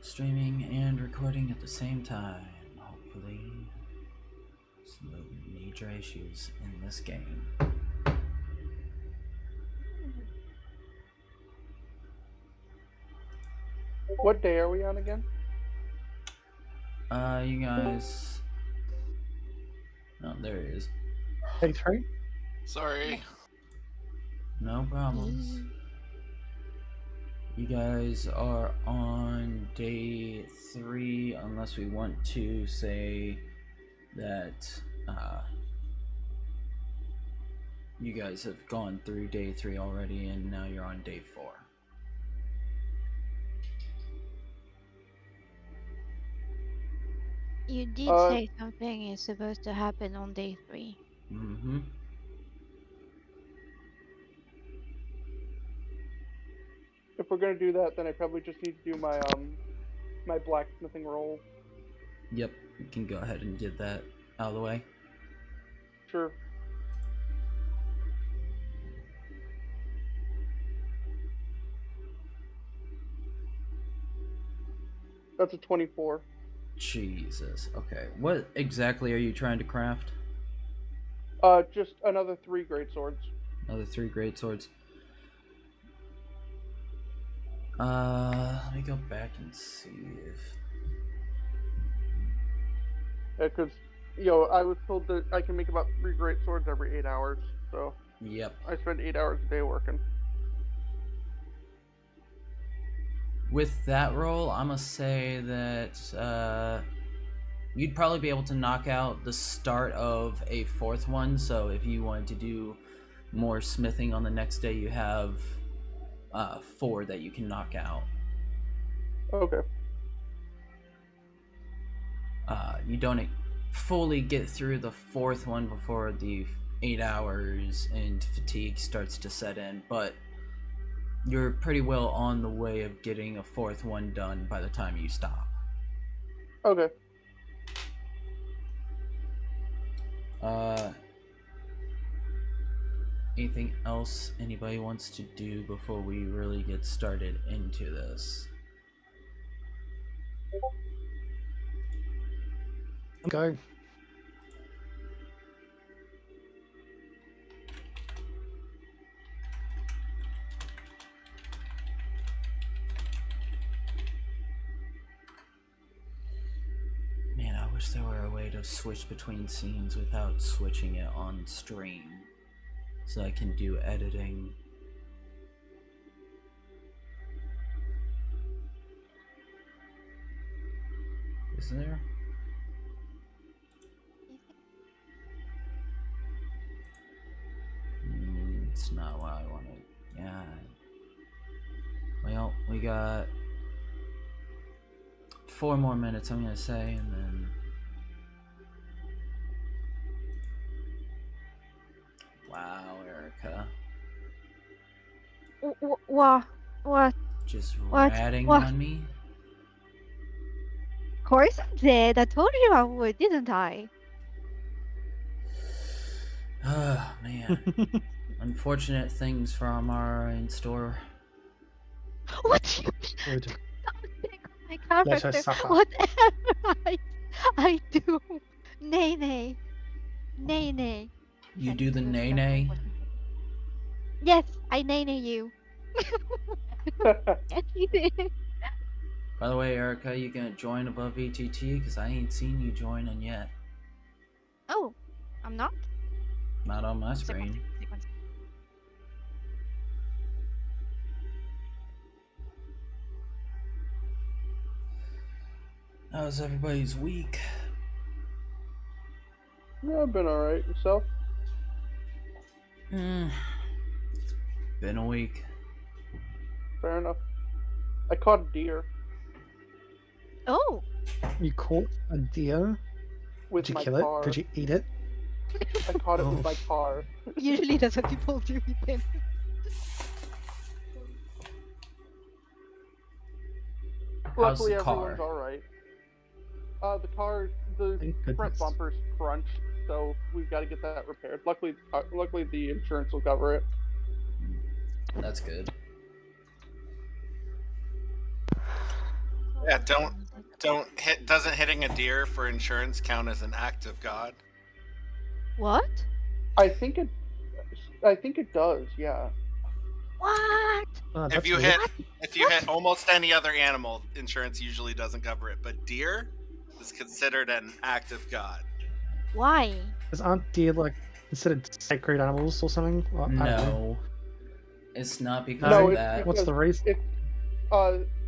Streaming and recording at the same time. Hopefully, there's no major issues in this game. What day are we on again? You guys. Oh, there he is. Day 3? Sorry. No problems. You guys are on day 3, unless we want to say that you guys have gone through day 3 already and now you're on day 4. You did say something is supposed to happen on day 3. Mm-hmm. If we're gonna do that, then I probably just need to do my my blacksmithing roll. Yep, you can go ahead and get that out of the way. Sure. That's a 24. Jesus. Okay. What exactly are you trying to craft? Just another 3 great swords. Another 3 great swords. Let me go back and see if... Yeah, because, I was told that I can make about 3 great swords every 8 hours, so... Yep. I spend 8 hours a day working. With that roll, I'm gonna say that, you'd probably be able to knock out the start of a 4th one, so if you wanted to do more smithing on the next day, you have 4 that you can knock out. Okay. You don't fully get through the 4th one before the 8 hours and fatigue starts to set in, but you're pretty well on the way of getting a 4th one done by the time you stop. Okay. Anything else anybody wants to do before we really get started into this? Go. Man, I wish there were a way to switch between scenes without switching it on stream, so I can do editing. Is there? It's not what I wanted. Yeah. Well, we got 4 more minutes, I'm gonna say, and then... Wow, Erica. What? Just What? ratting What? on me? Of course I did. I told you I would, didn't I? Oh, man. Unfortunate things for Amara in store. What do you mean? Good. Don't pick on my Let her character. suffer. Whatever I do. Nay, nay. Nay, nay. You do the nay-nay? Yes, I nay-nay you. Yes, you did. By the way, Erica, you gonna join above VTT? Because I ain't seen you joining yet. Oh, I'm not? Not on my screen. How's everybody's week? Yeah, I've been alright. Yourself? Been a week. Fair enough. I caught a deer Oh, You caught a deer? with Did you my kill car. it? Did you eat it? I caught it Oh. with my car. usually that's what people do, Ethan. How's Luckily, the car? everyone's alright. The car, the Thank front goodness. bumper's crunched, so we've got to get that repaired. Luckily, the insurance will cover it. That's good. Yeah, doesn't hitting a deer for insurance count as an act of God? What? I think it does. Yeah. What? Oh, If that's you weird. hit almost any other animal, insurance usually doesn't cover it, but deer is considered an act of God. Why? Because aren't deer like considered sacred animals or something? Well, I don't know. No, it's not because No, of it's that. What's because the reason?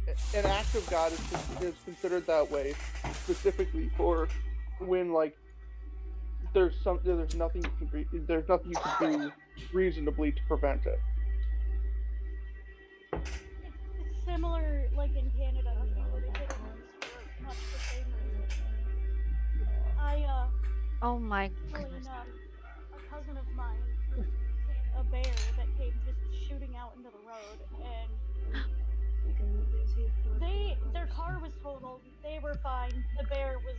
it's an act of God is considered that way specifically for when like there's nothing you can do reasonably to prevent it. It's similar, like in Canada, where they hit a moose for much the same reason. Oh my Funnily goodness. enough, a cousin of mine hit a bear that came just shooting out into the road, and their car was totaled. They were fine. The bear was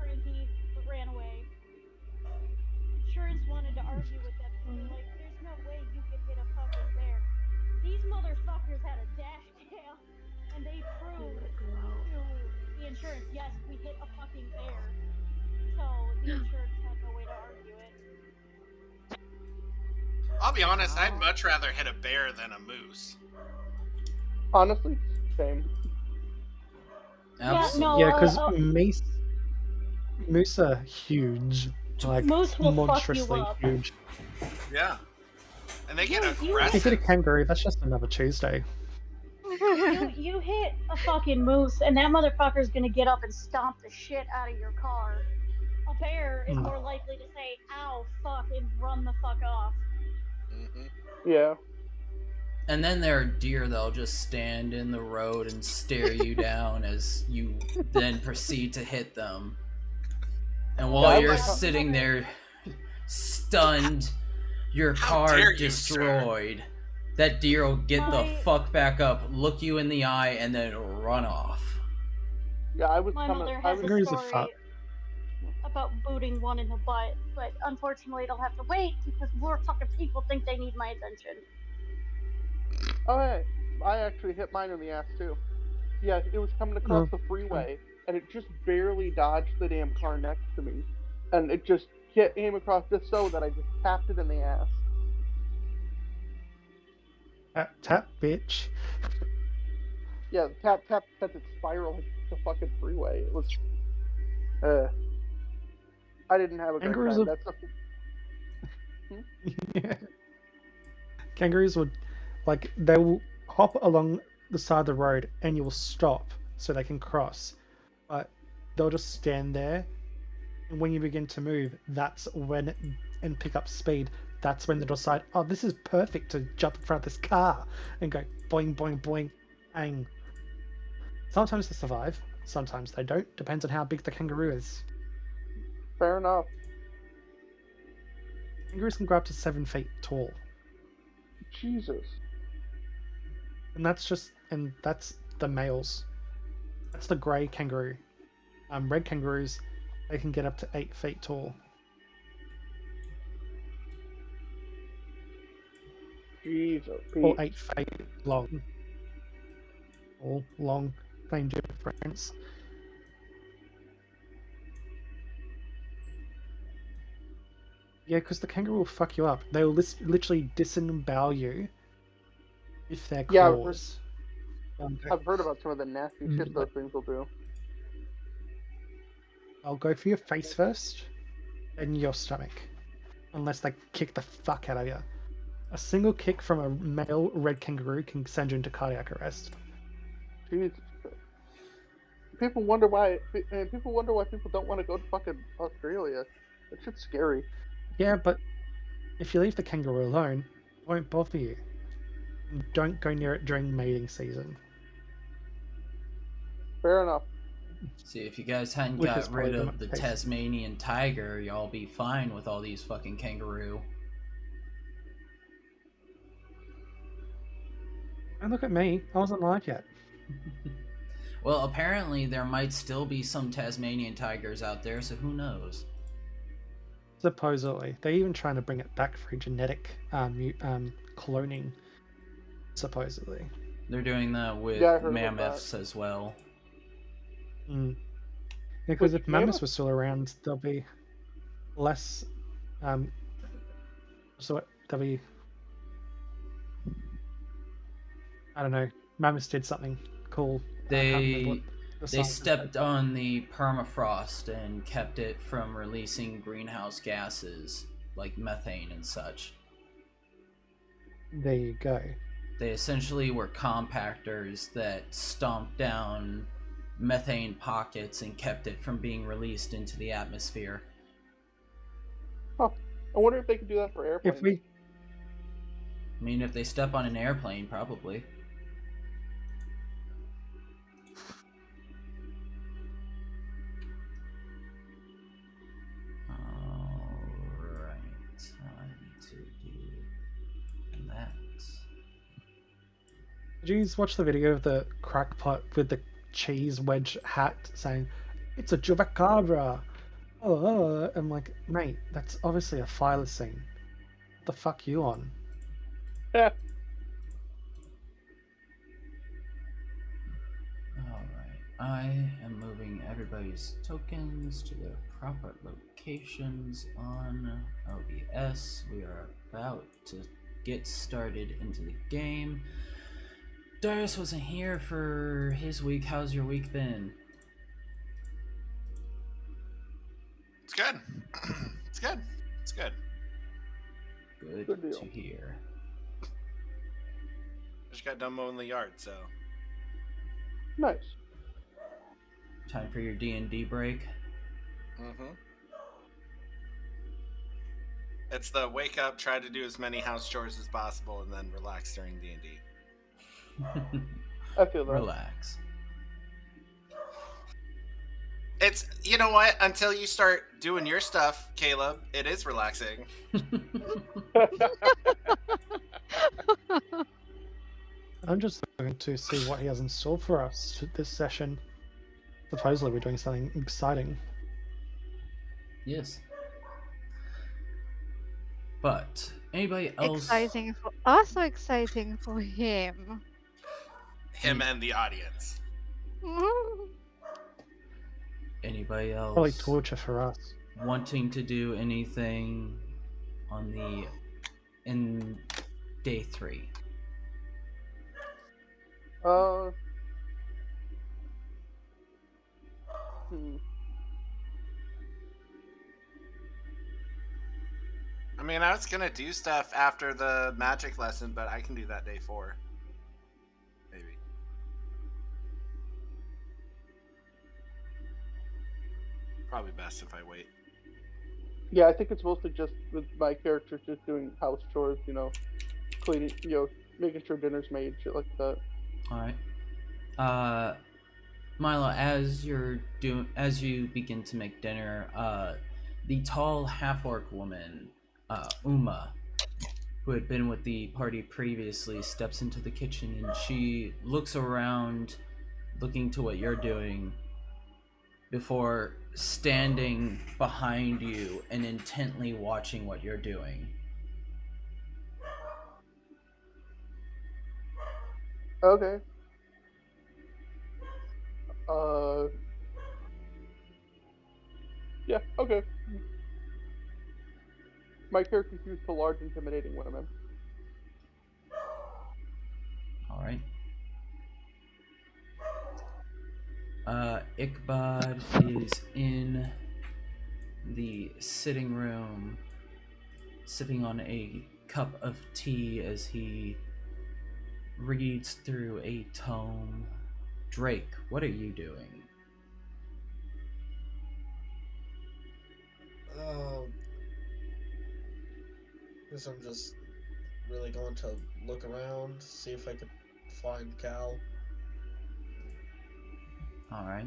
cranky, but ran away. Insurance wanted to argue with them. They're like, "There's no way you could hit a fucking bear." These motherfuckers had a dash cam, and they proved to the insurance, yes, we hit a fucking bear. So the insurance had no way to argue it. I'll be honest, I'd much rather hit a bear than a moose. Honestly, same. Absolutely. Yeah, because moose are huge. Like, Moose will fuck you monstrously up. huge. Yeah. And they get You- you- If you hit a aggressive. kangaroo, that's just another Tuesday. You hit a fucking moose, and that motherfucker's gonna get up and stomp the shit out of your car. A bear is more likely to say, "Ow, fuck," and run the fuck off. Mm-hmm. Yeah. And then there are deer that'll just stand in the road and stare you down as you then proceed to hit them. And while Yeah, you're like- sitting there stunned, your How car dare you, destroyed, that deer will get the My- fuck back up, look you in the eye, and then run off. Yeah, I was My coming. mother I has was, a Kangaroos are story fuck. about booting one in the butt, but unfortunately, it'll have to wait because more fucking people think they need my attention. oh hey, I actually hit mine in the ass too. Yeah, it was coming across the freeway, and it just barely dodged the damn car next to me, and it just came across just so that I just tapped it in the ass. Tap, bitch. Yeah, tap sent it spiraling the fucking freeway. It was. I didn't have a great Kangaroos time. are- That's Kangaroos would, like, they will hop along the side of the road and you'll stop so they can cross. But they'll just stand there, and when you begin to move, that's when, and pick up speed, that's when they'll decide, oh, this is perfect to jump in front of this car and go boing, boing, boing, bang. Sometimes they survive, sometimes they don't. Depends on how big the kangaroo is. fair enough. Kangaroos can grow up to 7 feet tall. Jesus. And that's the males. That's the grey kangaroo. Red kangaroos, they can get up to 8 feet tall. Jesus. Or 8 feet long. All long, same difference. Yeah, because the kangaroo will fuck you up. They will literally disembowel you with their Yeah, claws. I've heard about some of the nasty shit those things will do. I'll go for your face first, then your stomach. Unless they kick the fuck out of you. A single kick from a male red kangaroo can send you into cardiac arrest. Jesus. People wonder why people don't want to go to fucking Australia. That shit's scary. Yeah, but if you leave the kangaroo alone, it won't bother you. And don't go near it during mating season. Fair enough. See, if you guys hadn't Which is got rid probably of the case. Tasmanian tiger, y'all be fine with all these fucking kangaroo. And look at me, I wasn't live yet. Well, apparently there might still be some Tasmanian tigers out there, so who knows? Supposedly. They're even trying to bring it back for genetic cloning. Supposedly. They're doing that with Yeah, I heard about mammoths as well. Mm. Because Which if Mammoth Mammoth- was still around, there'll be less. So there'll be. I don't know. Mammoth did something cool. I can't remember what the They science stepped on the permafrost and kept it from releasing greenhouse gases like methane and such. There you go. They essentially were compactors that stomped down methane pockets and kept it from being released into the atmosphere. Huh. I wonder if they could do that for airplanes. If we I mean, if they step on an airplane, probably. Alright, I need to do that. Did you watch the video of the crackpot with the cheese wedge hat saying, "It's a chupacabra"? Oh, I'm like, mate, that's obviously a thylacine. What the fuck you on? Yeah. Alright, I am moving everybody's tokens to their proper locations on OBS. We are about to get started into the game. Darius wasn't here for his week. How's your week been? It's good. It's good. It's good. Good Good deal. to hear. I just got done mowing the yard, so. Nice. Time for your D&D break. Mm-hmm. It's the wake up, try to do as many house chores as possible, and then relax during D&D. I feel that. Relax. It's, you know what? Until you start doing your stuff, Caleb, it is relaxing. I'm just looking to see what he has in store for us this session. Supposedly we're doing something exciting. Yes. But anybody else? Exciting for us or exciting for him? Him and the audience. Anybody else Probably torture for us. wanting to do anything on in day 3? I mean, I was gonna do stuff after the magic lesson, but I can do that day 4. Maybe. Probably best if I wait. Yeah, I think it's mostly just with my character just doing house chores, cleaning, making sure dinner's made, shit like that. All right. Milo, as you begin to make dinner, the tall half-orc woman, Uma, who had been with the party previously, steps into the kitchen and she looks around, looking to what you're doing, before standing behind you and intently watching what you're doing. Okay. Yeah, okay. My character's used to large, intimidating women. Alright. Ichabod is in the sitting room, sipping on a cup of tea as he reads through a tome. Drake, what are you doing? Guess I'm just really going to look around, see if I could find Cal. Alright.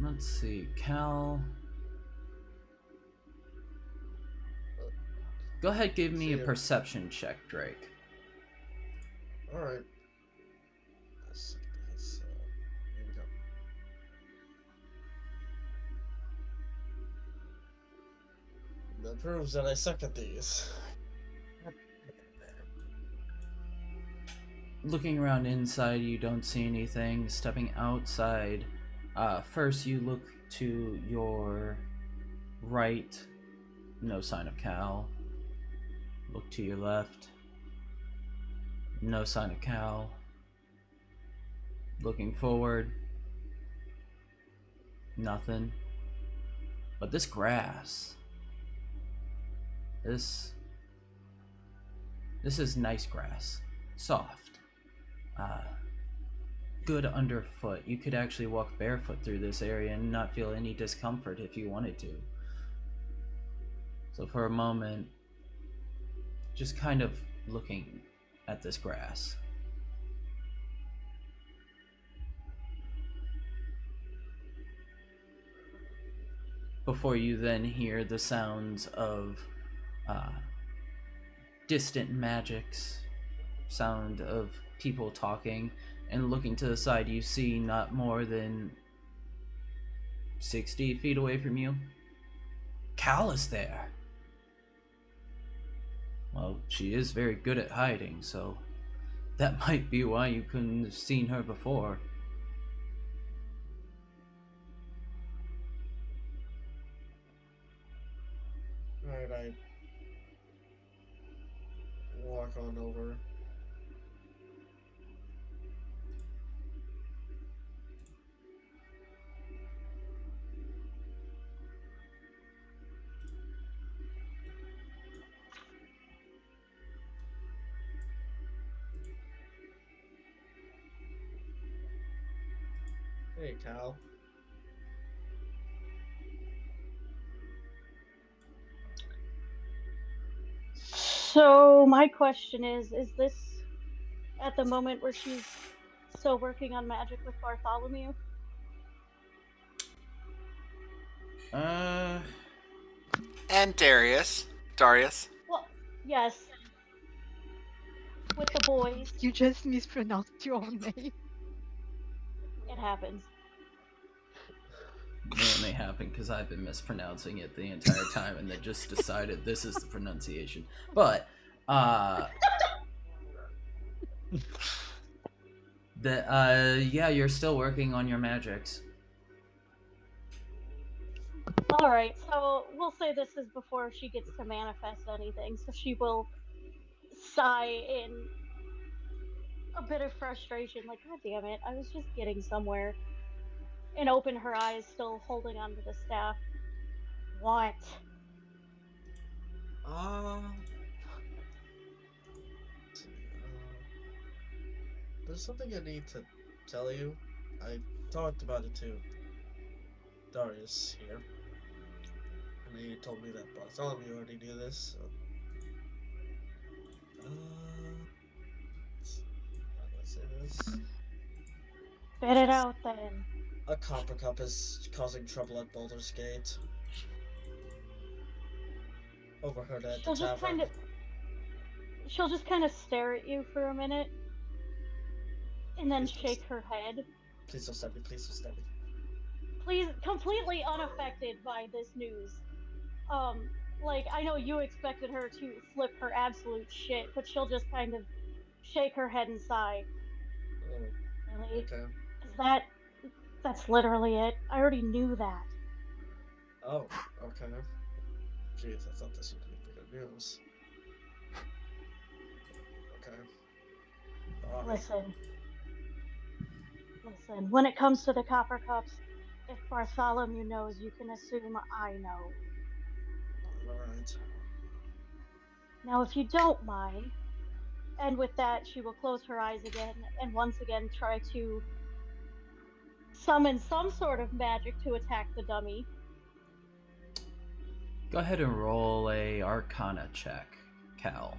Let's see. Cal. Go ahead, give me a perception check, Drake. Alright. Here we go. That proves that I suck at these. looking around inside, you don't see anything. Stepping outside, first you look to your right, no sign of Cal. Look to your left, no sign of Cal. Looking forward, nothing. But this grass, this is nice grass, soft, good underfoot. You could actually walk barefoot through this area and not feel any discomfort if you wanted to. So for a moment, just kind of looking at this grass. Before you then hear the sounds of distant magics, sound of people talking, and looking to the side, you see not more than 60 feet away from you, Cal is there. Well, she is very good at hiding, so that might be why you couldn't have seen her before. Alright, I walk on over. Hey, Cal. So my question is this at the moment where she's still working on magic with Bartholomew? And Darius. Well, yes. With the boys, You just mispronounced your own name. it happens. It may happen because I've been mispronouncing it the entire time and then just decided this is the pronunciation. But, yeah, you're still working on your magics. Alright, so we'll say this is before she gets to manifest anything, so she will sigh in a bit of frustration, like, God damn it, I was just getting somewhere. And open her eyes, still holding onto the staff. What? There's something I need to tell you. I talked about it to Darius here. And he told me that Bartholomew already knew this, so... how do I say this? Spit it out then. A copper cup is causing trouble at Baldur's Gate. Overheard at the tavern. She'll just kind of stare at you for a minute, and then shake her head. Please don't stab me, please don't stab me. Please, completely unaffected by this news. Like, I know you expected her to flip her absolute shit, but she'll just kind of shake her head and sigh. Oh, Really? okay. That's literally it. I already knew that. Oh, okay. Jeez, I thought this would be bigger news. Okay. Listen, when it comes to the copper cups, if Bartholomew knows, you can assume I know. Alright. Now, if you don't mind, and with that, she will close her eyes again, and once again try to summon some sort of magic to attack the dummy. Go ahead and roll a Arcana check, Cal.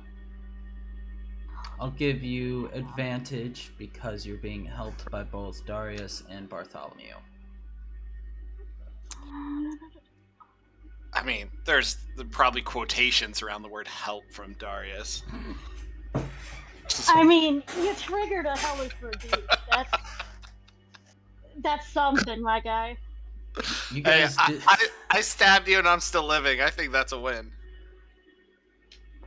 I'll give you advantage because you're being helped by both Darius and Bartholomew. I mean, there's probably quotations around the word help from Darius. I mean, you triggered a hellish rebuke. That's something, my guy. You guys I stabbed you and I'm still living. I think that's a win.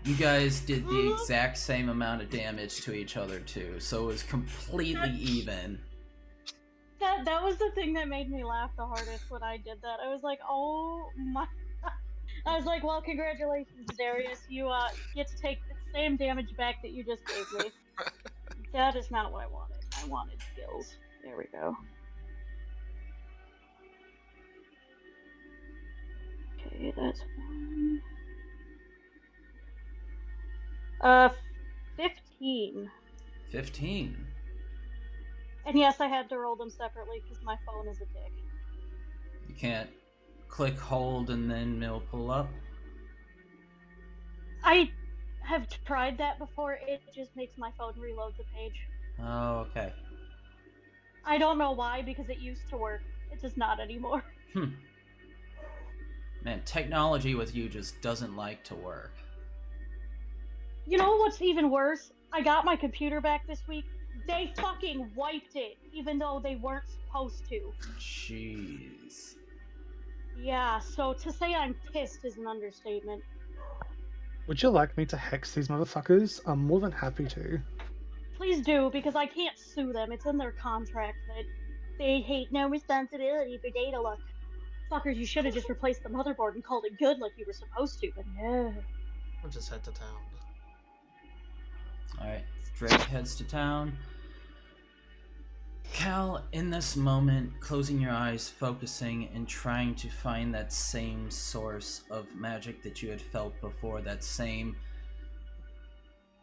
You guys did the exact same amount of damage to each other too, so it was completely even. That was the thing that made me laugh the hardest when I did that. I was like, oh my. I was like, well, congratulations, Darius. You get to take the same damage back that you just gave me. That is not what I wanted. I wanted skills. There we go. Okay, that's one. 15. 15. And yes, I had to roll them separately because my phone is a dick. You can't click hold and then it'll pull up. I have tried that before. It just makes my phone reload the page. Oh, okay. I don't know why, because it used to work. It does not anymore. Man, technology with you just doesn't like to work. You know what's even worse? I got my computer back this week. They fucking wiped it, even though they weren't supposed to. Jeez. Yeah, so to say I'm pissed is an understatement. Would you like me to hex these motherfuckers? I'm more than happy to. Please do, because I can't sue them. It's in their contract that they hate no responsibility for data loss. Fuckers, you should have just replaced the motherboard and called it good like you were supposed to, but no. We'll just head to town. Alright, Drake heads to town. Cal, in this moment, closing your eyes, focusing, and trying to find that same source of magic that you had felt before, that same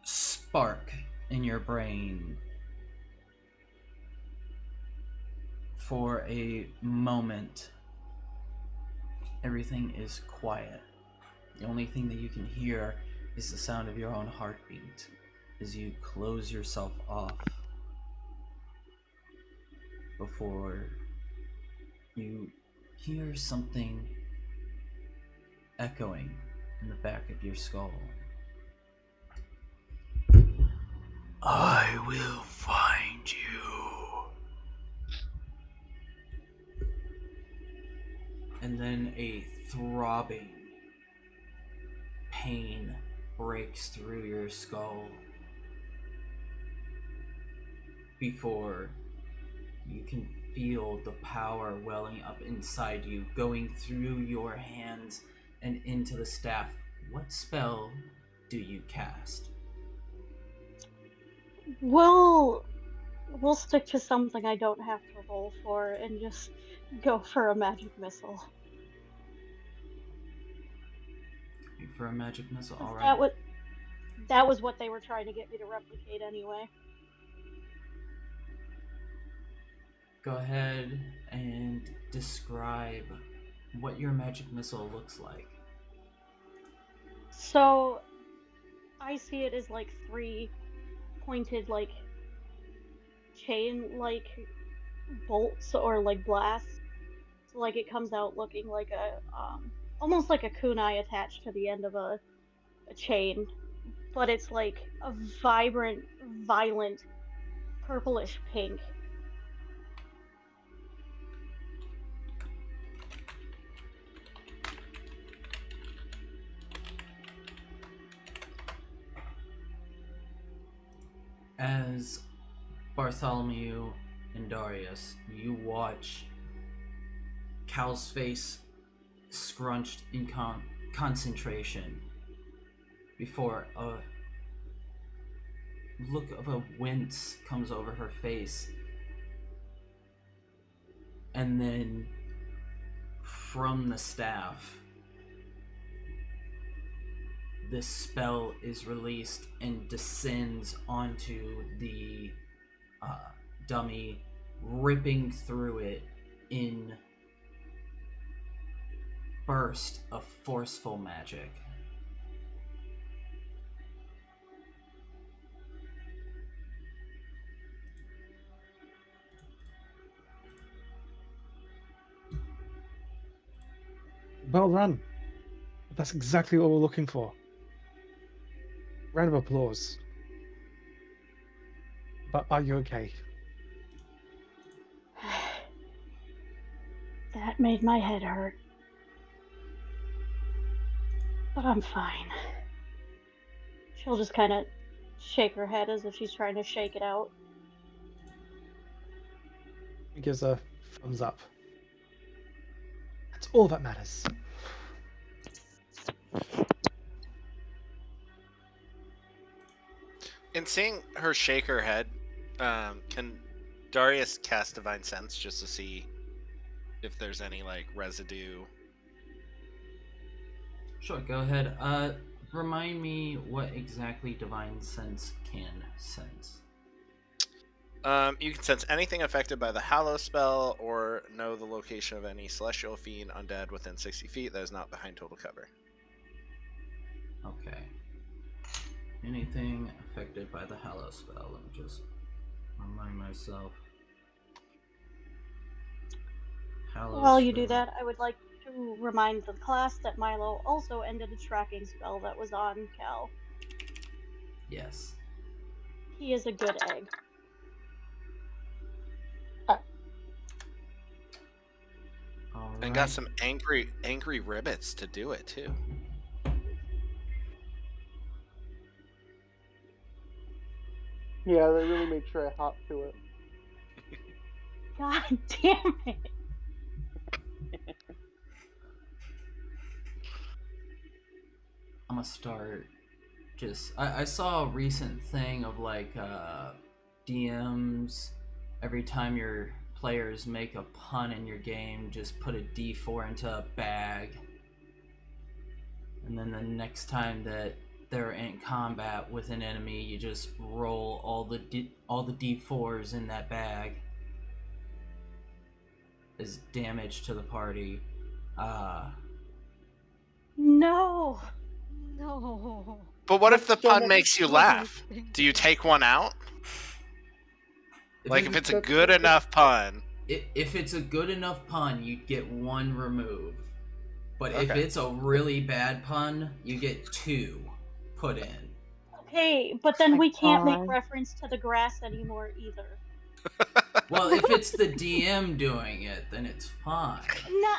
spark in your brain. For a moment, everything is quiet. The only thing that you can hear is the sound of your own heartbeat as you close yourself off before you hear something echoing in the back of your skull. I will find you. And then a throbbing pain breaks through your skull before you can feel the power welling up inside you, going through your hands and into the staff. What spell do you cast? We'll stick to something I don't have to roll for and just go for a magic missile. For a magic missile, alright. That was what they were trying to get me to replicate anyway. Go ahead and describe what your magic missile looks like. So, I see it as like 3 pointed, like, chain, like, bolts or like blasts. So, like, it comes out looking like a, almost like a kunai attached to the end of a chain. But it's like a vibrant, violent, purplish pink. As Bartholomew and Darius, you watch Cal's face scrunched in concentration before a look of a wince comes over her face. And then from the staff, this spell is released and descends onto the dummy, ripping through it in burst of forceful magic. Well done. That's exactly what we're looking for. Round of applause. But are you okay? That made my head hurt. But I'm fine. She'll just kind of shake her head as if she's trying to shake it out. He gives a thumbs up. That's all that matters. In seeing her shake her head, can Darius cast Divine Sense just to see if there's any like residue? Sure, go ahead. Remind me what exactly Divine Sense can sense. You can sense anything affected by the Hallow spell or know the location of any celestial fiend undead within 60 feet that is not behind total cover. Okay. Anything affected by the Hallow spell. Let me just remind myself. Hallow While you do spell. that, I would like to remind the class that Milo also ended a tracking spell that was on Cal. Yes. He is a good egg. Alright. And got some angry ribbits to do it too. Yeah, they really made sure I hopped to it. God damn it. I'm gonna start just I saw a recent thing of like DMs every time your players make a pun in your game, just put a D4 into a bag, and then the next time that they're in combat with an enemy, you just roll all the D4s in that bag as damage to the party. No. No. But what if the That's so pun much- makes you laugh? Do you take one out? Like if it's a That's- good enough pun. If it's a good enough pun, you get one removed. But if Okay. it's a really bad pun, you get 2 put in. Okay, but then we can't make God. reference to the grass anymore either. Well, if it's the DM doing it, then it's fine. No.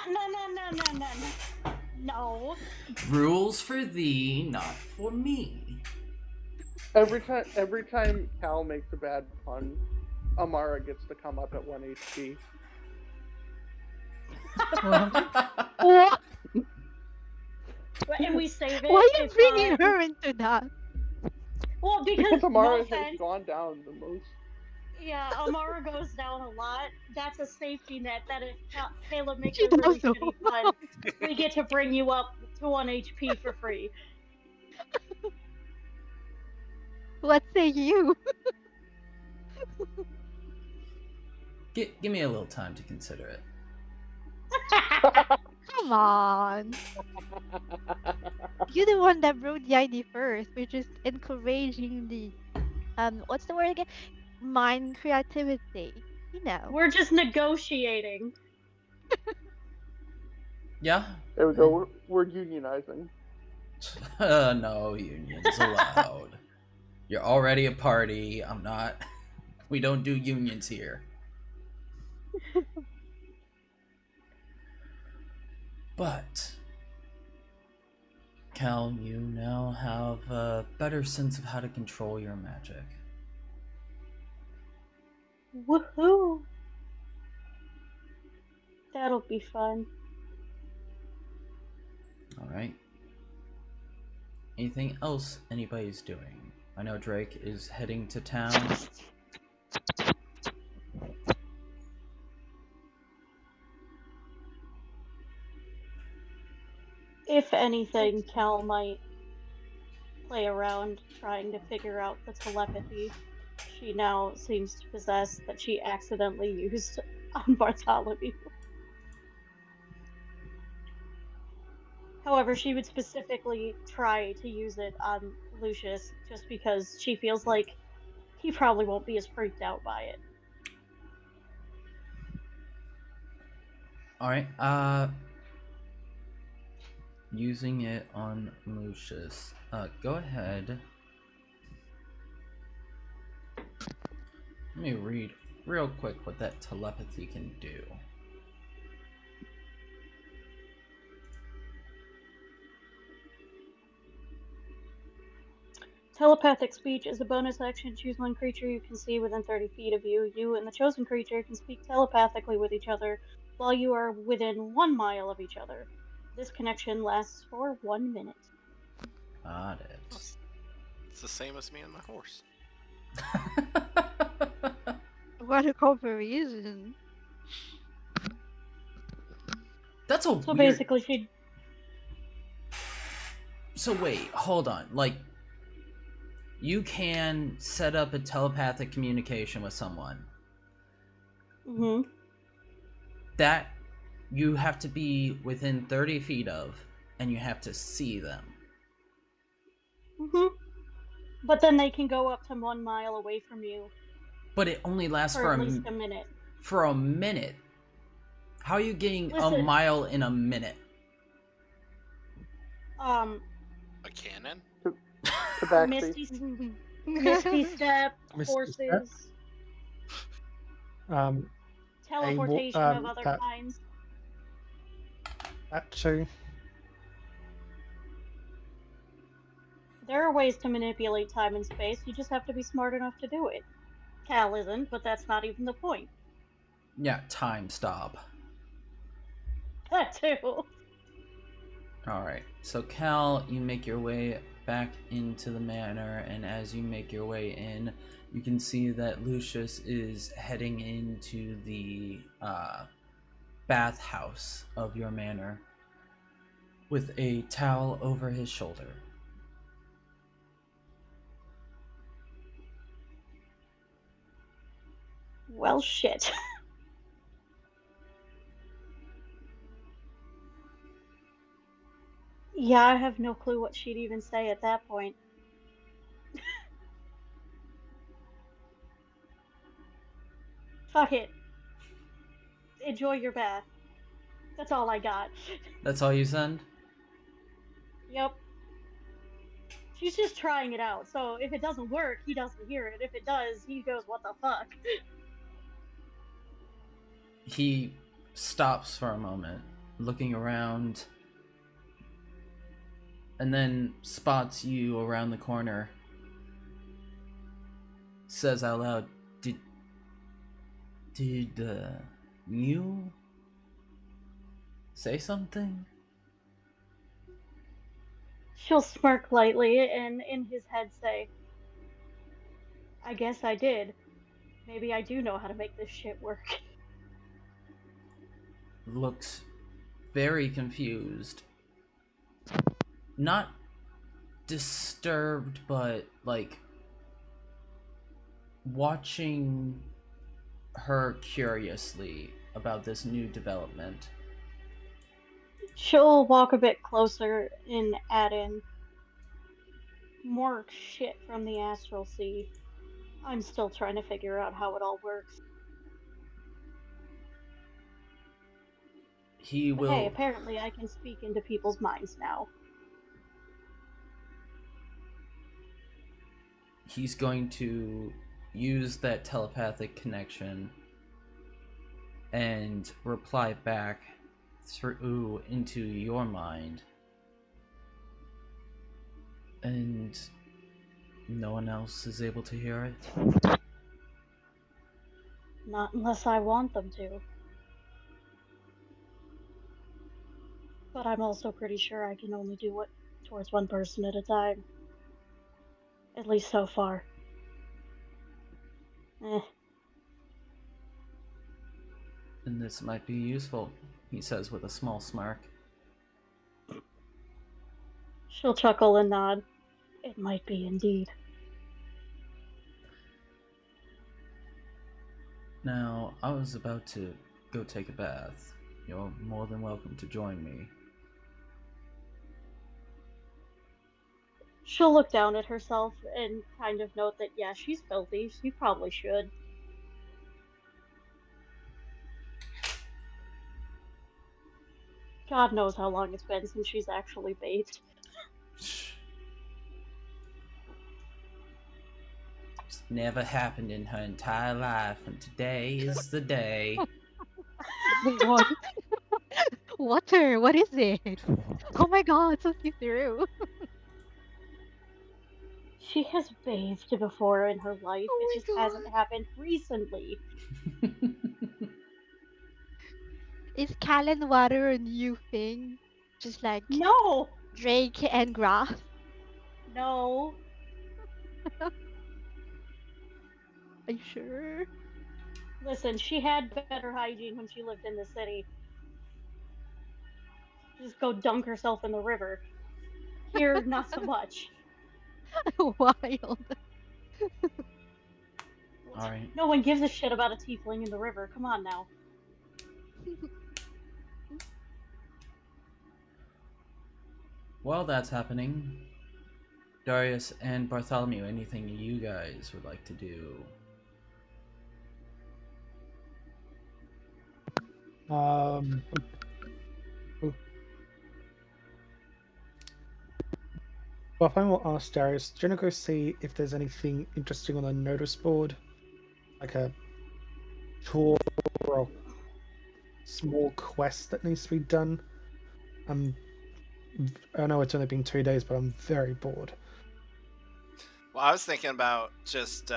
No. Rules for thee, not for me. Every time Cal makes a bad pun, Amara gets to come up at 1 HP. What? And we save it. Why are you if, bringing her into that? Well, because Because Amara no has offense, gone down the most. yeah, Amara goes down a lot. That's a safety net that if Caleb makes She a really does shitty pun, we get to bring you up to 1 HP for free. Let's say you. Give me a little time to consider it. Come on. You're the one that wrote the ID first. We're just encouraging the what's the word again? Mind creativity. You know. We're just negotiating. Yeah? There we go. We're unionizing. No unions allowed. You're already a party. I'm not. We don't do unions here. But, Cal, you now have a better sense of how to control your magic. Woohoo! That'll be fun. Alright. Anything else anybody's doing? I know Drake is heading to town. If anything, Cal might play around trying to figure out the telepathy she now seems to possess that she accidentally used on Bartholomew. However, she would specifically try to use it on Lucius just because she feels like he probably won't be as freaked out by it. Alright, using it on Lucius. Go ahead. Let me read real quick what that telepathy can do. Telepathic speech is a bonus action. Choose one creature you can see within 30 feet of you. You and the chosen creature can speak telepathically with each other while you are within 1 mile of each other. This connection lasts for 1 minute. Got it. It's the same as me and my horse. What a comparison. That's a So weird... basically, she. So wait, hold on. Like, you can set up a telepathic communication with someone. Mm-hmm. That you have to be within 30 feet of, and you have to see them. Mm-hmm. But then they can go up to 1 mile away from you But it only lasts for for at least a minute. For a minute. How are you getting a Listen. mile in a minute? A cannon? The backseat. Misty step, Misty horses, step. teleportation of other that- kinds. That too. There are ways to manipulate time and space. You just have to be smart enough to do it. Cal isn't, but that's not even the point. Yeah, time stop. That too. Alright, so Cal, you make your way back into the manor, and as you make your way in, you can see that Lucius is heading into the bathhouse of your manor with a towel over his shoulder. Well, shit. Yeah, I have no clue what she'd even say at that point. Fuck it. Enjoy your bath. That's all I got. That's all you send? Yep. She's just trying it out, so if it doesn't work, he doesn't hear it. If it does, he goes, what the fuck? He stops for a moment, looking around, and then spots you around the corner. Says out loud, Did you say something? She'll smirk lightly and in his head say, I guess I did. Maybe I do know how to make this shit work. Looks very confused. Not disturbed, but like watching her curiously about this new development. She'll walk a bit closer and add in more shit from the astral sea. I'm still trying to figure out how it all works. He But will. hey, apparently I can speak into people's minds now. He's going to use that telepathic connection and reply back through into your mind. And no one else is able to hear it? Not unless I want them to. But I'm also pretty sure I can only do it towards one person at a time. At least so far. And this might be useful, he says with a small smirk. She'll chuckle and nod. It might be indeed. Now, I was about to go take a bath. You're more than welcome to join me. She'll look down at herself and kind of note that, yeah, she's filthy. She probably should. God knows how long it's been since she's actually bathed. It's never happened in her entire life, and today is the day. What? Water, what is it? Oh my god, so see through. She has bathed before in her life. Oh It my just god. hasn't happened recently. Is Callan water a new thing? Just like No! Drake and grass? No. Are you sure? Listen, she had better hygiene when she lived in the city. Just go dunk herself in the river. Here, not so much. Wild. All right. No one gives a shit about a tiefling in the river. Come on now. While that's happening, Darius and Bartholomew, anything you guys would like to do? Um, well, I will ask Darius, do you want to go see if there's anything interesting on the notice board? Like a tour or small quest that needs to be done? I know it's only been 2 days, but I'm very bored. Well, I was thinking about just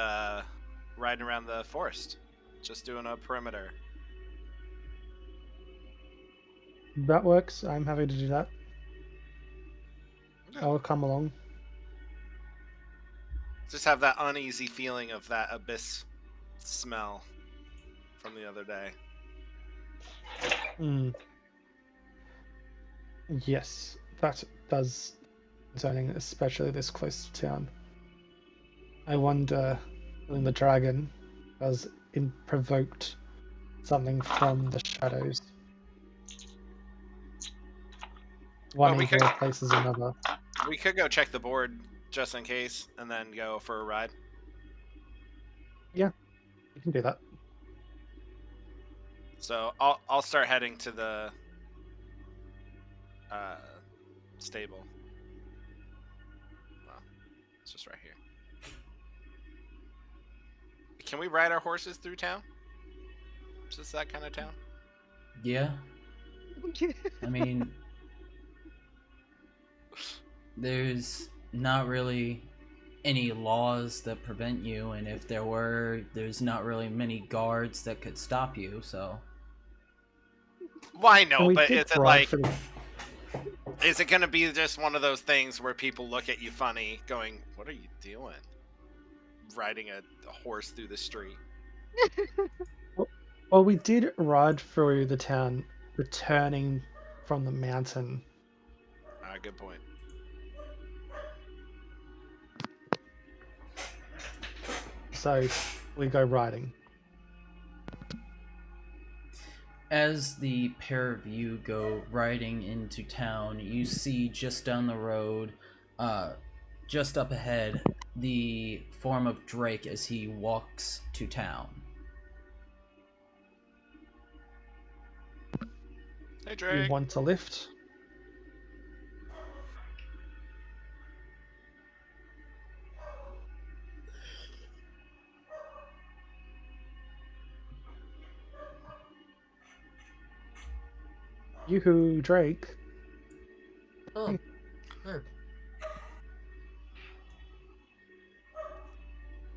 riding around the forest, just doing a perimeter. That works. I'm happy to do that. I'll come along. Just have that uneasy feeling of that abyss smell from the other day. Yes, that does concerning, especially this close to town. I wonder, when the dragon has provoked something from the shadows. One we evil could- replaces another. We could go check the board just in case, and then go for a ride. You can do that. So I'll start heading to the stable. Well, it's just right here. Can we ride our horses through town? Is this that kind of town? Yeah. I mean, there's not really any laws that prevent you, and if there were, there's not really many guards that could stop you, so. Why And no? we But did is it ride like, through- is it gonna be just one of those things where people look at you funny, going, "What are you doing? Riding a horse through the street?" Well, we did ride through the town, returning from the mountain. Good point. So we go riding. As the pair of you go riding into town, you see just down the road, just up ahead, the form of Drake as he walks to town. Hey, You Drake. want a lift? Yoo-hoo, Drake. Oh, hey.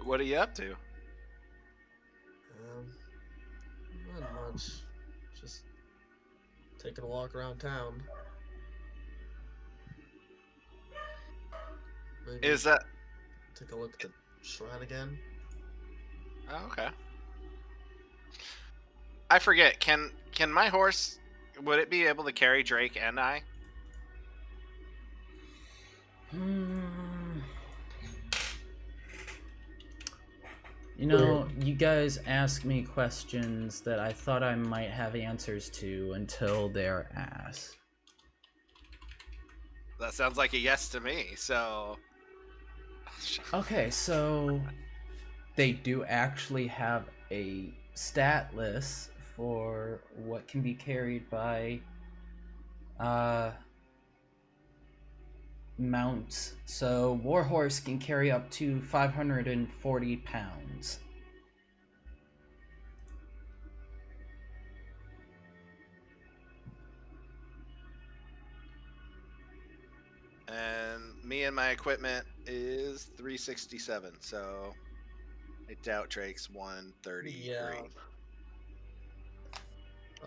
What are you up to? Not much. Just taking a walk around town. Maybe Is that? take a look at the shrine again. Oh, okay. I forget. Can my horse? Would it be able to carry Drake and I? You know, you guys ask me questions that I thought I might have answers to until they're asked. That sounds like a yes to me. So. Okay, so they do actually have a stat list for what can be carried by mounts. So Warhorse can carry up to 540 pounds. And Me and my equipment is 367, so I doubt Drake's 133. Yeah.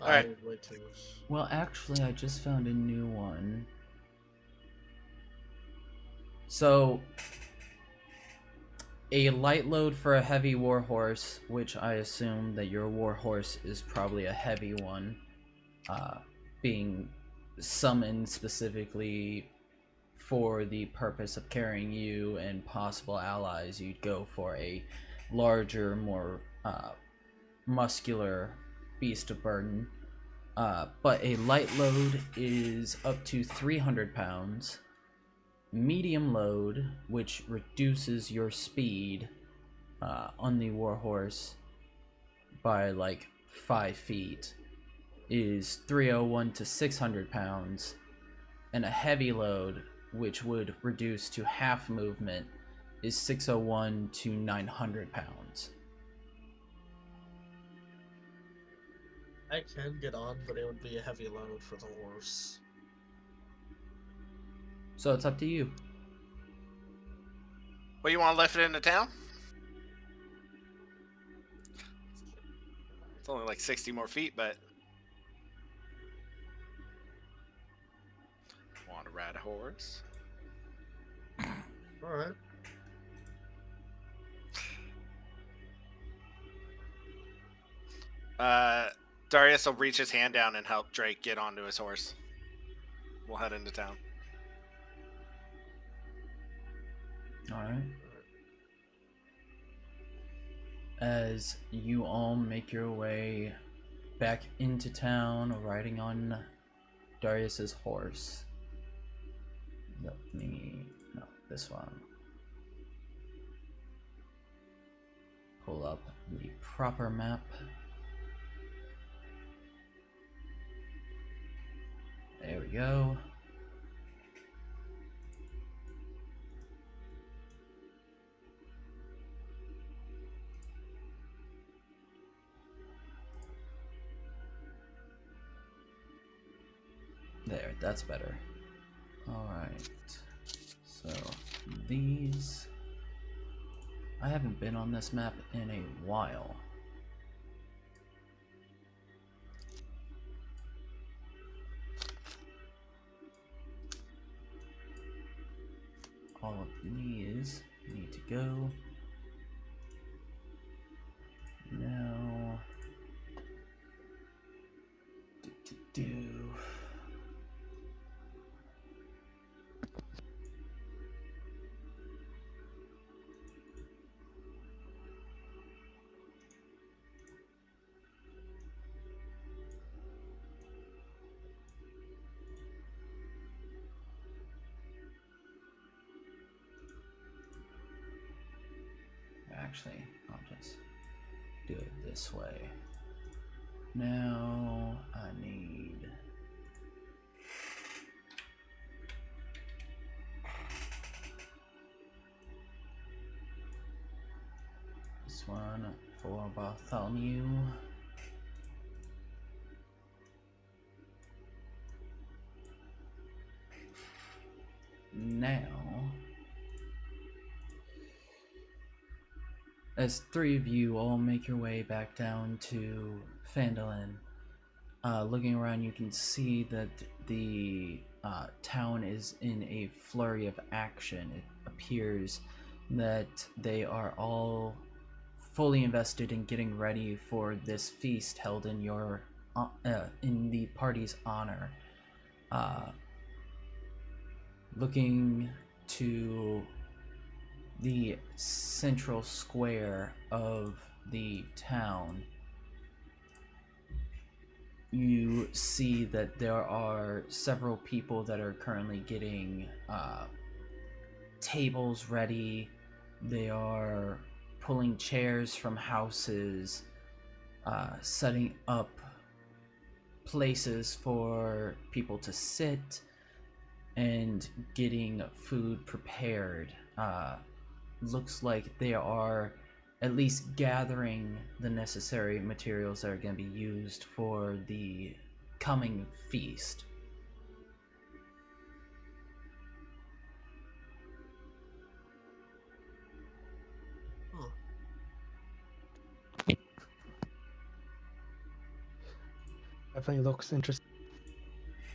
Alright. Way too. Well, actually, I just found a new one. So, a light load for a heavy warhorse, which I assume that your warhorse is probably a heavy one, being summoned specifically for the purpose of carrying you and possible allies. You'd go for a larger, more muscular beast of burden. But a light load is up to 300 pounds. Medium load, which reduces your speed on the warhorse by like 5 feet, is 301 to 600 pounds. And a heavy load, which would reduce to half movement, is 601 to 900 pounds. I can get on, but it would be a heavy load for the horse. So it's up to you. Well, you want to lift it into town? It's only like 60 more feet, but... Want to ride a horse? Alright. Darius will reach his hand down and help Drake get onto his horse. We'll head into town. Alright. As you all make your way back into town, riding on Darius's horse. No, this one. Pull up the proper map. There we go. There, that's better. Alright. So, these... I haven't been on this map in a while. All of these need to go. Now... do. Actually, I'll just do it this way. Now I need this one for Bartholomew. Now, as three of you all make your way back down to Phandalin, looking around, you can see that the town is in a flurry of action. It appears that they are all fully invested in getting ready for this feast held in your in the party's honor. Looking to the central square of the town, you see that there are several people that are currently getting tables ready. They are pulling chairs from houses, setting up places for people to sit, and getting food prepared. Looks like they are at least gathering the necessary materials that are going to be used for the coming feast. Definitely looks interesting.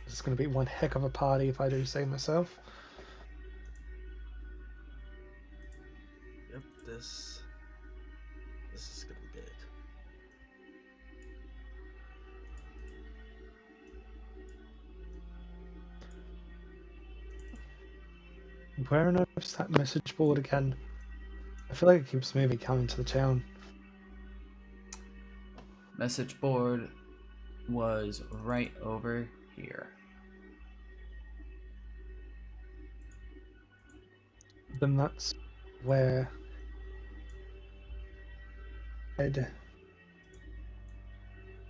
It's going to be one heck of a party if I do say myself. Yep, this is gonna be big. Where on earth's that message board again? I feel like it keeps moving coming to the town. Message board was right over here. Then that's where Ed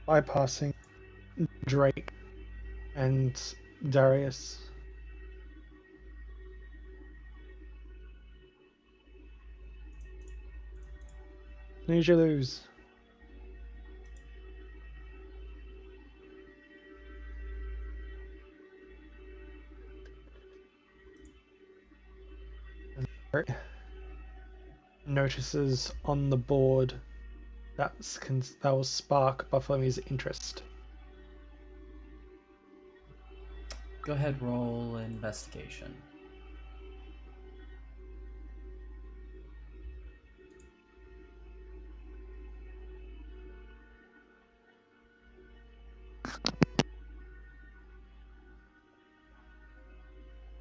bypassing Drake and Darius. Snooze you lose. Notices on the board that will spark Bartholomew's interest. Go ahead, roll investigation.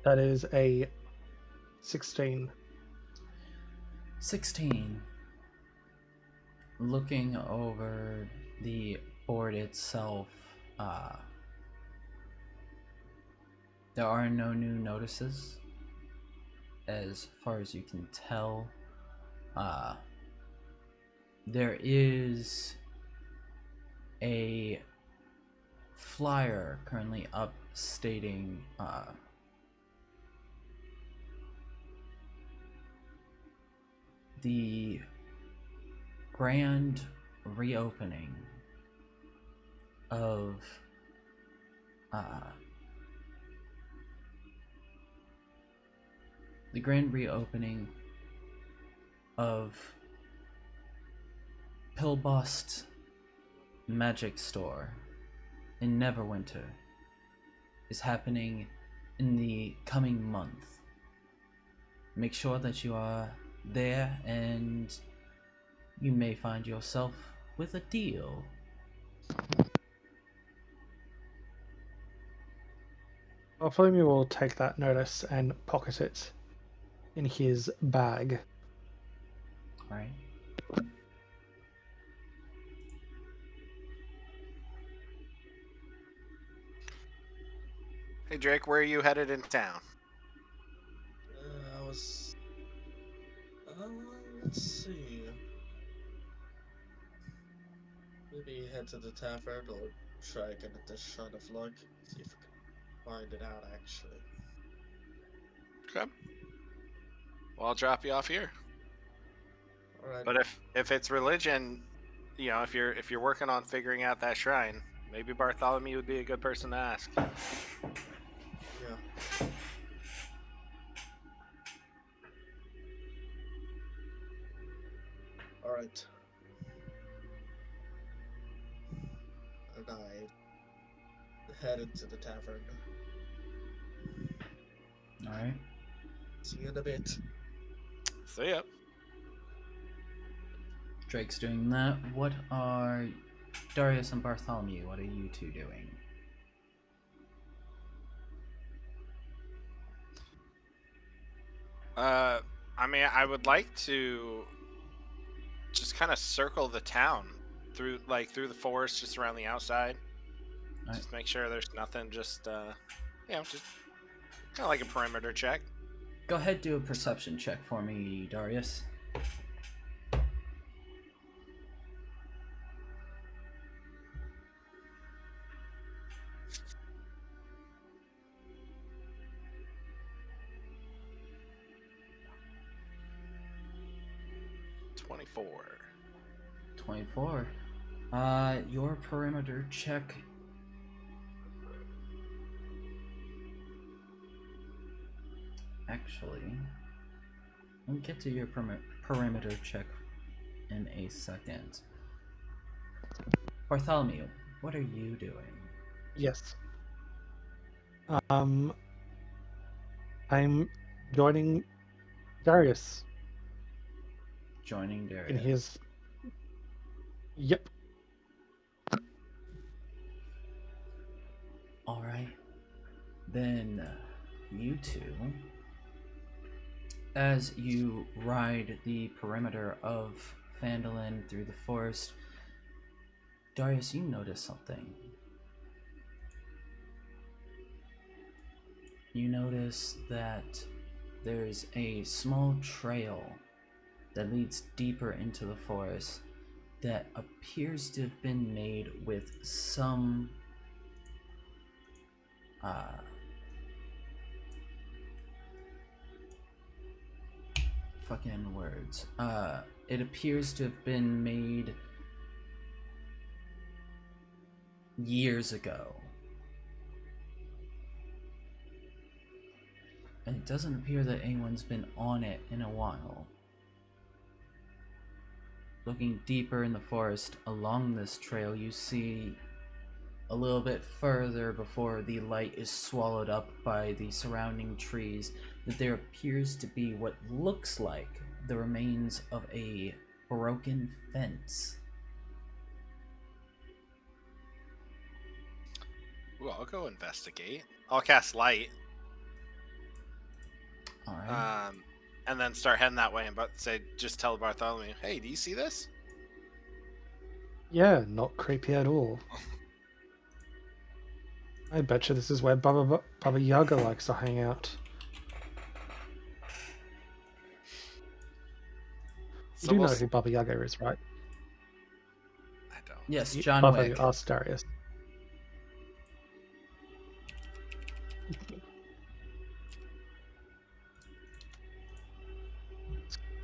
That is a 16. 16. Looking over the board itself, there are no new notices as far as you can tell. There is a flyer currently up stating the grand reopening of Pillbust Magic Store in Neverwinter is happening in the coming month. Make sure that you are there, and you may find yourself with a deal. Bartholomew will take that notice and pocket it in his bag. Alright. Hey Drake, where are you headed into town? Let's see. Maybe head to the tavern or try again at the Shrine of Luck. See if we can find it out actually. Okay. Well, I'll drop you off here. Alright. But if it's religion, you know, if you're working on figuring out that shrine, maybe Bartholomew would be a good person to ask. Yeah. Alright. And I head into the tavern. Alright. See you in a bit. See ya. Drake's doing that. What are Darius and Bartholomew? What are you two doing? I mean, I would like to just kind of circle the town through the forest, just around the outside. Right. Just make sure there's nothing. Just just kind of like a perimeter check. Go ahead, do a perception check for me, Darius. $24. 24. Your perimeter check. Actually, we'll get to your perimeter check in a second. Bartholomew, what are you doing? Yes. I'm joining Darius Joining Darius. in his. Yep. All right. Then you two, as you ride the perimeter of Phandalin through the forest, Darius, you notice something. You notice that there's a small trail that leads deeper into the forest that appears to have been made with some fucking words. It appears to have been made years ago. And it doesn't appear that anyone's been on it in a while. Looking deeper in the forest along this trail, you see a little bit further before the light is swallowed up by the surrounding trees that there appears to be what looks like the remains of a broken fence. Ooh, I'll go investigate. I'll cast light. Alright. And then start heading that way and just tell Bartholomew, hey, do you see this? Yeah, not creepy at all. I bet you this is where Baba Yaga likes to hang out. You do know who Baba Yaga is, right? I don't. Yes, John Baba, Wick. ask Darius.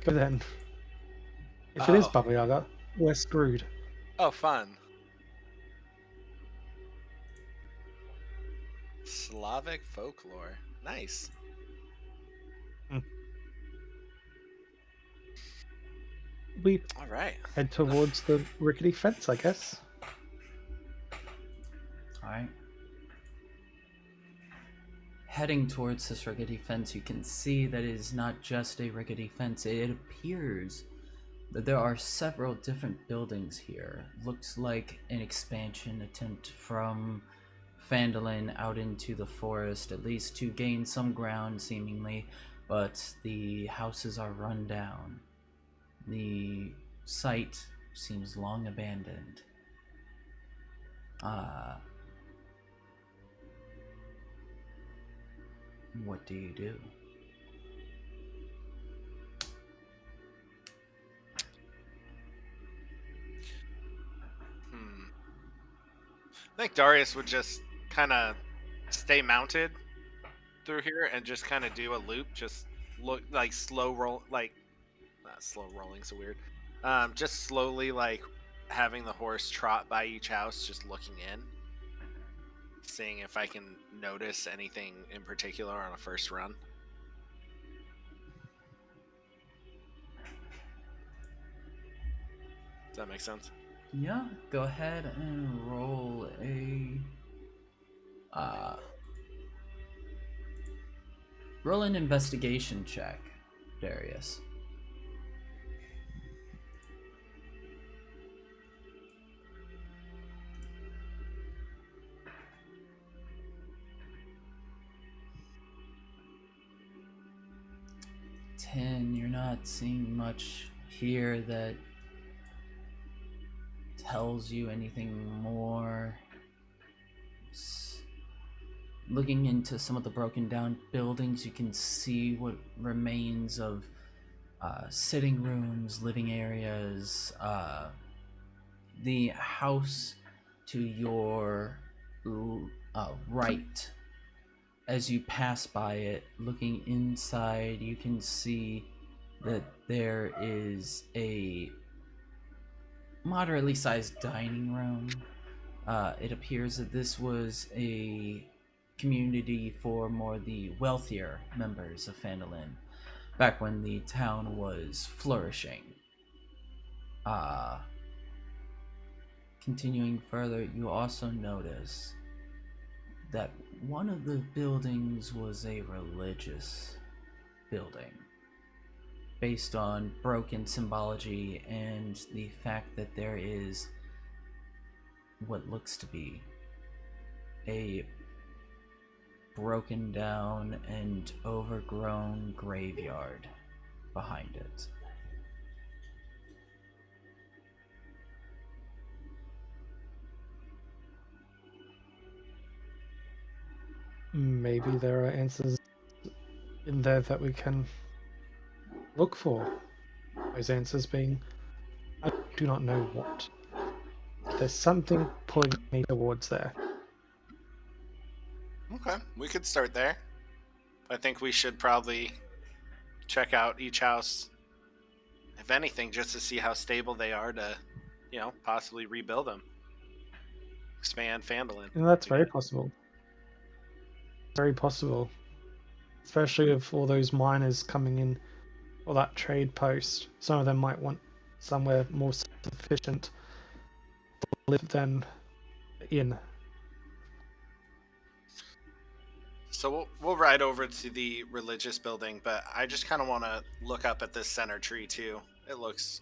Go then. If it is Baba Yaga, we're screwed. Oh, fun. Slavic folklore. Nice. We All right. head towards the rickety fence, I guess. Alright. Heading towards this rickety fence, you can see that it is not just a rickety fence. It appears that there are several different buildings here. Looks like an expansion attempt from Phandalin out into the forest, at least to gain some ground, seemingly, but the houses are run down. The site seems long abandoned. What do you do? I think Darius would just kind of stay mounted through here and just kind of do a loop, just look like slow roll, like not slow rolling, so weird. Just slowly like having the horse trot by each house, just looking in, seeing if I can notice anything in particular on a first run. Does that make sense? Yeah, go ahead and roll a roll an investigation check, Darius. You're not seeing much here that tells you anything more. Looking into some of the broken down buildings, you can see what remains of sitting rooms, living areas. The house to your right, as you pass by it, looking inside, you can see that there is a moderately sized dining room. It appears that this was a community for more the wealthier members of Phandalin back when the town was flourishing. continuing further, you also notice that one of the buildings was a religious building, based on broken symbology and the fact that there is what looks to be a broken down and overgrown graveyard behind it. Maybe there are answers in there that we can look for. Those answers being, I do not know what. There's something pulling me towards there. Okay, we could start there. I think we should probably check out each house, if anything, just to see how stable they are to, possibly rebuild them. Expand Phandalin. And that's very possible. Very possible. Especially with all those miners coming in for that trade post. Some of them might want somewhere more sufficient to live than in. So we'll ride over to the religious building, but I just kind of want to look up at this center tree too. It looks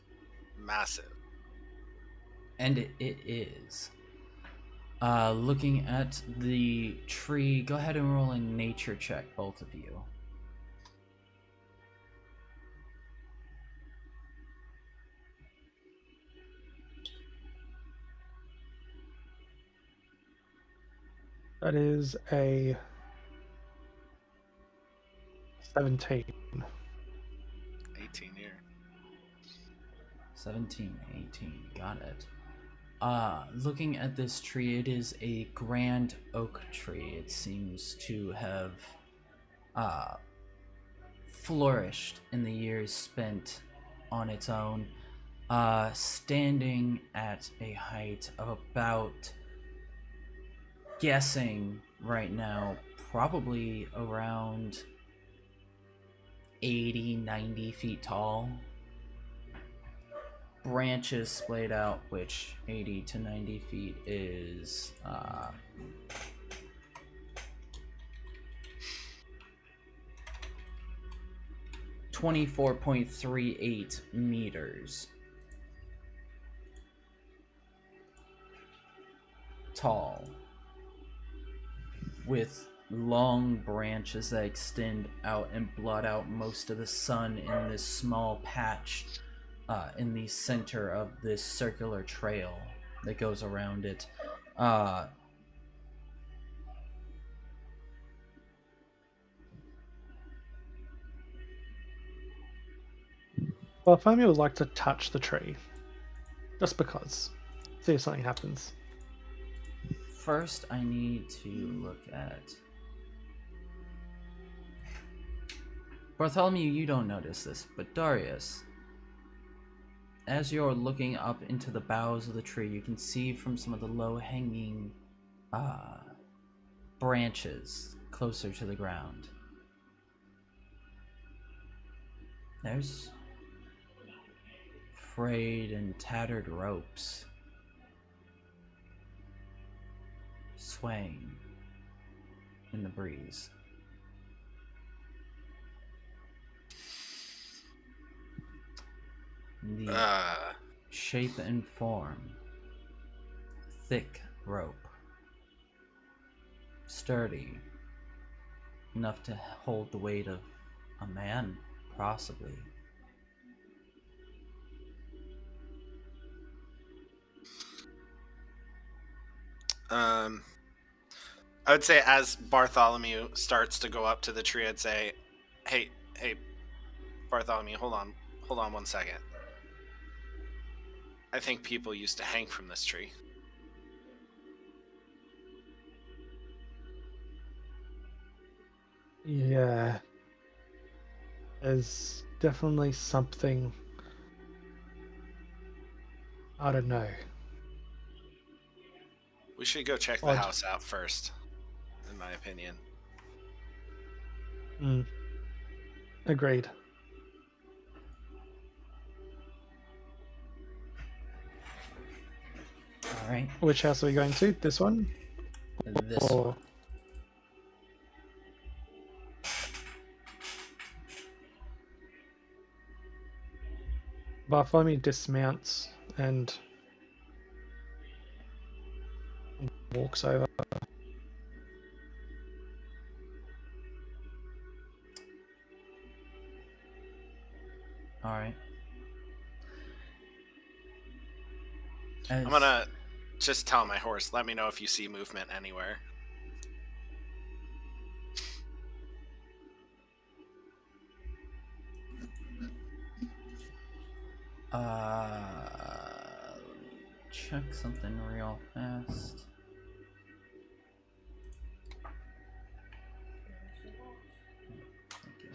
massive. And it is. Looking at the tree, go ahead and roll a nature check, both of you. That is a 17. 18 here. 17, 18, got it. Looking at this tree, it is a grand oak tree. It seems to have flourished in the years spent on its own, standing at a height of about, guessing right now, probably around 80, 90 feet tall. Branches splayed out, which 80 to 90 feet is 24.38 meters tall, with long branches that extend out and blot out most of the sun in this small patch in the center of this circular trail that goes around it. Bartholomew would like to touch the tree. Just because. See if something happens. First, I need to look at... Bartholomew, you don't notice this, but Darius, as you're looking up into the boughs of the tree, you can see from some of the low-hanging branches closer to the ground, there's frayed and tattered ropes swaying in the breeze. The shape and form, thick rope, sturdy, enough to hold the weight of a man, possibly. I would say as Bartholomew starts to go up to the tree, I'd say, hey, Bartholomew, hold on 1 second. I think people used to hang from this tree. Yeah. There's definitely something... I don't know. We should go check the Odd. house out first, in my opinion. Agreed. All right. Which house are we going to? This one? This Or- one. Bartholomew dismounts and walks over. All right. I'm gonna just tell my horse, let me know if you see movement anywhere. Let me check something real fast. Thank you.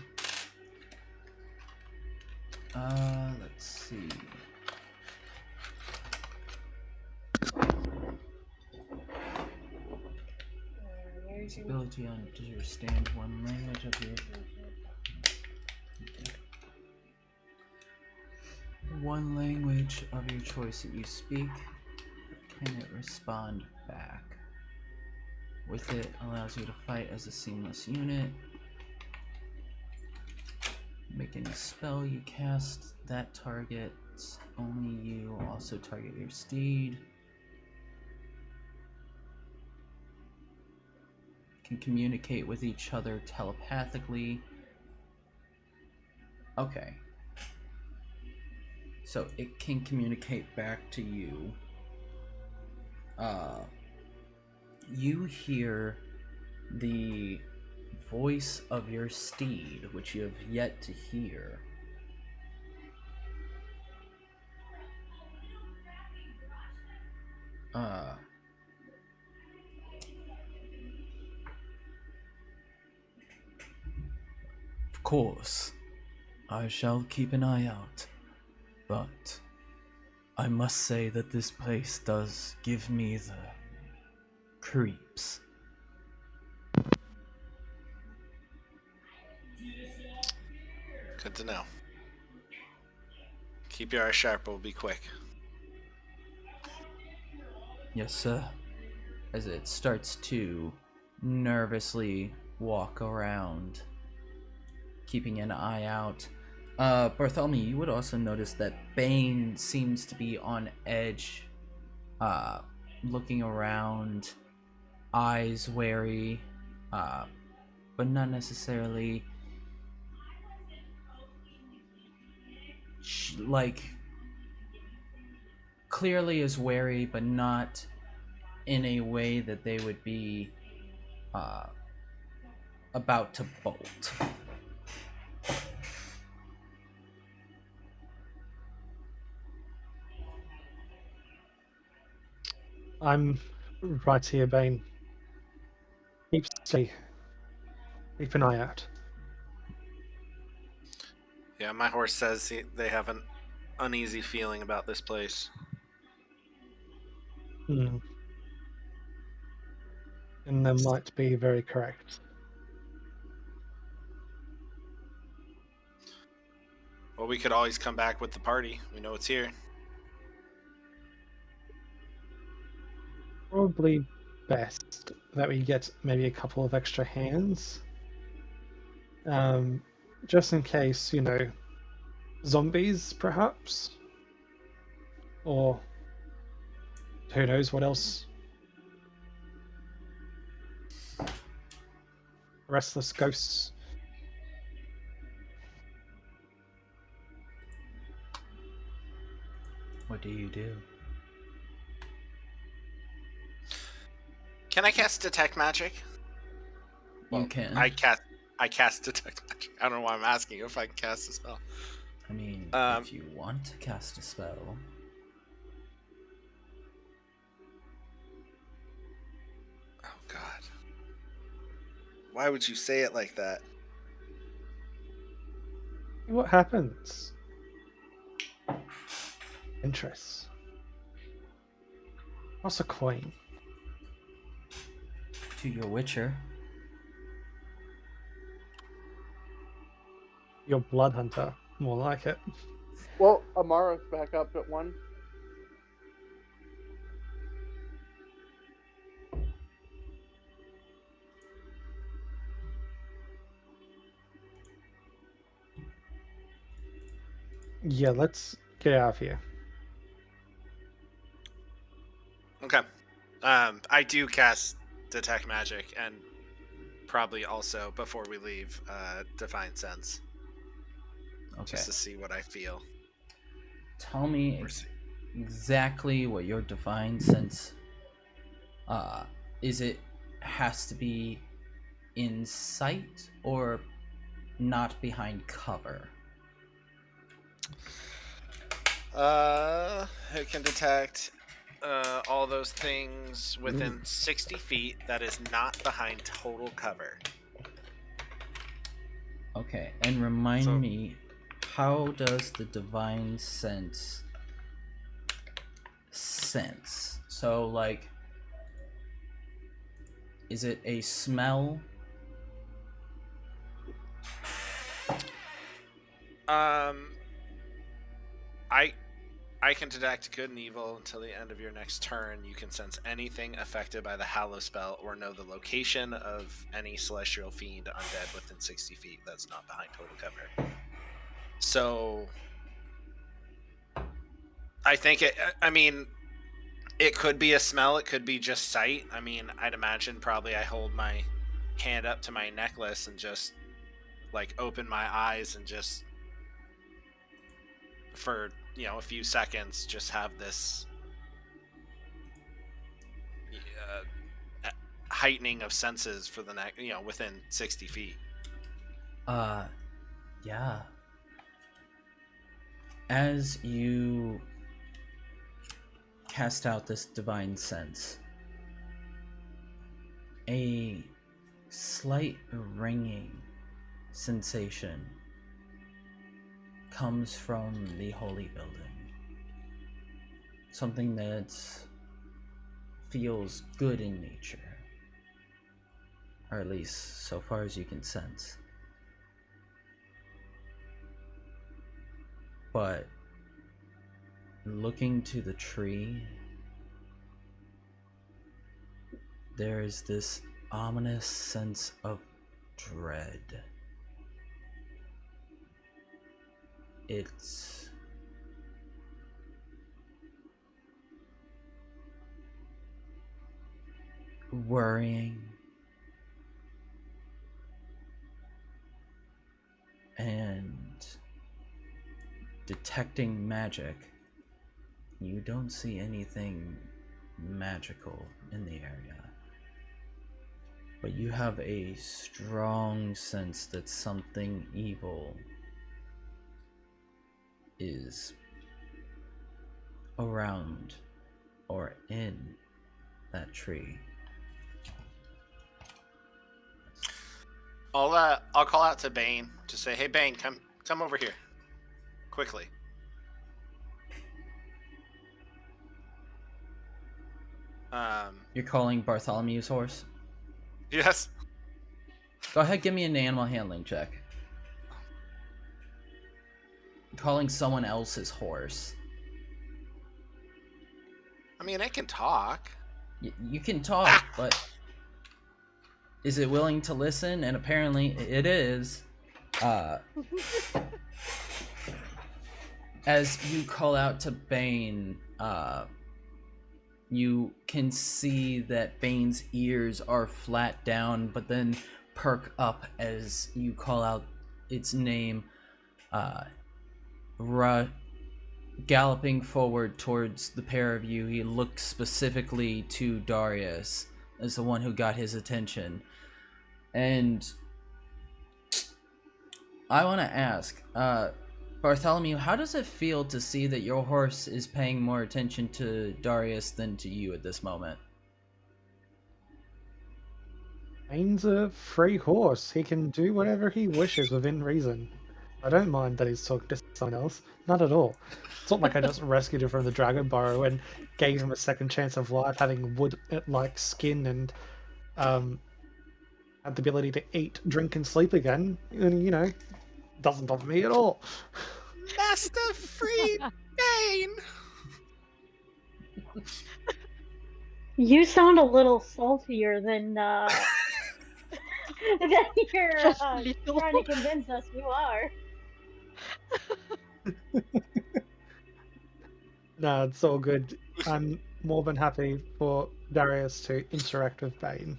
Let's see. Ability to understand one language of your one language of your choice that you speak. Can it respond back? With it, allows you to fight as a seamless unit. Make any spell you cast that targets only you. Also target your steed. Can communicate with each other telepathically. Okay. So it can communicate back to you. You hear the voice of your steed, which you have yet to hear. Of course, I shall keep an eye out, but I must say that this place does give me the creeps. Good to know. Keep your eyes sharp, we'll be quick. Yes, sir. As it starts to nervously walk around, keeping an eye out. Bartholomew, you would also notice that Bane seems to be on edge, looking around, eyes wary, but not necessarily like clearly is wary, but not in a way that they would be about to bolt. I'm right here, Bane. Keep steady. Keep an eye out. Yeah, my horse says they have an uneasy feeling about this place. And they might be very correct. Well, we could always come back with the party. We know it's here. Probably best that we get maybe a couple of extra hands. Just in case, zombies perhaps? Or who knows what else? Restless ghosts. What do you do? Can I cast detect magic? You can. I cast detect magic. I don't know why I'm asking you if I can cast a spell. I mean, if you want to cast a spell. Oh God. Why would you say it like that? What happens? Interest. What's a coin? To your Witcher. Your blood hunter. More like it. Well, Amara's back up at 1. Yeah, let's get out of here. Okay. I do cast Detect Magic and probably also, before we leave, Divine Sense. Okay. Just to see what I feel. Tell me exactly what your divine sense is. It has to be in sight or not behind cover? It can detect all those things within 60 feet that is not behind total cover. Okay, and remind me, how does the divine sense? So, like, is it a smell? I can detect good and evil until the end of your next turn. You can sense anything affected by the Hallow spell or know the location of any celestial fiend undead within 60 feet that's not behind total cover. So I think it could be a smell, it could be just sight. I mean, I'd imagine probably I hold my hand up to my necklace and just like open my eyes and just for a few seconds just have this heightening of senses for the next within 60 feet. Yeah. As you cast out this divine sense, a slight ringing sensation comes from the holy building. Something that feels good in nature, or at least so far as you can sense. But looking to the tree, there is this ominous sense of dread. It's worrying and detecting magic. You don't see anything magical in the area, but you have a strong sense that something evil is around or in that tree. I'll call out to Bane to say, "Hey Bane, come over here, quickly." You're calling Bartholomew's horse? Yes. Go ahead, give me an animal handling check. Calling someone else's horse. I mean, it can talk. You can talk, but is it willing to listen? And apparently it is. As you call out to Bane, you can see that Bane's ears are flat down, but then perk up as you call out its name. Galloping forward towards the pair of you, he looks specifically to Darius as the one who got his attention. And I want to ask, Bartholomew, how does it feel to see that your horse is paying more attention to Darius than to you at this moment? Bane's a free horse. He can do whatever he wishes within reason. I don't mind that he's talking to someone else. Not at all. It's not like I just rescued him from the dragon burrow and gave him a second chance of life, having wood-like skin and had the ability to eat, drink, and sleep again. And, doesn't bother me at all. Master free Bane! You sound a little saltier than you're trying to convince us you are. No, it's all good. I'm more than happy for Darius to interact with Bane.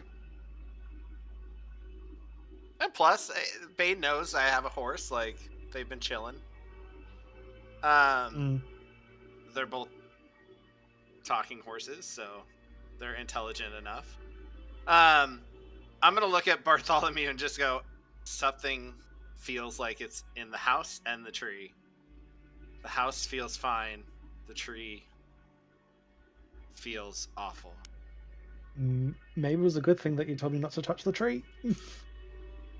And plus, Bane knows I have a horse. Like, they've been chilling. They're both talking horses, so they're intelligent enough. I'm gonna look at Bartholomew and just go, something feels like it's in the house and the tree. The house feels fine. The tree feels awful. Maybe it was a good thing that you told me not to touch the tree.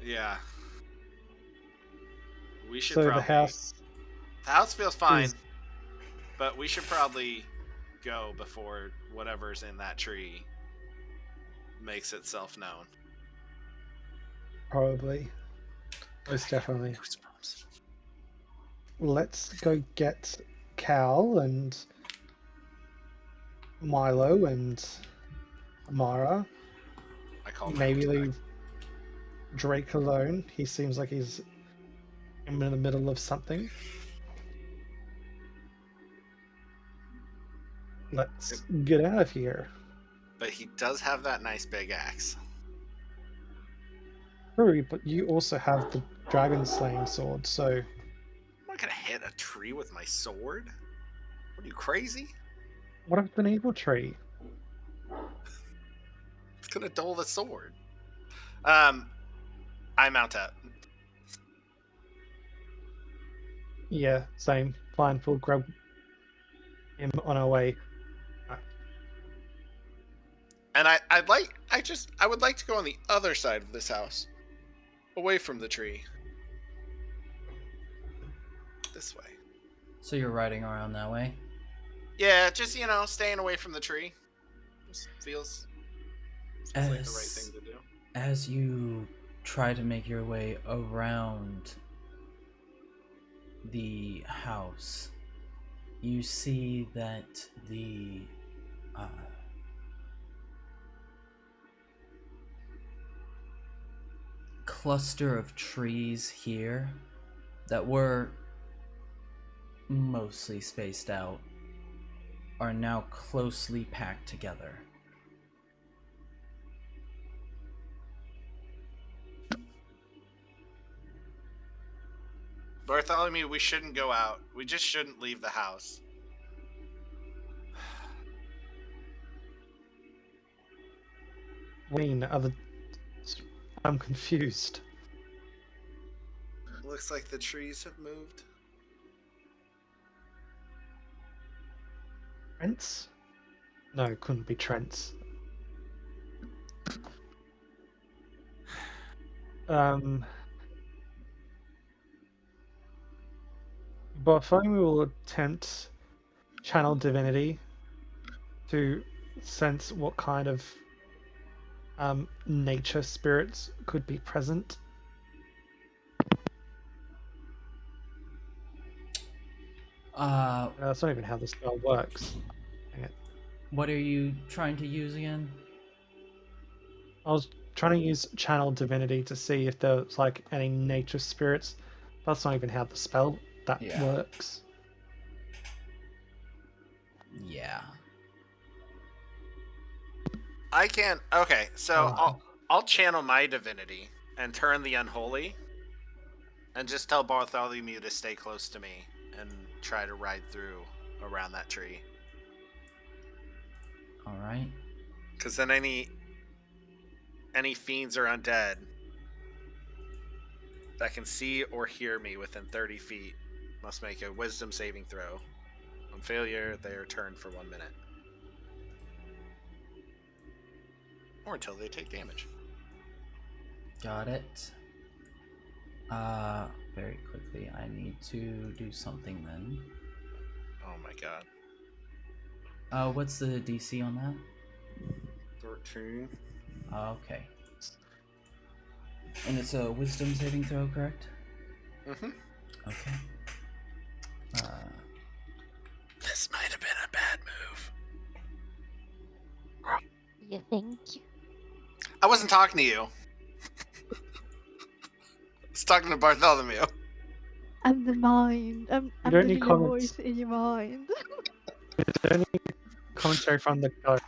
Yeah. We should So probably... the house... The house feels fine, is- but we should probably go before whatever's in that tree makes itself known. Probably. Most definitely. Goosebumps. Let's go get Cal and Milo and Amara. I call Maybe Mike leave Drake alone. He seems like he's in the middle of something. Let's get out of here. But he does have that nice big axe. True, but you also have the dragon slaying sword, so I'm not gonna hit a tree with my sword. What are you, crazy? what if it's an evil tree? It's gonna dull the sword. I mount up. Yeah, same. Fine, we'll grab him on our way. And I would like to go on the other side of this house. Away from the tree. This way. So you're riding around that way? Yeah, just, staying away from the tree. Just feels like the right thing to do. As you try to make your way around the house, you see that the cluster of trees here that were mostly spaced out are now closely packed together. Bartholomew, we shouldn't go out. We just shouldn't leave the house. Wayne, I'm confused. Looks like the trees have moved. Trent's? No, it couldn't be Trent's. Bartholomew will attempt channel divinity to sense what kind of nature spirits could be present. That's not even how the spell works. Dang it. What are you trying to use again? I was trying to use channel divinity to see if there's like any nature spirits. That's not even how the spell works. Yeah. I can. Okay, so I'll channel my divinity and turn the unholy, and just tell Bartholomew to stay close to me and try to ride through around that tree. All right. Because then any fiends or undead that can see or hear me within 30 feet must make a wisdom saving throw. On failure, they are turned for 1 minute. Or until they take damage. Got it. Very quickly, I need to do something then. Oh my god. What's the DC on that? 13. Okay. And it's a wisdom saving throw, correct? Mm-hmm. Okay. This might have been a bad move. You think? I wasn't talking to you. I was talking to Bartholomew. I'm the mind. I'm don't the need Leo comments. voice in your mind. Is there any commentary from the ghost?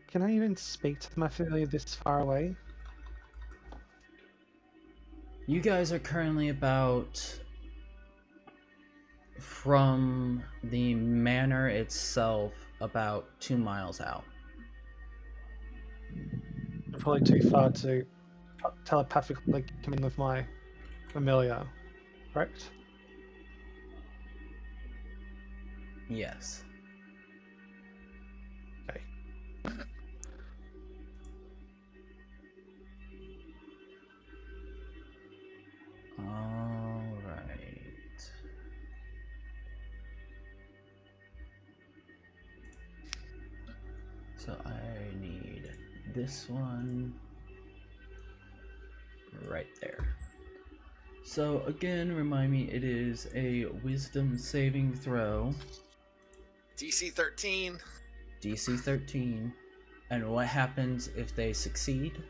Can I even speak to my familiar this far away? You guys are currently about from the manor itself about 2 miles out. Probably too far to telepathically coming with my familiar, correct? Yes. Okay. All right. So I need this one right there. So again, remind me, it is a wisdom saving throw, DC 13. DC 13. And what happens if they succeed?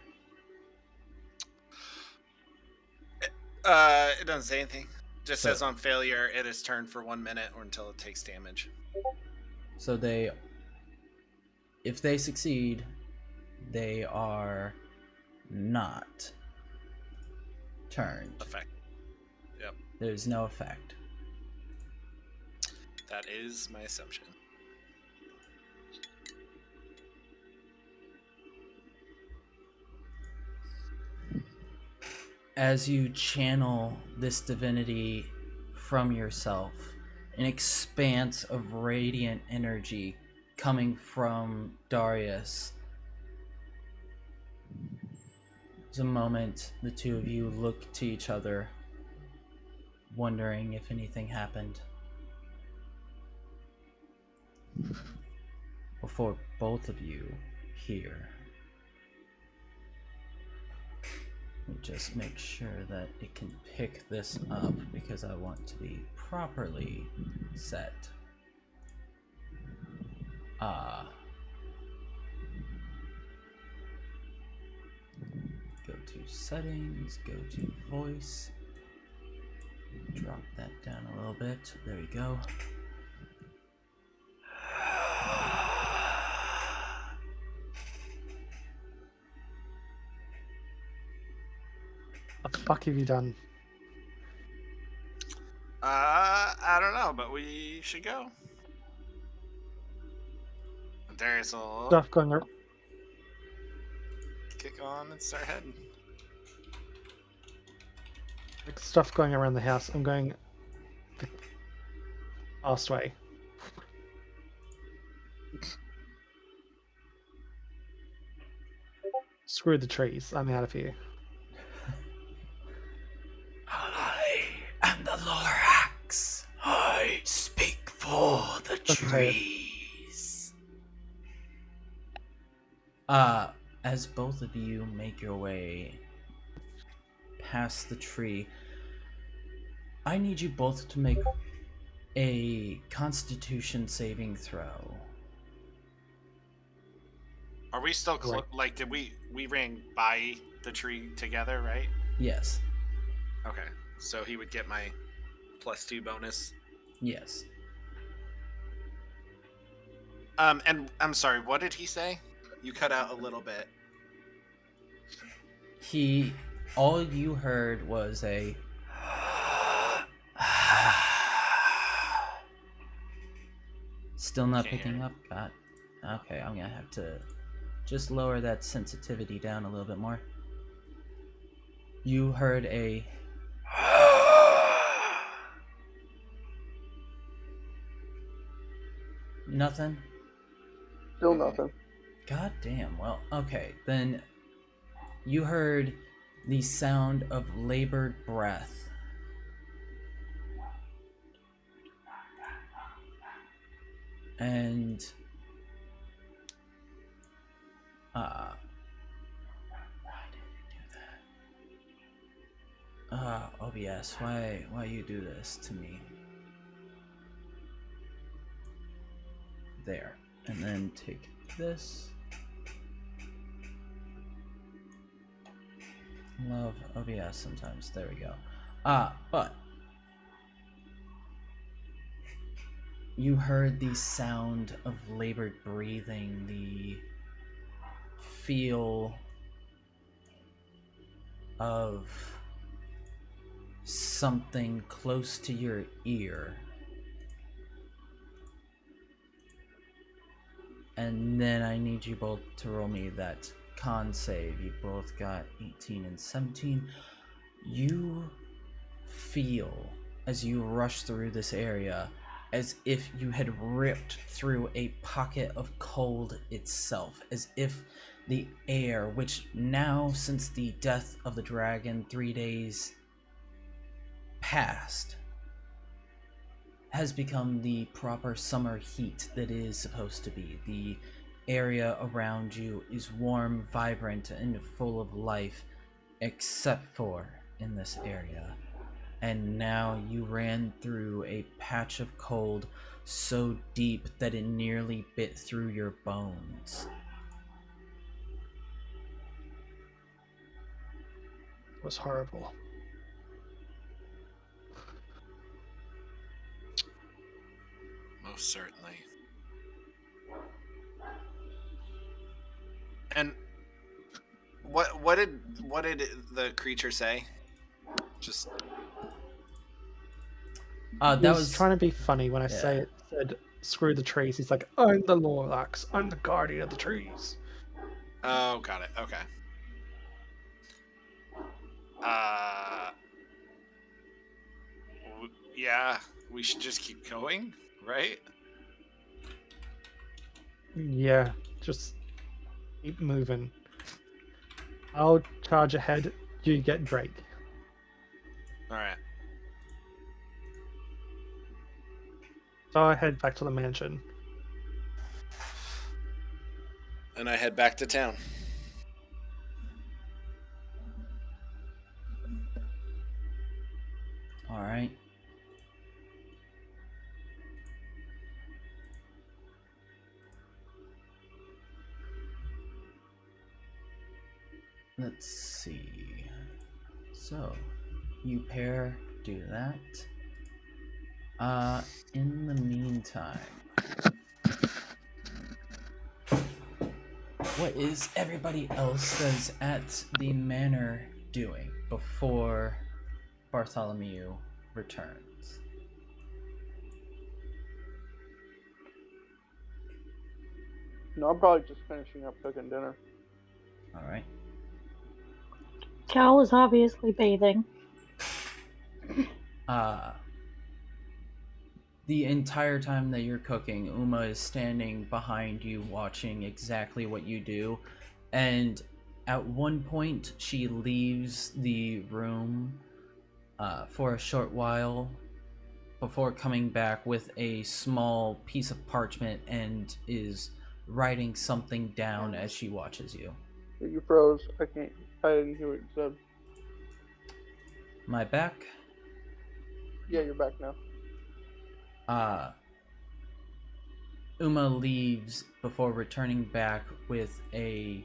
It doesn't say anything. Just So- says on failure, it is turned for 1 minute or until it takes damage. So if they succeed, they are not turned. Effect. Yep. There's no effect. That is my assumption. As you channel this divinity from yourself, an expanse of radiant energy coming from Darius. There's a moment the two of you look to each other, wondering if anything happened. Before both of you hear. Let me just make sure that it can pick this up because I want to be properly set. Go to settings, go to voice. Drop that down a little bit. There we go. What the fuck have you done? I don't know, but we should go. Darius will Stuff going on. kick on and start heading. Like stuff going around the house. I'm going the fast way. Screw the trees. I'm out of here. I am the Lorax. I speak for the Okay. trees. As both of you make your way past the tree, I need you both to make a Constitution saving throw. Are we still Right. like? Did we ran by the tree together, right? Yes. Okay, so he would get my +2 bonus. Yes. And I'm sorry, what did he say? You cut out a little bit. All you heard was a still not Can't picking hear up. God. Okay, I'm gonna have to just lower that sensitivity down a little bit more. You heard a nothing. Still Okay. nothing. God damn. Well, okay. Then you heard the sound of labored breath. And why did it do that? OBS, why you do this to me? There. And then take this love OBS sometimes. There we go. But you heard the sound of labored breathing, the feel of something close to your ear. And then I need you both to roll me that con save. You both got 18 and 17. You feel, as you rush through this area, as if you had ripped through a pocket of cold itself, as if the air, which now, since the death of the dragon 3 days past, has become the proper summer heat that it is supposed to be. The area around you is warm, vibrant, and full of life, except for in this area. And now you ran through a patch of cold so deep that it nearly bit through your bones. It was horrible. Most certainly. And what did the creature say? Just He That was trying to be funny when I said screw the trees. He's like, I'm the Lorlax. I'm the guardian of the trees. oh, got it. Okay. Yeah, we should just keep going, right? Yeah, just keep moving. I'll charge ahead. You get Drake. All right. So I head back to the mansion. And I head back to town. all right. Let's see. So, you pair do that. In the meantime, what is everybody else that's at the manor doing before Bartholomew returns? No, I'm probably just finishing up cooking dinner. All right. Cal is obviously bathing. The entire time that you're cooking, Uma is standing behind you watching exactly what you do, and at one point she leaves the room for a short while before coming back with a small piece of parchment and is writing something down as she watches you. You froze. I didn't hear what you said. Am I back? Yeah, you're back now. Uma leaves before returning back with a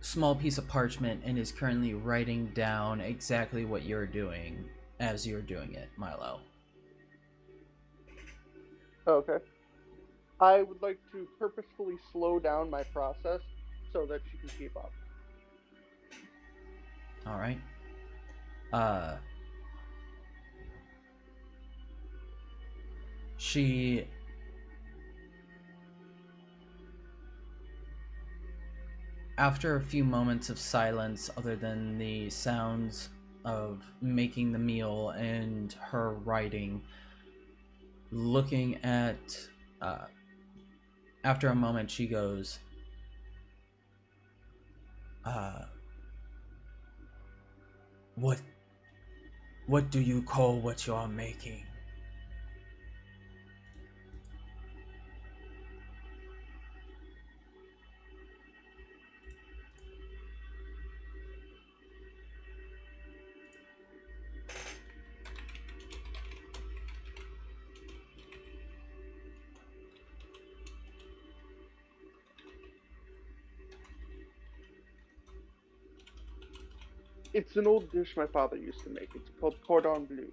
small piece of parchment and is currently writing down exactly what you're doing as you're doing it, Milo. Okay. I would like to purposefully slow down my process so that she can keep up. All right. She after a few moments of silence, other than the sounds of making the meal and her writing, looking at after a moment she goes, what do you call what you're making? It's an old dish my father used to make. It's called cordon bleu.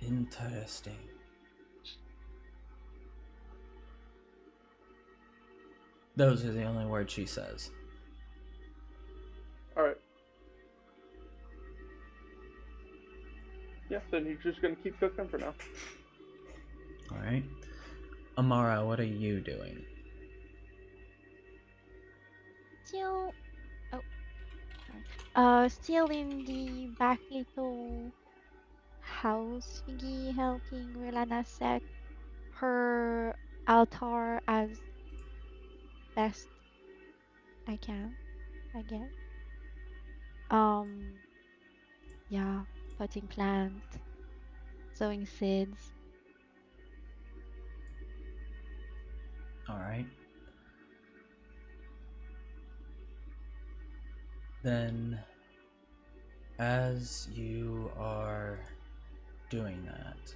Interesting. Those are the only words she says. All right. Yeah, then he's just gonna keep cooking for now. Alright. Amara, what are you doing? Still, still in the back little house thingy, helping Relana set her altar as best I can, I guess. Yeah, potting plant, sowing seeds. Alright. Then, as you are doing that,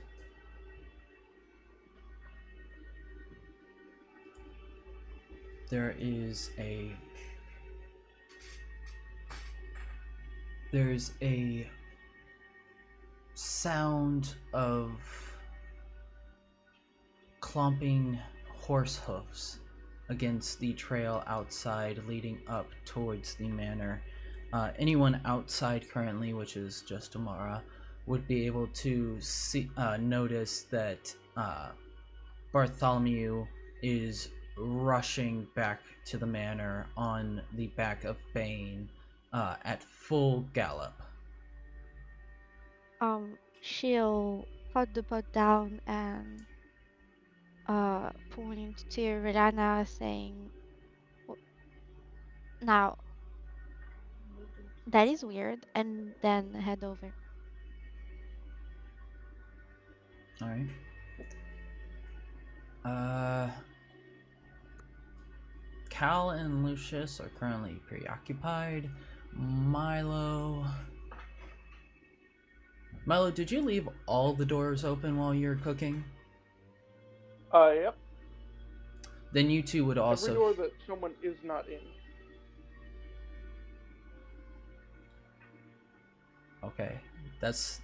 there's a sound of clomping horse hoofs against the trail outside leading up towards the manor. Anyone outside currently, which is just Amara, would be able to notice that Bartholomew is rushing back to the manor on the back of Bane at full gallop. She'll put the pot down and point to Relana saying, now, that is weird, and then head over. Alright. Cal and Lucius are currently preoccupied. Milo, did you leave all the doors open while you were cooking? Yep. Then you two would also... Every door that someone is not in. Okay, that's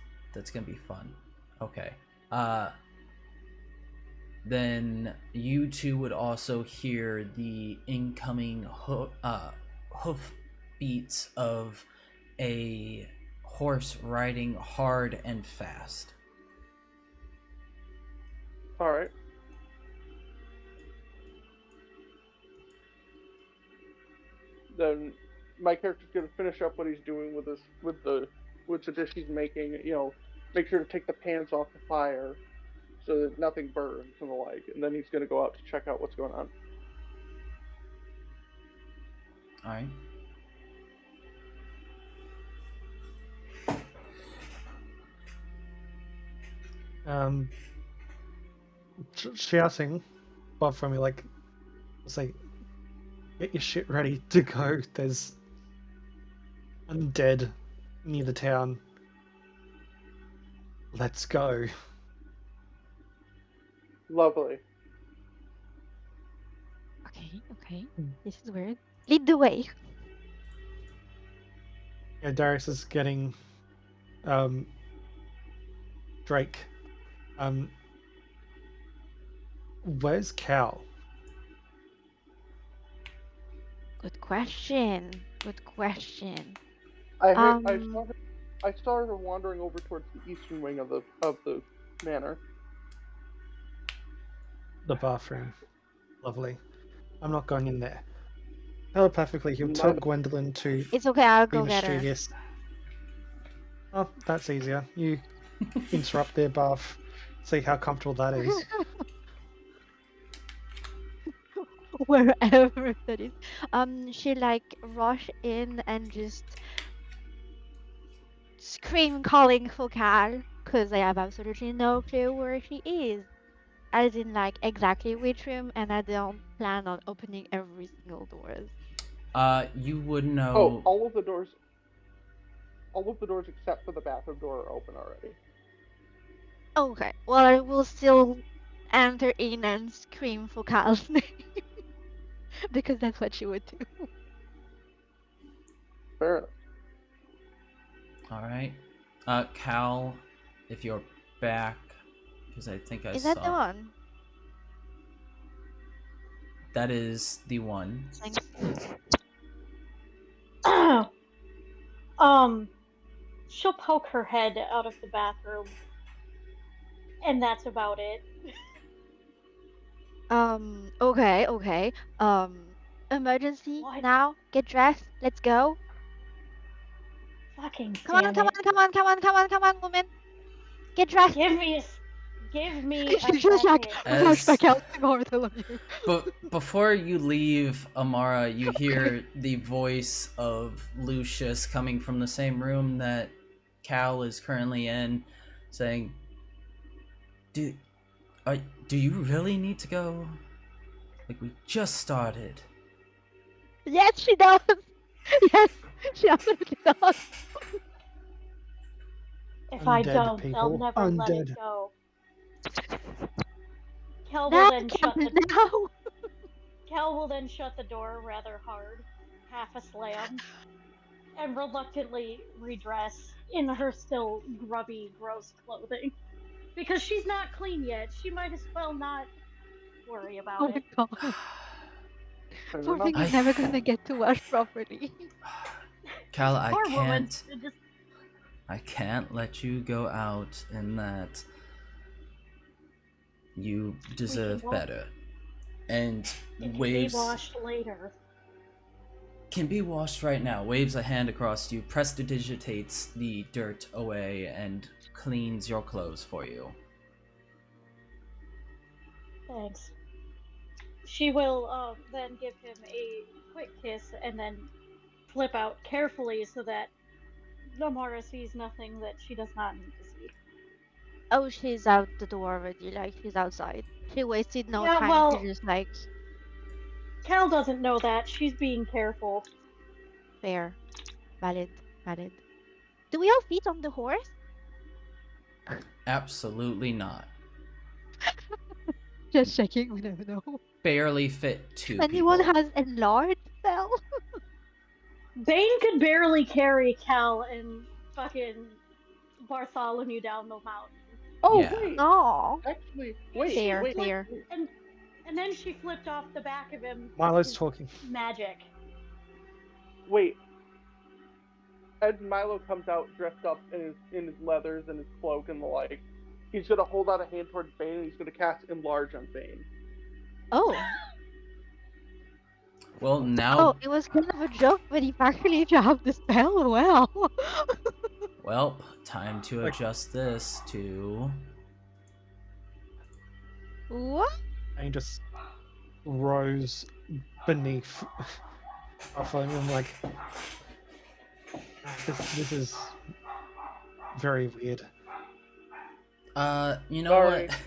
gonna be fun. Okay. Then you two would also hear the incoming hoof beats of a horse riding hard and fast. Alright. Then my character's gonna finish up what he's doing with the dish he's making, make sure to take the pans off the fire so that nothing burns and the like, and then he's gonna go out to check out what's going on. Alright. Shouting above from me, like, say, get your shit ready to go. There's undead near the town. Let's go. Lovely. Okay. This is weird. Lead the way. Yeah, Darius is getting Drake. Where's Cal? Good question. I saw her wandering over towards the eastern wing of the manor. The bathroom. Lovely. I'm not going in there. Telepathically, he'll tell Gwendolyn to It's okay, I'll be go get her. mischievous. Oh, that's easier. You interrupt their bath. See how comfortable that is. Wherever that is. She like rush in and just scream calling for Cal, because I have absolutely no clue where she is. As in like exactly which room, and I don't plan on opening every single doors. You would know... Oh, all of the doors except for the bathroom door are open already. Okay, well, I will still enter in and scream for Cal's name. Because that's what she would do. Fair enough. All right. Cal, if you're back, because I think I Is saw. that the one? That is the one. Thanks. She'll poke her head out of the bathroom, and that's about it. Okay. Emergency What? now. Get dressed. Let's go. Fucking Come on, damn come it. on, come on, woman. Get dressed. Give me a She's just like second. flashback out to all of you. But before you leave, Amara, you hear the voice of Lucius coming from the same room that Cal is currently in, saying, Do you really need to go? Like, we just started. Yes, she does. Yes, she absolutely does. If I Undead don't, people. they'll never let it Undead. go. Kel will Now, then shut Captain, the now. Kel will then shut the door rather hard, half a slam, and reluctantly redress in her still grubby, gross clothing. Because she's not clean yet, she might as well not worry Oh about my it. god. Fair Poor enough. thing is never gonna get to wash properly. Cal, I Poor woman. can't. Just I can't let you go out in that. You deserve wa- better. And it can waves be washed later. can be washed right now. Waves a hand across you, prestidigitates the dirt away, and cleans your clothes for you. Thanks. She will then give him a quick kiss and then flip out carefully so that Namara sees nothing that she does not need to see. Oh, she's out the door already. Like, she's outside. She wasted no Yeah, time well- to just, like, Cal doesn't know that. She's being careful. fair. Valid. Do we all fit on the horse? Absolutely not. Just checking, we never know. Barely fit two Anyone people. has enlarged cell? Bane could barely carry Cal and fucking Bartholomew down the mountain. Oh, Yeah. wait. No. Actually, wait. Fair, wait. fair. And then she flipped off the back of him. Milo's with talking. magic. Wait. As Milo comes out dressed up in his leathers and his cloak and the like, he's gonna hold out a hand towards Bane and he's gonna cast Enlarge on Bane. Oh. Well, now. Oh, it was kind of a joke, but he actually dropped the spell. Well. Well, time to adjust this to. What? And he just rose beneath Bartholomew. I'm like, this is very weird. You know Sorry. what?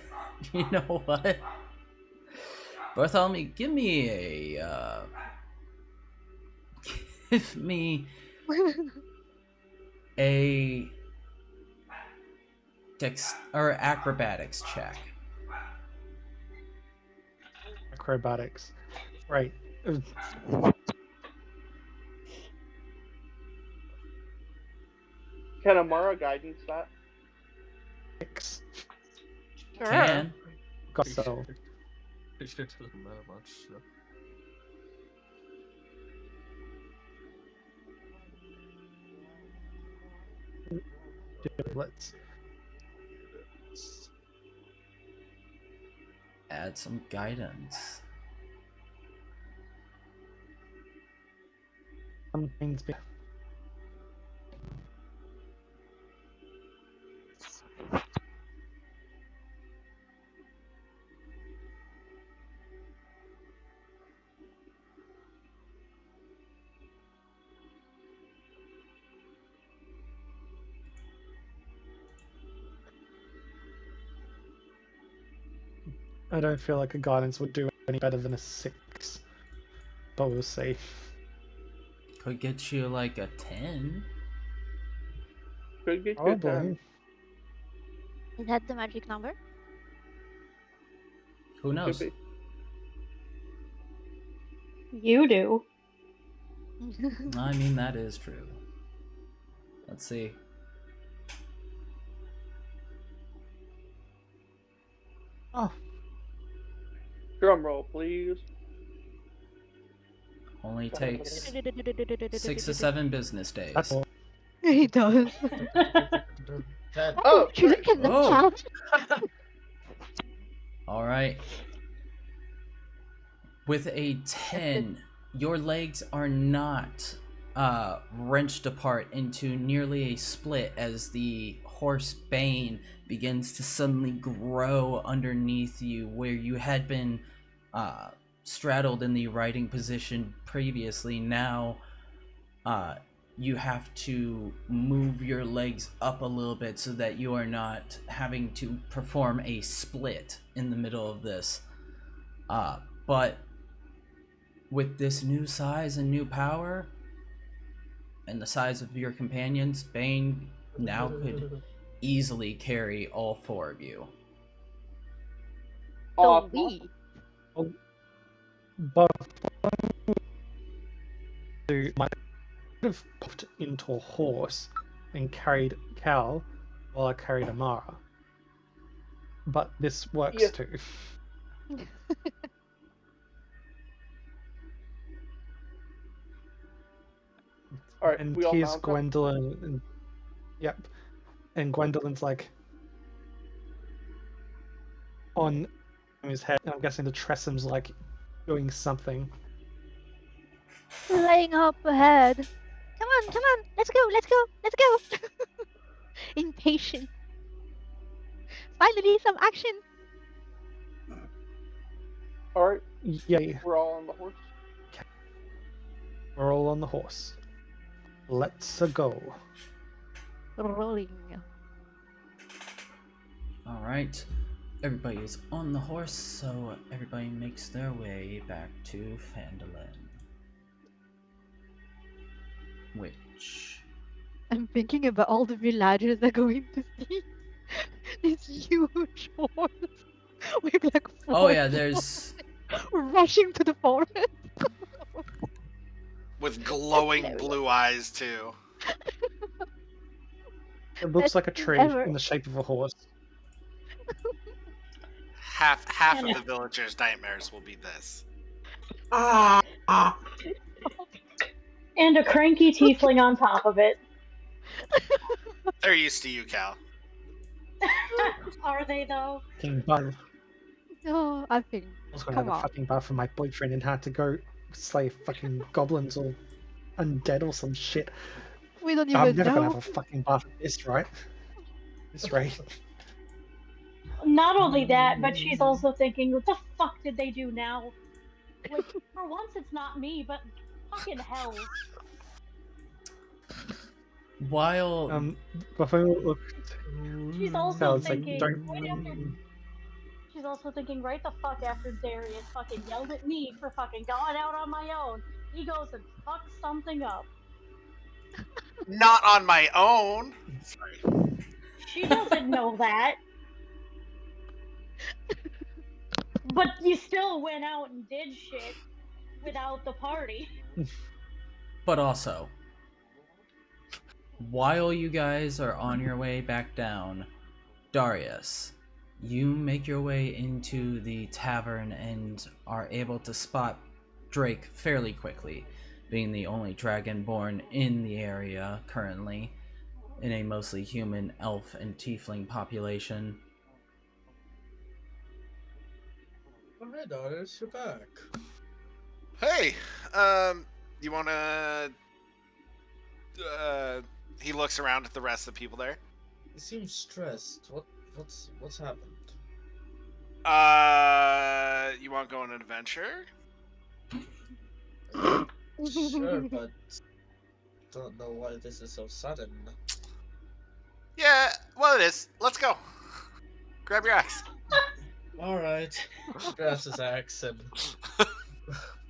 You know what? Bartholomew, give me a. Give me a. Or acrobatics check. Acrobatics. Right. Can Amara guidance that? Six. Sure. Can. Got so. It doesn't matter much. So. Let's. Add some guidance. Some things. I don't feel like a guidance would do any better than a 6, but we'll see. Could get you like a 10. Could get you a 10. Probably. Is that the magic number? Who Could knows? be. You do. I mean, that is true. Let's see. Oh, Drum roll, please. Only takes 6 to 7 business days. that's all. He does. 10. Oh, Would you look at the Oh. chat? All right. With a 10, your legs are not wrenched apart into nearly a split as the horse Bane begins to suddenly grow underneath you, where you had been straddled in the riding position previously. Now you have to move your legs up a little bit so that you are not having to perform a split in the middle of this. But with this new size and new power, and the size of your companions, Bane now could easily carry all 4 of you. So Awesome. we. But I might have popped into a horse and carried Cal while I carried Amara. But this works Yeah. too. All right, And we all here's mount up. Gwendolyn. And, yep. And Gwendolyn's like on his head. And I'm guessing the Tressem's like doing something. Laying up ahead. Come on, let's go. Impatient. Finally, some action. All right, Yay. we're all on the horse. We're all on the horse. Let's go. Rolling. All right. Everybody is on the horse, so everybody makes their way back to Phandalin. Which... I'm thinking about all the villagers that are going to see this huge horse with like Oh yeah, there's... rushing to the forest. With glowing hilarious. blue eyes too. It looks Best like a thing tree ever. in the shape of a horse. Half And of the villagers' nightmares will be this. And a cranky tiefling on top of it. They're used to you, Cal. Are they though? Fucking bug. No, I think. I was gonna Come have a on. fucking bath for my boyfriend and had to go slay fucking goblins or undead or some shit. We don't I'm even never gonna know. have a fucking bath at this, right? This rate. Not only that, but she's also thinking, what the fuck did they do now? Like, for once it's not me, but fucking hell. While... Before She's also no, it's like thinking, don't. right after, she's also thinking right the fuck after Darius fucking yelled at me for fucking going out on my own. He goes and fucks something up. Not on my own. Sorry. She doesn't know that. But you still went out and did shit without the party. But also, while you guys are on your way back down, Darius, you make your way into the tavern and are able to spot Drake fairly quickly, being the only dragonborn in the area currently, in a mostly human, elf, and tiefling population. Alright, daughters, you're back. Hey, you wanna? He looks around at the rest of the people there. You seem stressed. What's happened? You want to go on an adventure? Sure, but don't know why this is so sudden. Yeah, well it is. Let's go. Grab your axe. Alright. Grabs his axe and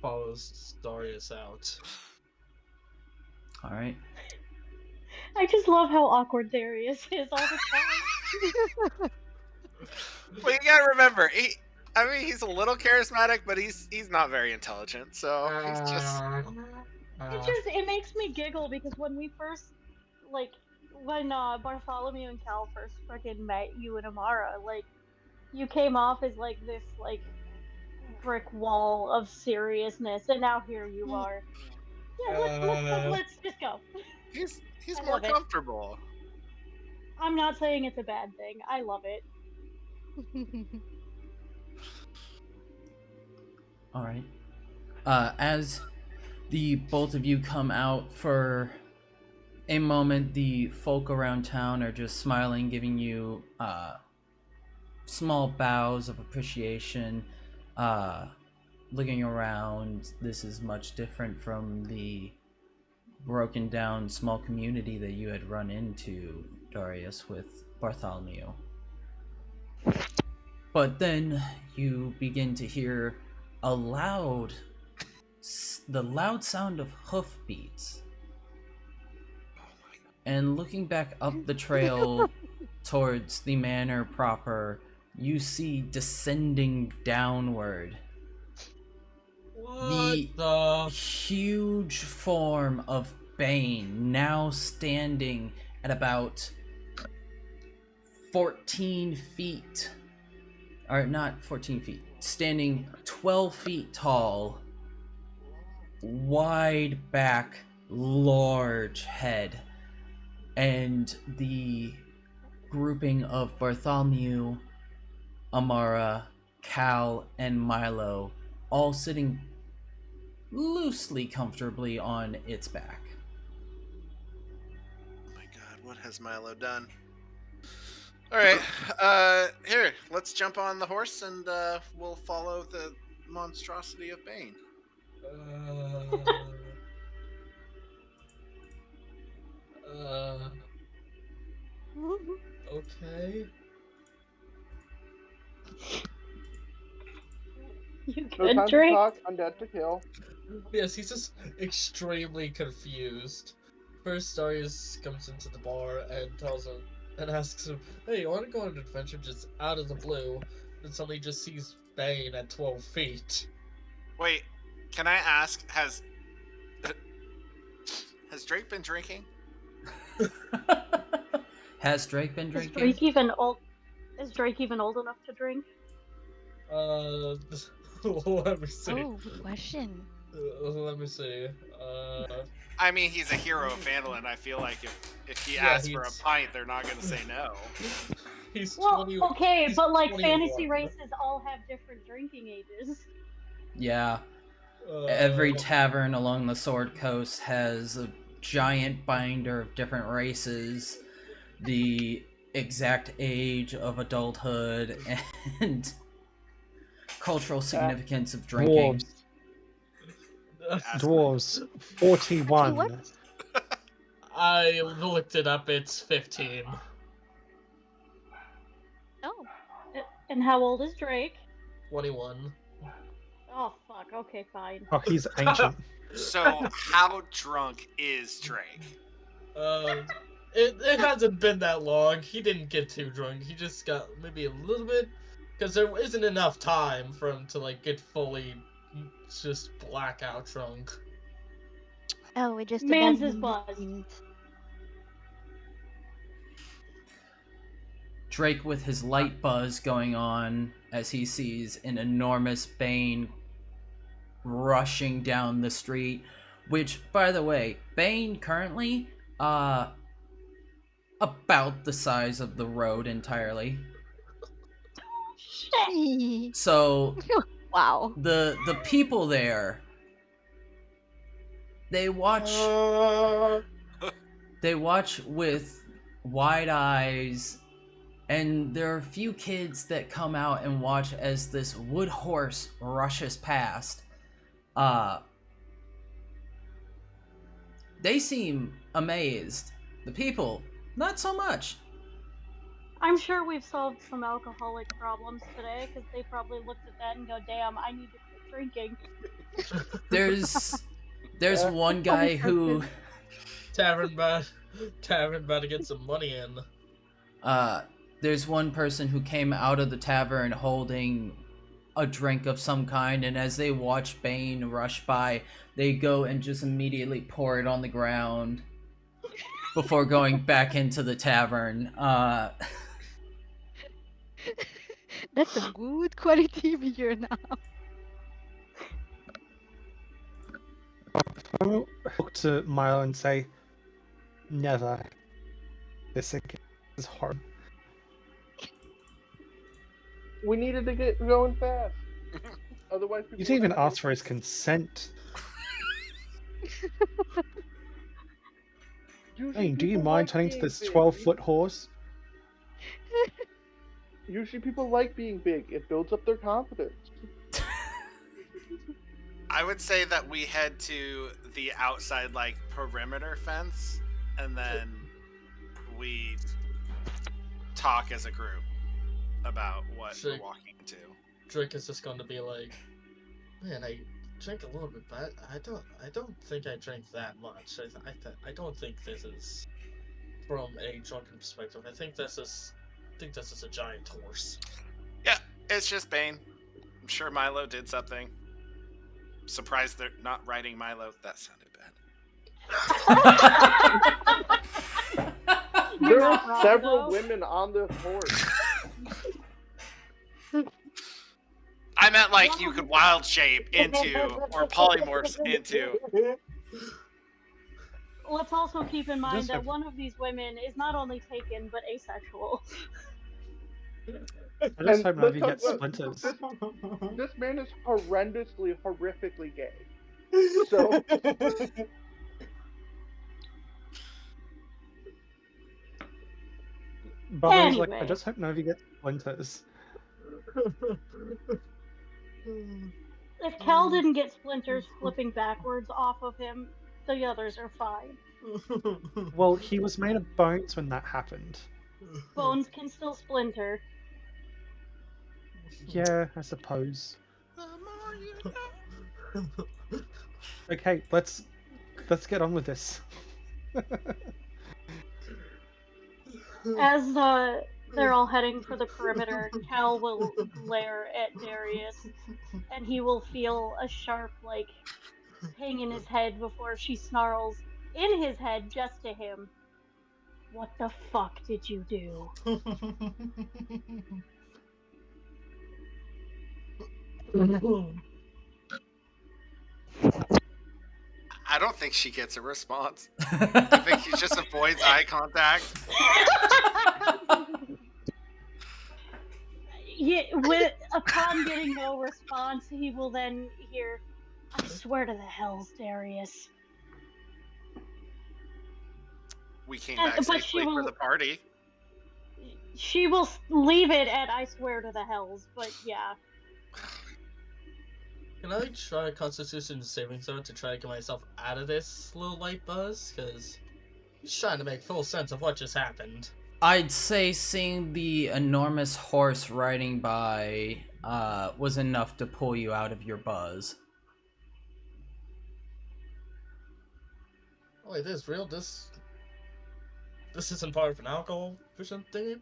follows Darius out. Alright. I just love how awkward Darius is all the time. Well, you gotta remember, he's a little charismatic, but he's not very intelligent. So he's just. It makes me giggle because when we first, like, when Bartholomew and Cal first fucking met you and Amara, like, you came off as like this like brick wall of seriousness, and now here you are. Yeah, let's just go. He's I more love it. comfortable. I'm not saying it's a bad thing. I love it. All right. As the both of you come out for a moment, the folk around town are just smiling, giving you small bows of appreciation. Looking around, this is much different from the broken down small community that you had run into, Darius, with Bartholomew. But then you begin to hear the loud sound of hoofbeats. And looking back up the trail towards the manor proper, you see descending downward the huge form of Bane, now standing at about 14 feet. Or not 14 feet, standing 12 feet tall, wide back, large head, and the grouping of Bartholomew, Amara, Cal, and Milo all sitting loosely comfortably on its back. Oh my god, what has Milo done? Alright, here, let's jump on the horse and we'll follow the monstrosity of Bane. Okay. You No good, time to Drake? talk, undead to kill. Yes, he's just extremely confused. First, Darius comes into the bar and tells him and asks him, "Hey, you want to go on an adventure?" Just out of the blue, and suddenly just sees Bane at 12 feet. Wait, can I ask, has Drake been drinking? Has Drake been Is drinking? Drake even old? Is Drake even old enough to drink? Let me see. Oh, good question. Let me see. I mean, he's a hero of Phandalin. I feel like if he asks for a pint, they're not going to say no. He's Well, 20. okay, he's but like 21. fantasy races all have different drinking ages. Yeah. Every tavern along the Sword Coast has a giant binder of different races, the exact age of adulthood, and cultural significance of drinking. Dwarves 41. What? I looked it up. It's 15. Oh, And how old is Drake? 21. Oh fuck. Okay, fine. Oh, he's ancient. So, how drunk is Drake? It hasn't been that long. He didn't get too drunk. He just got maybe a little bit, because there isn't enough time for him to like get fully just blackout drunk. oh, we just Mans is abandoned buzzed. the field. Drake with his light buzz going on as he sees an enormous Bane rushing down the street, which, by the way, Bane currently, about the size of the road entirely. Shit. So, Wow. the people there, they watch with wide eyes, and there are a few kids that come out and watch as this wood horse rushes past. They seem amazed. The people, not so much. I'm sure we've solved some alcoholic problems today because they probably looked at that and go, "Damn, I need to quit drinking." There's one guy who Tavern about to get some money in. there's one person who came out of the tavern holding a drink of some kind, and as they watch Bane rush by, they go and just immediately pour it on the ground before going back into the tavern. That's a good quality beer now. I will look to Milo and say, never. This again is horrible. We needed to get going fast. Otherwise, You people didn't even would not ask for his consent. Usually Hey, do you people mind like turning to being this big. 12-foot horse? Usually people like being big. It builds up their confidence. I would say that we head to the outside, like, perimeter fence, and then we talk as a group about what we're walking into. Drake is just going to be like, man, I drank a little bit, but I don't think I drank that much. I don't think this is from a drunken perspective. I think this is a giant horse. Yeah, it's just Bane. I'm sure Milo did something. Surprised they're not riding Milo. That sounded bad. There not are wrong, several though. women on this horse. I meant like you could wild shape into or polymorphs into. Let's also keep in mind Just that have- one of these women is not only taken but asexual. I just And hope none of let's you talk get about- splinters. This man is horrifically gay. So Barley's like, I Anyway. just hope none of you get splinters. If Kel didn't get splinters flipping backwards off of him, the others are fine. Well, he was made of bones when that happened. Bones can still splinter. Yeah, I suppose. The more you know. Okay, let's get on with this. As they're all heading for the perimeter, Cal will glare at Darius, and he will feel a sharp, like, ping in his head before she snarls in his head just to him. What the fuck did you do? I don't think she gets a response. I think he just avoids eye contact. Upon getting no response, he will then hear, I swear to the hells, Darius. We came And- back but safely she for will- the party. She will leave it at I swear to the hells, but yeah. Can I try a Constitution saving throw to try to get myself out of this little light buzz? Because he's trying to make full sense of what just happened. I'd say seeing the enormous horse riding by was enough to pull you out of your buzz. Oh, wait, this real? This isn't part of an alcohol vision thingy?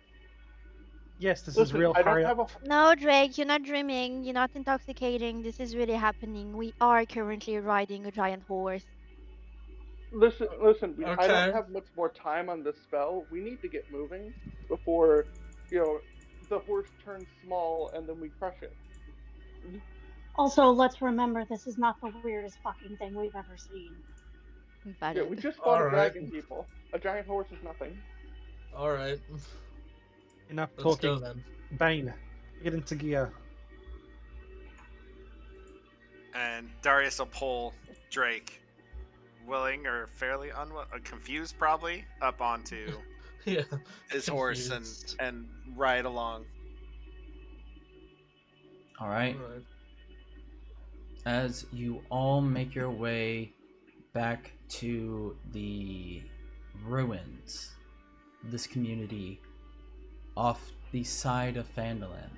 Yes, this is listen, real. I don't Hurry have up. a No, Drake, you're not dreaming. You're not intoxicating. This is really happening. We are currently riding a giant horse. listen. I Okay. don't have much more time on this spell. We need to get moving before, the horse turns small and then we crush it. Also, let's remember this is not the weirdest fucking thing we've ever seen. Yeah, we just fought a Alright. dragon, people. A giant horse is nothing. Alright, Enough let's go talking. then. Bane, get into gear. And Darius will pull Drake, willing or fairly confused probably, up onto Yeah. his horse Confused. and ride along. Alright. Alright. As you all make your way back to the ruins, this community off the side of Phandalin.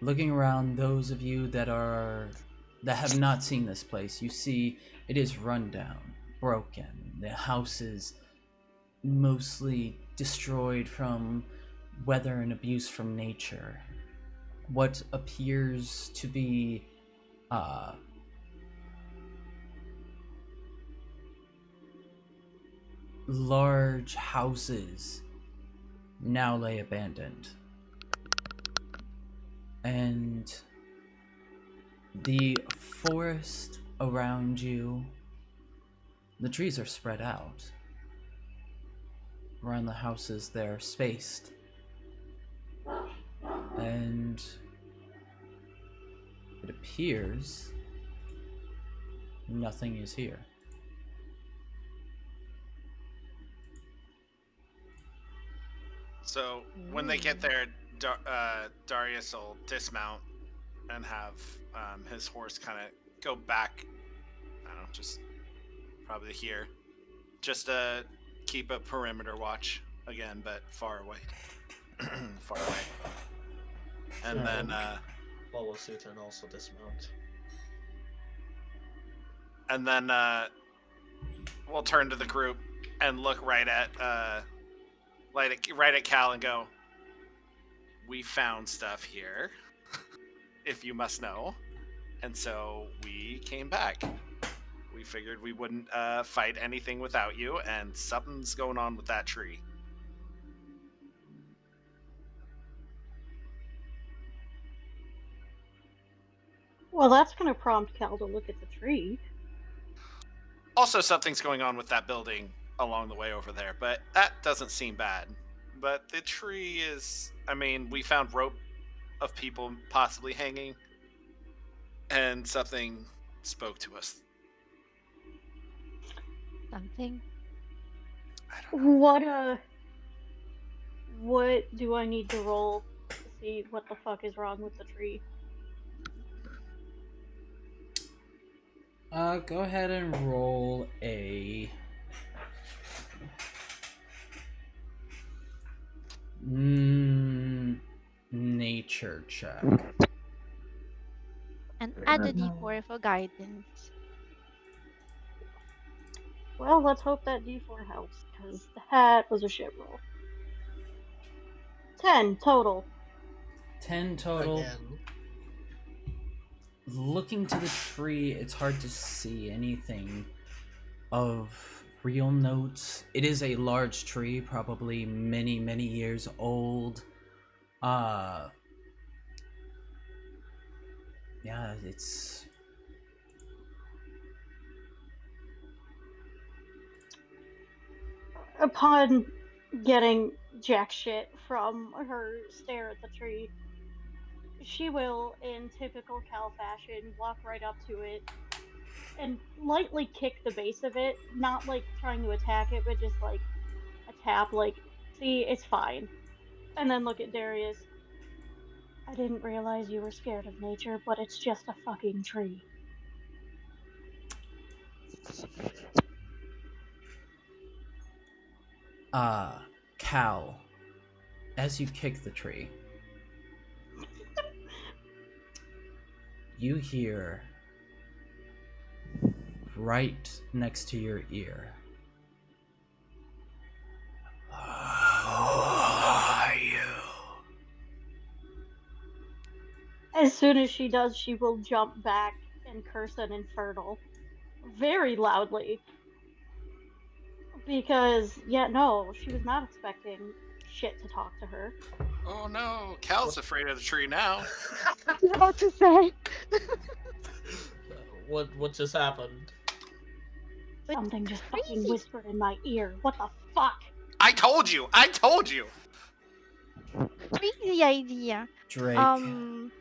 Looking around, those of you that have not seen this place, you see it is run down. broken. The house is mostly destroyed from weather and abuse from nature. What appears to be large houses now lay abandoned. And the forest around you, the trees are spread out. Around the houses, they're spaced. And it appears nothing is here. So when they get there, Darius will dismount and have his horse kind of go back. I don't know, just probably here, just to keep a perimeter watch again, but far away, far away. And then follow suit and also dismount. And then we'll turn to the group and look right at Cal and go, "We found stuff here, if you must know, and so we came back. We figured we wouldn't fight anything without you, and something's going on with that tree." Well, that's going to prompt Cal to look at the tree. Also, something's going on with that building along the way over there, but that doesn't seem bad. But the tree is... I mean, we found rope of people possibly hanging, and something spoke to us. Something? I don't know. What do I need to roll to see what the fuck is wrong with the tree? Go ahead and roll a... nature check. And add a d4 for guidance. Well, let's hope that D4 helps, because that was a shit roll. 10 total. 10 total. Again. Looking to the tree, it's hard to see anything of real notes. It is a large tree, probably many, many years old. Yeah, it's... Upon getting jack shit from her stare at the tree, she will, in typical Cal fashion, walk right up to it and lightly kick the base of it, not like trying to attack it, but just like a tap, like, see, it's fine. And then look at Darius. I didn't realize you were scared of nature, but it's just a fucking tree. Cal, as you kick the tree, you hear right next to your ear, "Who are you?" As soon as she does, she will jump back and curse an infernal very loudly. Because, yeah, no, she was not expecting shit to talk to her. Oh no, Cal's afraid of the tree now. I was about to say. What just happened? Something just fucking Crazy. whispered in my ear. What the fuck? I told you! I told you! Crazy idea. Drake, Um,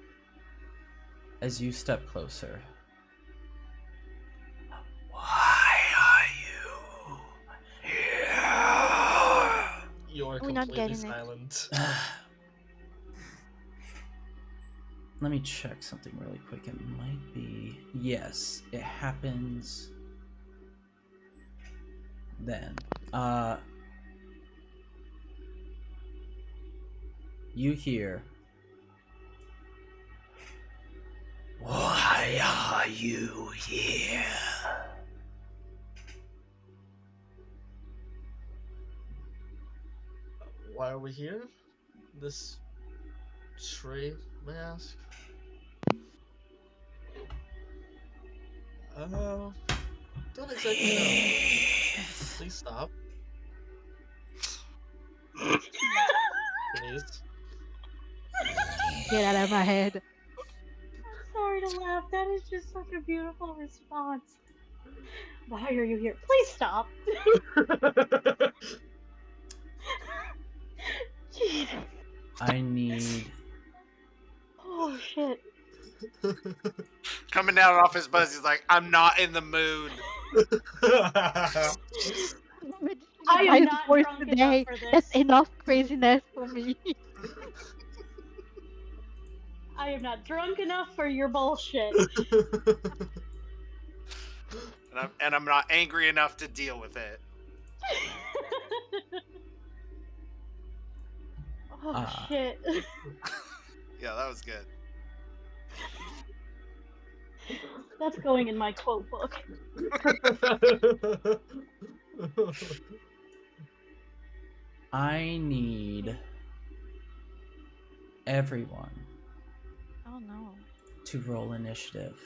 as you step closer, "Why are you here?" You're We're not completely getting it. silent. Let me check something really quick. It might be... Yes, it happens then. You hear... "Why are you here?" Why are we here? This tree, may I ask? Don't exactly know. Please stop. Please. Get out of my head. I'm sorry to laugh. That is just such a beautiful response. Why are you here? Please stop. Jesus. I need Oh shit. Coming down off his buzz, he's like, I'm not in the mood. I am My not voice drunk today. enough for That's this. enough craziness for me. I am not drunk enough for your bullshit. And I'm not angry enough to deal with it. Oh shit. Yeah, that was good. That's going in my quote book. I need everyone Oh no. to roll initiative.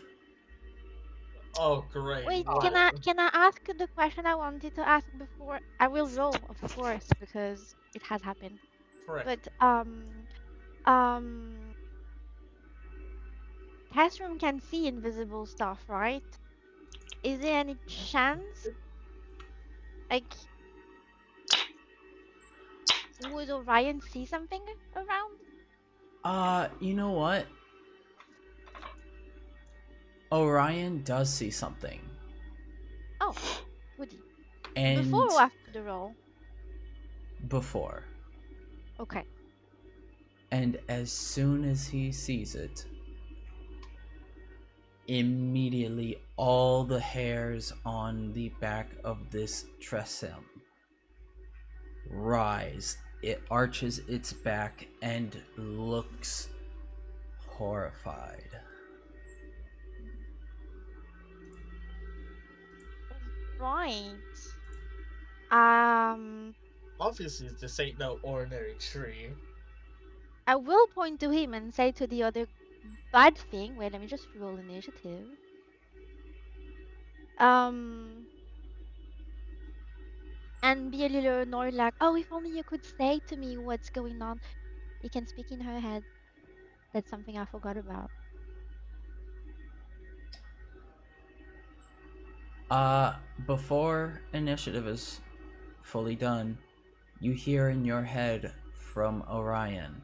Oh, great. Wait, What? can I ask the question I wanted to ask before? I will roll, of course, because it has happened. Correct. But Classroom can see invisible stuff, right? Is there any chance, like, would Orion see something around? You know what? Orion does see something. Oh, would he? And Before or after the roll? before. Okay. And as soon as he sees it, immediately all the hairs on the back of this Tressem rise. It arches its back and looks horrified. Right. Obviously, this ain't no ordinary tree. I will point to him and say to the other bad thing. Wait, let me just roll initiative. And be a little annoyed, like, oh, if only you could say to me what's going on. You can speak in her head. That's something I forgot about. Before initiative is fully done, you hear in your head from Orion.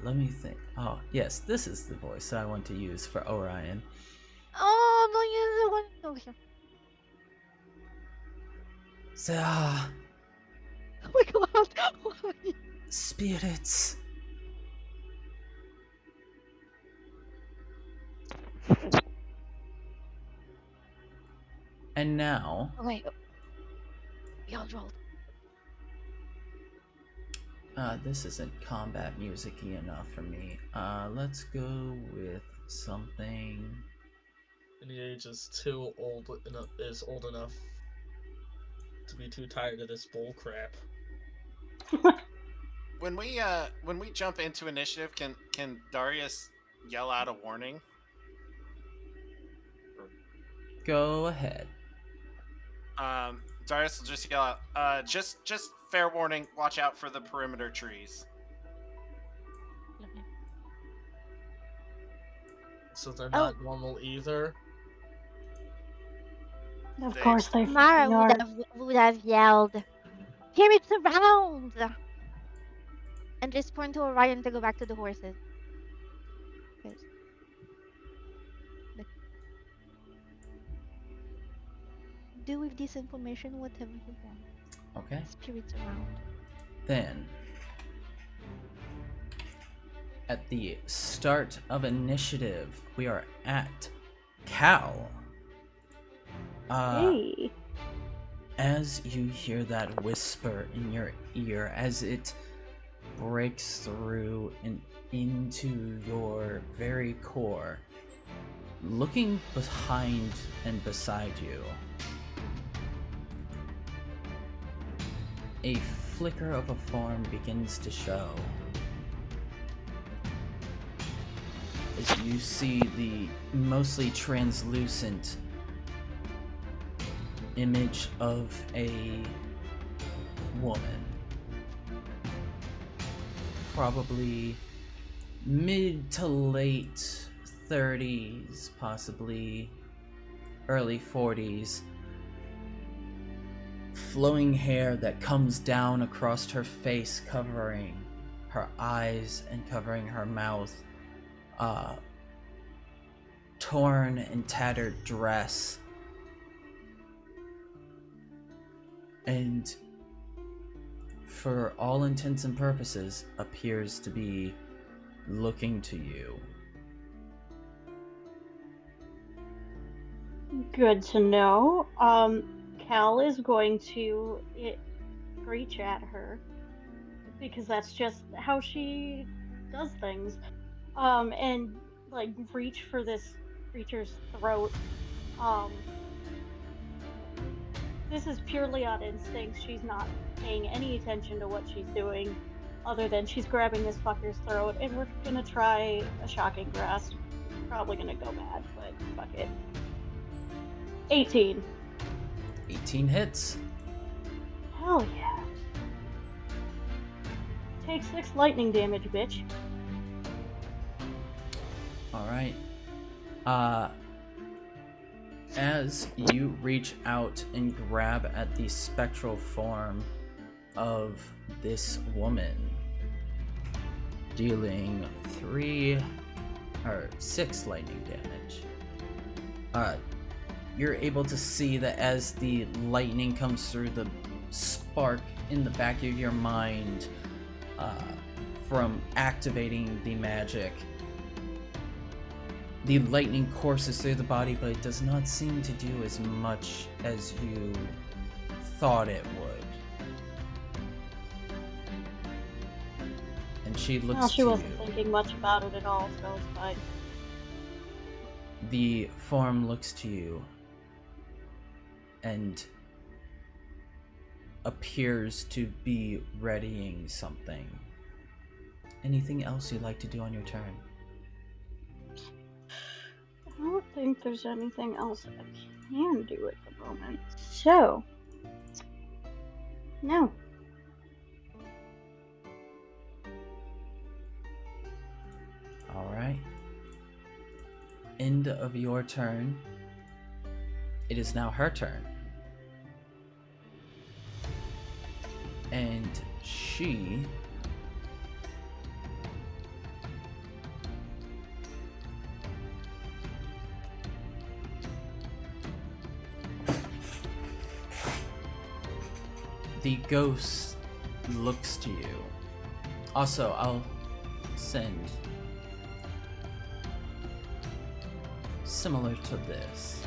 Let me think. Oh, yes, this is the voice I want to use for Orion. Oh, don't use the one. Okay. The Oh my god. Why? spirits. And now, Okay. We all rolled. this isn't combat music-y enough for me. Let's go with something. And the age is too old enough. Is old enough to be too tired of this bull crap. When we jump into initiative, can Darius yell out a warning? Go ahead. Darius will just yell out, just fair warning, watch out for the perimeter trees. Lovely. So they're not normal either. Of course they Mara fucking are. would have yelled, "Here it's around!" And just point to Orion to go back to the horses. Yes. Do with this information whatever you want. Okay. Spirits around. Then, at the start of initiative, we are at Cal. Hey. As you hear that whisper in your ear, as it breaks through and into your very core, looking behind and beside you, a flicker of a form begins to show. As you see the mostly translucent image of a woman, probably mid to late 30s, possibly early 40s, flowing hair that comes down across her face, covering her eyes and covering her mouth, torn and tattered dress, and for all intents and purposes appears to be looking to you. Good to know. Cal is going to reach at her because that's just how she does things. And like reach for this creature's throat. This is purely on instinct. She's not paying any attention to what she's doing other than she's grabbing this fucker's throat, and we're gonna try a shocking grasp. It's probably gonna go bad, but fuck it. 18. 18 hits. Hell yeah. Take 6 lightning damage, bitch. Alright. As you reach out and grab at the spectral form of this woman, dealing 6 lightning damage, you're able to see that as the lightning comes through, the spark in the back of your mind from activating the magic, the lightning courses through the body, but it does not seem to do as much as you thought it would. And she looks She to wasn't you. thinking much about it at all, so it's fine. The form looks to you and appears to be readying something. Anything else you'd like to do on your turn? I don't think there's anything else I can do at the moment. So, no. Alright. End of your turn. It is now her turn. And she the ghost looks to you. Also, I'll send similar to this.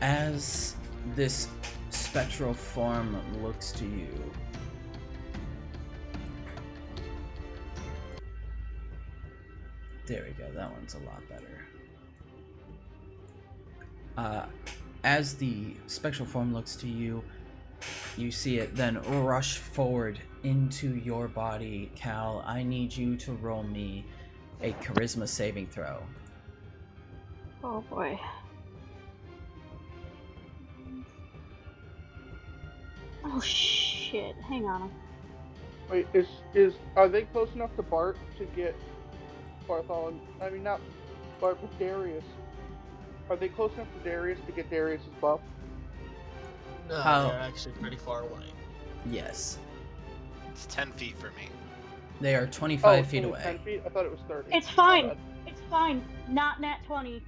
As this spectral form looks to you, there we go, that one's a lot better. As the spectral form looks to you, you see it then rush forward into your body. Cal, I need you to roll me a charisma saving throw. Oh boy. Oh shit, hang on. Wait, are they close enough to Bart to get Bartholomew? I mean, not Bart, but Darius. Are they close enough to Darius to get Darius's buff? No, How- they're actually pretty far away. Yes. It's 10 feet for me. They are 25 it's feet only away. 10 feet? I thought it was 30. It's My fine. bad. It's fine. Not nat 20.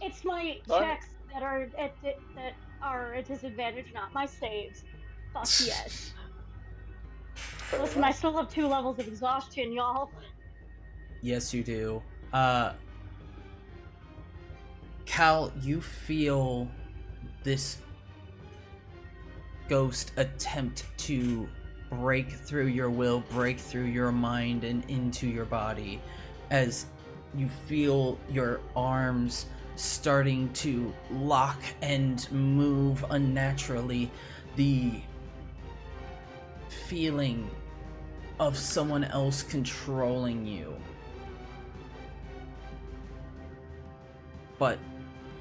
It's my Alright. checks that are at disadvantage, not my saves. Fuck yes. Fair Listen, I enough. still have 2 levels of exhaustion, y'all. Yes, you do. Cal, you feel this ghost attempt to break through your will, break through your mind, and into your body as you feel your arms starting to lock and move unnaturally. The feeling of someone else controlling you. But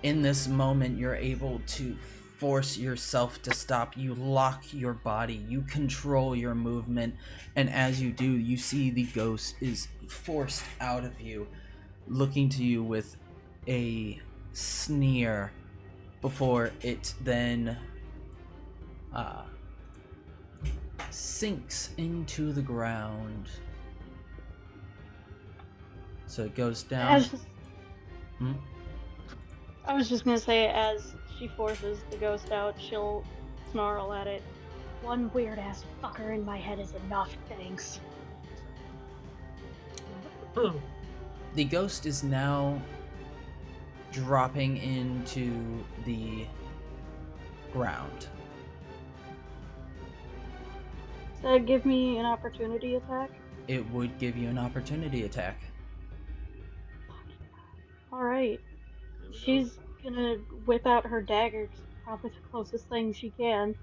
in this moment, you're able to force yourself to stop. You lock your body, you control your movement, and as you do, you see the ghost is forced out of you, looking to you with a sneer before it then sinks into the ground. So it goes down. I was just gonna say, as she forces the ghost out, she'll snarl at it. One weird ass fucker in my head is enough, thanks. The ghost is now dropping into the ground. Does that give me an opportunity attack? It would give you an opportunity attack. Alright. She's gonna whip out her dagger, 'cause it's probably the closest thing she can.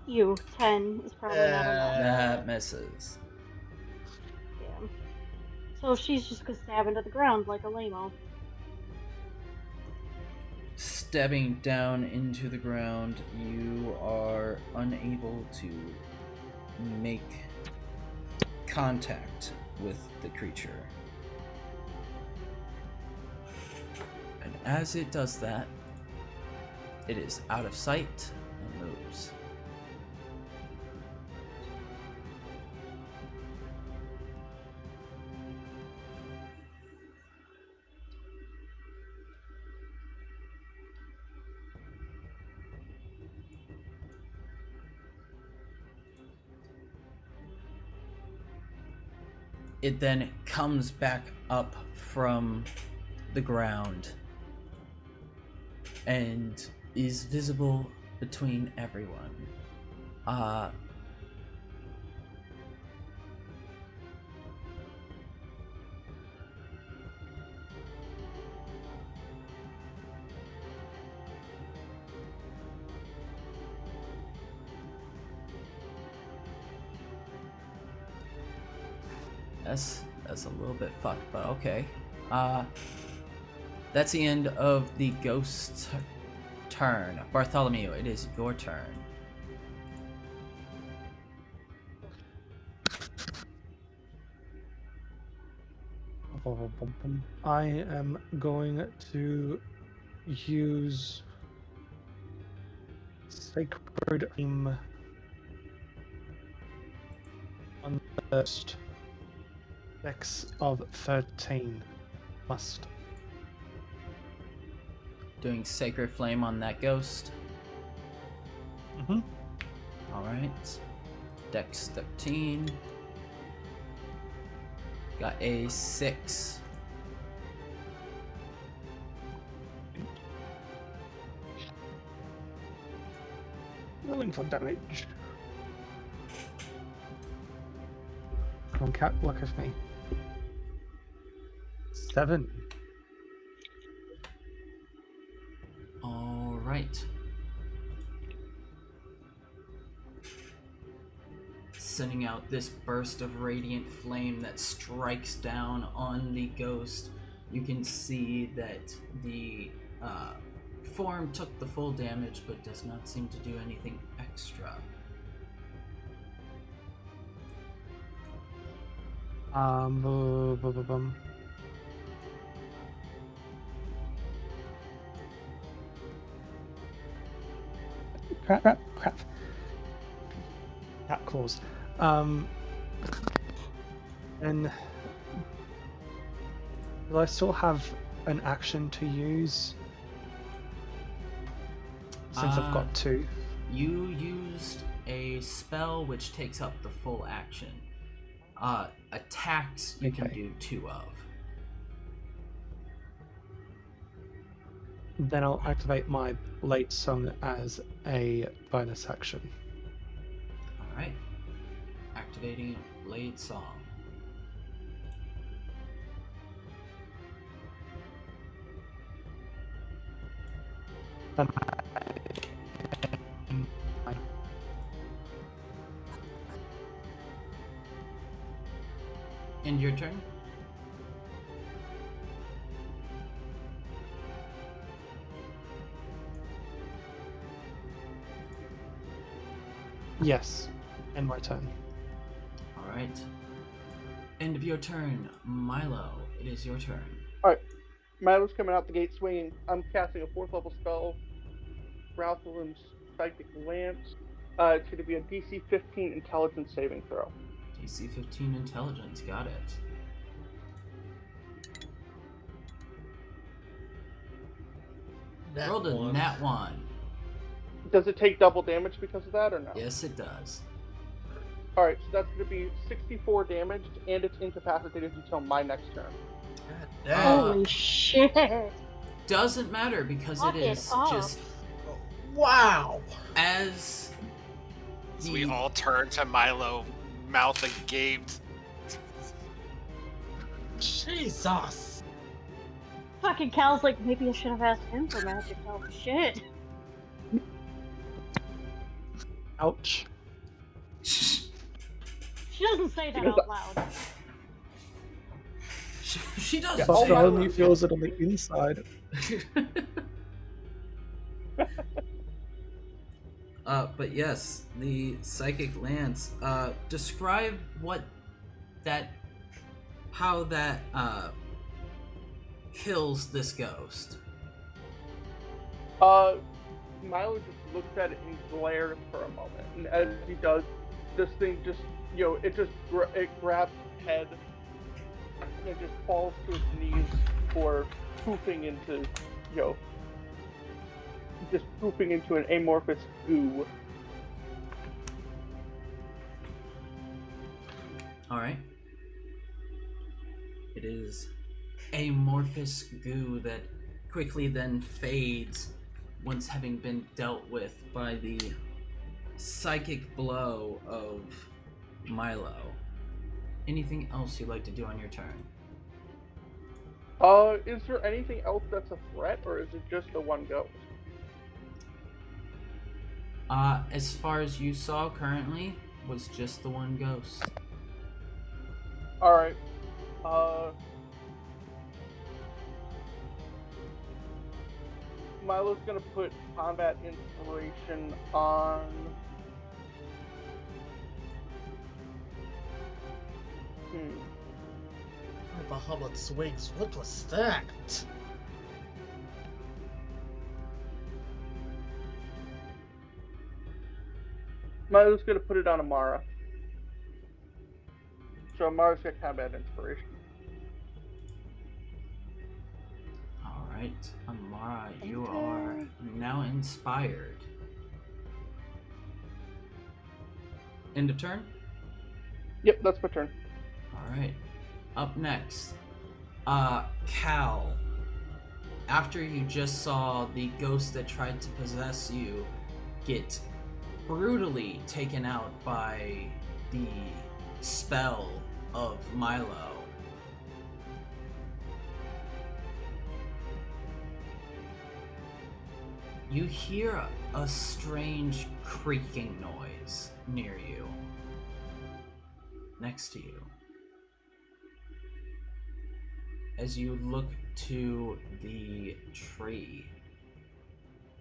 10 is probably not enough. That misses. Damn. So she's just gonna stab into the ground like a lame-o. Stepping down into the ground, you are unable to make contact with the creature. And as it does that, it is out of sight and moves. It then comes back up from the ground and is visible between everyone. That's a little bit fucked, but okay. That's the end of the ghost's turn. Bartholomew, it is your turn. I am going to use Sacred Flame on the first. Dex of 13. Must. Doing Sacred Flame on that ghost. Mm-hmm. Alright. Dex 13. Got a 6. Rolling for damage. Come on, cat, look at me. 7. Alright. Sending out this burst of radiant flame that strikes down on the ghost. You can see that the form took the full damage but does not seem to do anything extra. Crap. Cat claws. And will I still have an action to use? Since I've got 2. You used a spell which takes up the full action. Attacks you can do 2 of. then I'll activate my Blade Song as a bonus action. Alright. Activating Blade Song. Then End your turn. yes, end my turn. Alright. End of your turn. Milo, it is your turn. Milo's coming out the gate swinging. I'm casting a 4th level spell, Phandalin Psychic Lance. It's going to be a DC 15 Intelligence saving throw. DC 15 Intelligence, got it. Rolled a nat 1. Does it take double damage because of that or no? Yes, it does. Alright, so that's going to be 64 damage, and it's incapacitated until my next turn. God damn. Holy shit! Doesn't matter because Knock it it is off. just Wow. as So we the- all turn to Milo, mouth agape. Jesus. Fucking Cal's like, maybe I should have asked him for magic help. Shit. Ouch. She doesn't say that out loud. she does. Yeah, But oh she my only God. feels it on the inside. But yes, the psychic lance. Describe how that kills this ghost. Milo just looks at it and glares for a moment, and as he does, this thing just, it just it grabs its head and just falls to its knees before poofing into, just poofing into an amorphous goo. Alright. It is amorphous goo that quickly then fades once having been dealt with by the psychic blow of Milo. Anything else you'd like to do on your turn? Is there anything else that's a threat, or is it just the one ghost? As far as you saw currently, was just the one ghost. Alright, Milo's gonna put combat inspiration on... Bahamut swings. What was that? Milo's gonna put it on Amara. So Amara's got combat inspiration. Alright, Amara, you are now inspired. End of turn? Yep, that's my turn. Alright. Up next, Cal. After you just saw the ghost that tried to possess you get brutally taken out by the spell of Milo, you hear a strange creaking noise near you, next to you. As you look to the tree,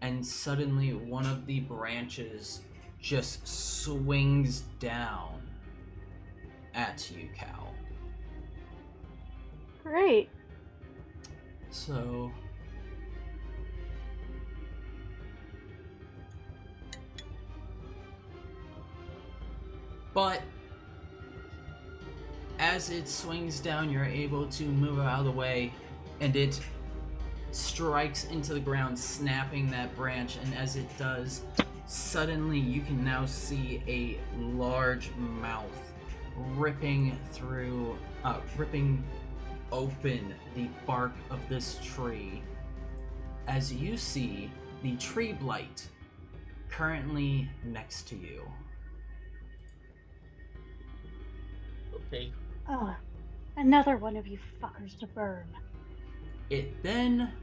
and suddenly one of the branches just swings down at you, Cal. Great. So but as it swings down, you're able to move out of the way, and it strikes into the ground, snapping that branch. And as it does, suddenly you can now see a large mouth ripping open the bark of this tree as you see the tree blight currently next to you. Okay. Oh, another one of you fuckers to burn. It then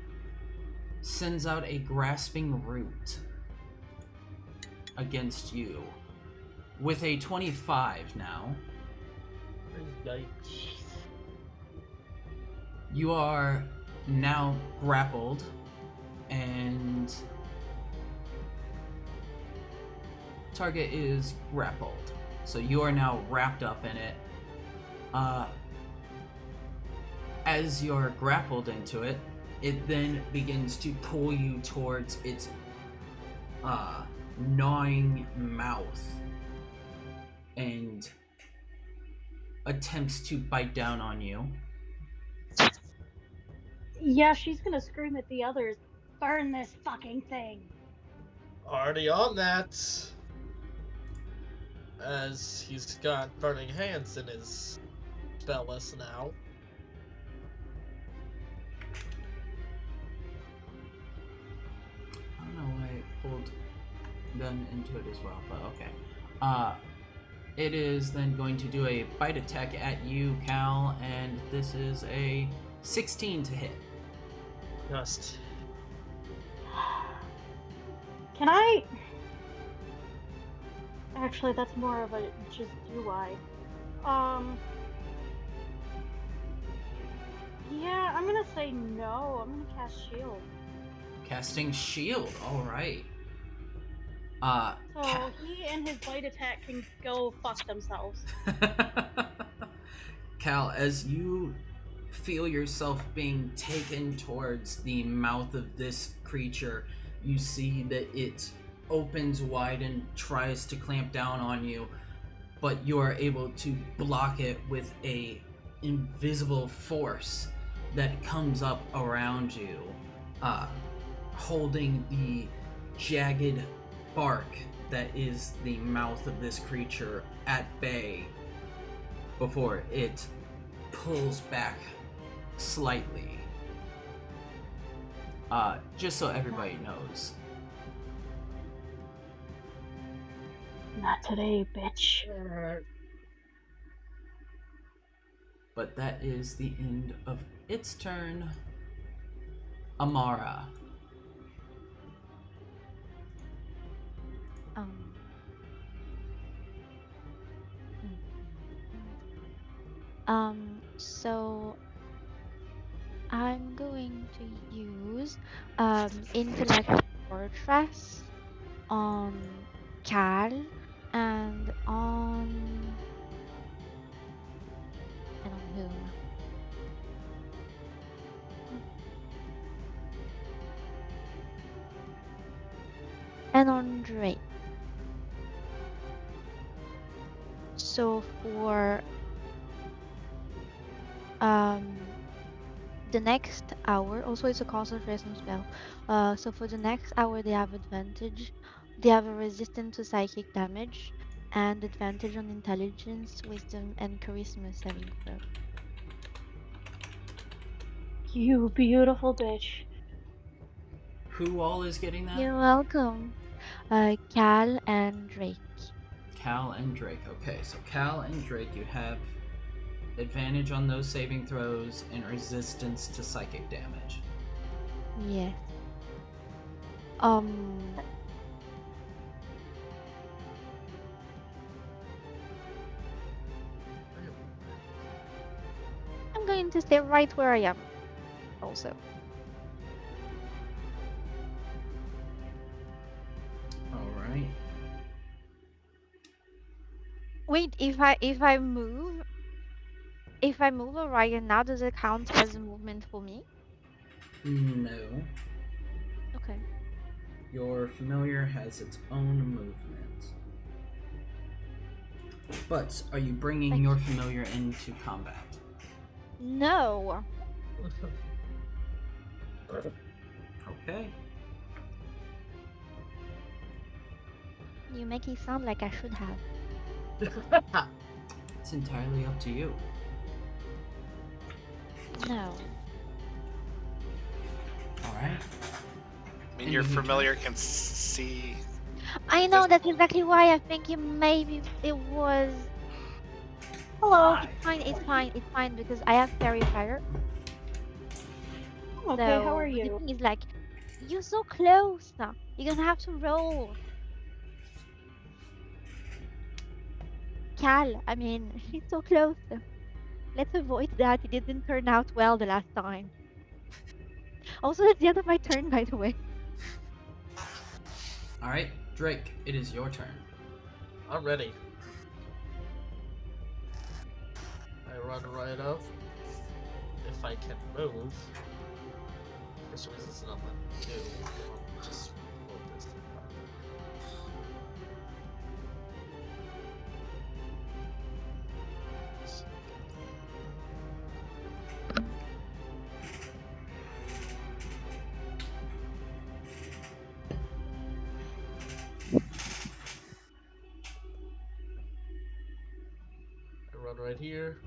sends out a grasping root against you with a 25 now. Yikes. You are now grappled and target is grappled. So you are now wrapped up in it. As you're grappled into it, it then begins to pull you towards its gnawing mouth and attempts to bite down on you. Yeah, she's gonna scream at the others, burn this fucking thing. Already on that. As he's got burning hands in his spell list now. I don't know why it pulled them into it as well, but okay. It is then going to do a bite attack at you, Cal, and this is a 16 to hit. Just. Can I? Actually, that's more of a just do I. Yeah, I'm gonna say no. I'm gonna cast shield. Casting shield, alright. So he and his bite attack can go fuck themselves. Cal, as you feel yourself being taken towards the mouth of this creature, you see that it opens wide and tries to clamp down on you, but you are able to block it with a invisible force that comes up around you, holding the jagged bark that is the mouth of this creature at bay before it pulls back slightly. Just so everybody knows. Not today, bitch. But that is the end of its turn. Amara. So I'm going to use Intellect Fortress on Cal and on whom? And on Drake. So for the next hour, also it's a concentration spell. So for the next hour they have advantage. They have a resistance to psychic damage and advantage on intelligence, wisdom, and charisma saving throw. You beautiful bitch. Who all is getting that? You're welcome. Cal and Drake. Cal and Drake. Okay, so Cal and Drake, you have advantage on those saving throws and resistance to psychic damage. Yes. I'm going to stay right where I am. Also. All right. Wait, if I move Orion now, does it count as a movement for me? No. Okay. Your familiar has its own movement. But are you bringing your familiar into combat? No. Okay. You make it sound like I should have. It's entirely up to you. No. Alright. I mean, End your of your familiar can see. I know that's exactly why I think maybe it was. Hello, Five. it's fine because I have fairy fire. Okay, how So, are but the you? thing is, like, you're so close now. You're gonna have to roll. Cal, I mean, she's so close. Let's avoid that. It didn't turn out well the last time. Also, that's the end of my turn, by the way. All right, Drake, it is your turn. I'm ready. I run right up. If I can move. For some reason it's not letting me do. I'll just roll this thing. I run right here.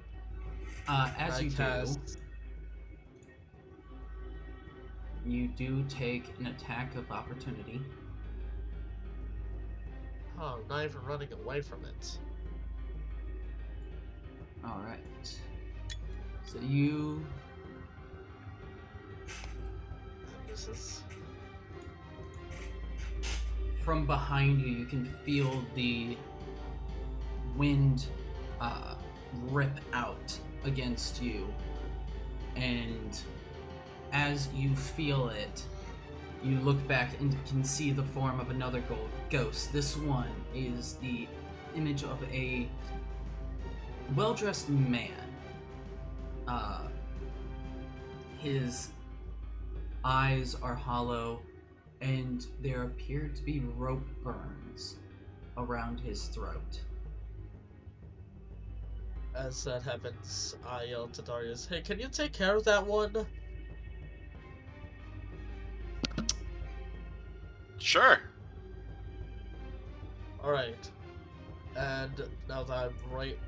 As I you cast- do, you do take an attack of opportunity. Oh, I'm not even running away from it. All right. So you And this is from behind you, you can feel the wind rip out against you, and as you feel it, you look back and can see the form of another ghost. This one is the image of a well-dressed man. His eyes are hollow, and there appear to be rope burns around his throat. as that happens, I yell to Darius, "Hey, can you take care of that one?" Sure. Alright. And now that I'm right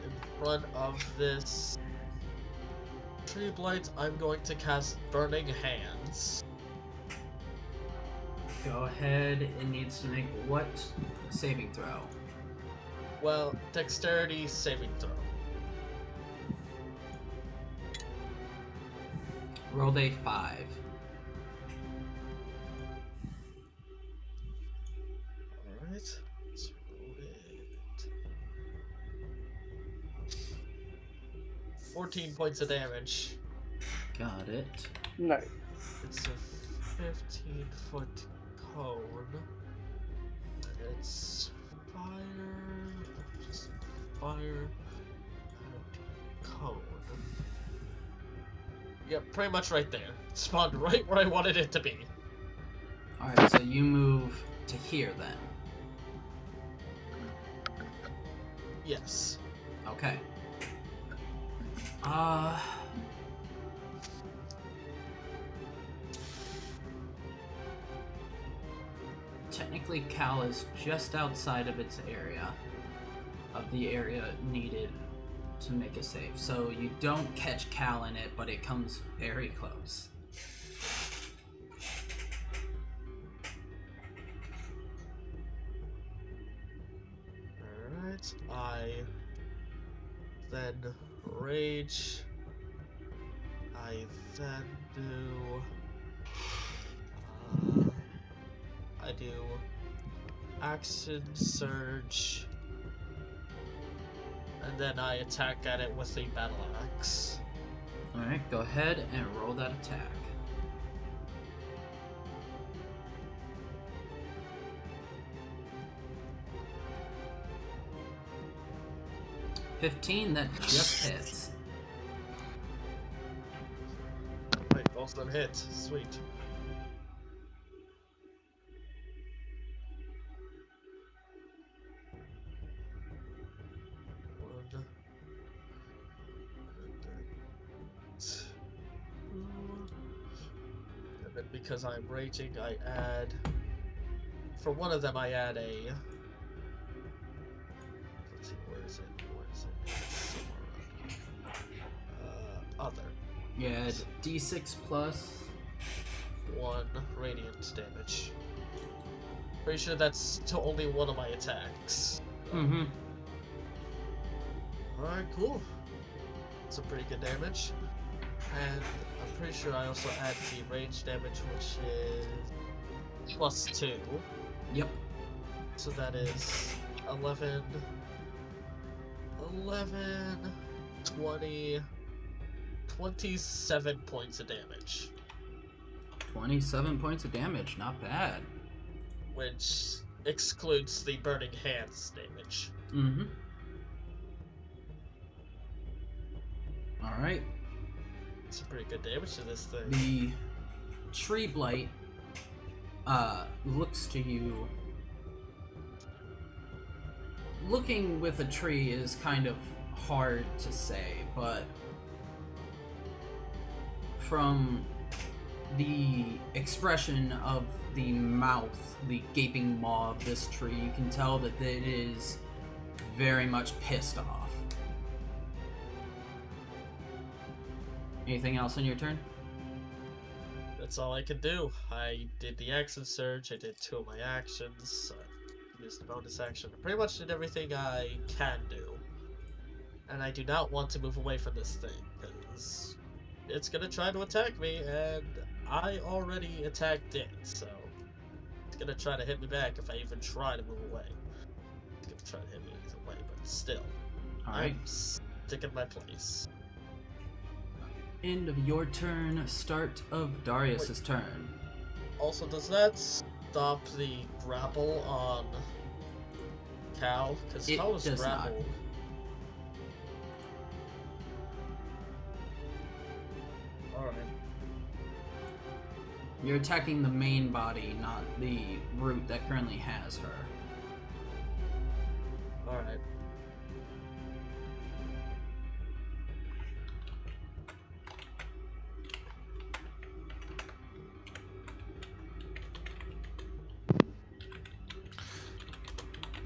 in front of this tree blight, I'm going to cast Burning Hands. Go ahead, it needs to make what saving throw? Well, dexterity saving throw. Rolled a 5. Alright. Let's roll it. 14 points of damage. Got it. Nice. It's a 15-foot cone. And it's fire. Just fire. And cone. Yep, pretty much right there. It spawned right where I wanted it to be. Alright, so you move to here then. Yes. Okay. Technically, Cal is just outside of its area, of the area needed to make a save. So you don't catch Cal in it, but it comes very close. Alright, I then rage. I then do. I do action surge, and then I attack at it with a battle axe. Alright, go ahead and roll that attack. $15, that just hits. Wait, both of them hit. Sweet. One. And then because I'm raging, I add. For one of them, I add a. Let's see, where is it? Where is it? Somewhere around here. Other. You add D6 plus 1 radiant damage. Pretty sure that's to only one of my attacks. Mm-hmm. Alright, cool. That's a pretty good damage. And I'm pretty sure I also add the range damage, which is +2. Yep. So that is 11, 20, 27 points of damage. 27 points of damage, not bad. Which excludes the burning hands damage. Mm-hmm. Alright. It's a pretty good damage to this thing. The tree blight looks to you. Looking with a tree is kind of hard to say, but from the expression of the mouth, the gaping maw of this tree, you can tell that it is very much pissed off. Anything else on your turn? That's all I can do. I did the action surge, I did 2 of my actions, I used the bonus action. I pretty much did everything I can do. And I do not want to move away from this thing, because it's gonna try to attack me, and I already attacked it, so it's gonna try to hit me back if I even try to move away. It's gonna try to hit me either way, but still. Alright. I'm sticking my place. End of your turn, start of Darius's turn. Also, does that stop the grapple on Cal? Because It Cal was does not. grappled. Alright. You're attacking the main body, not the root that currently has her. Alright.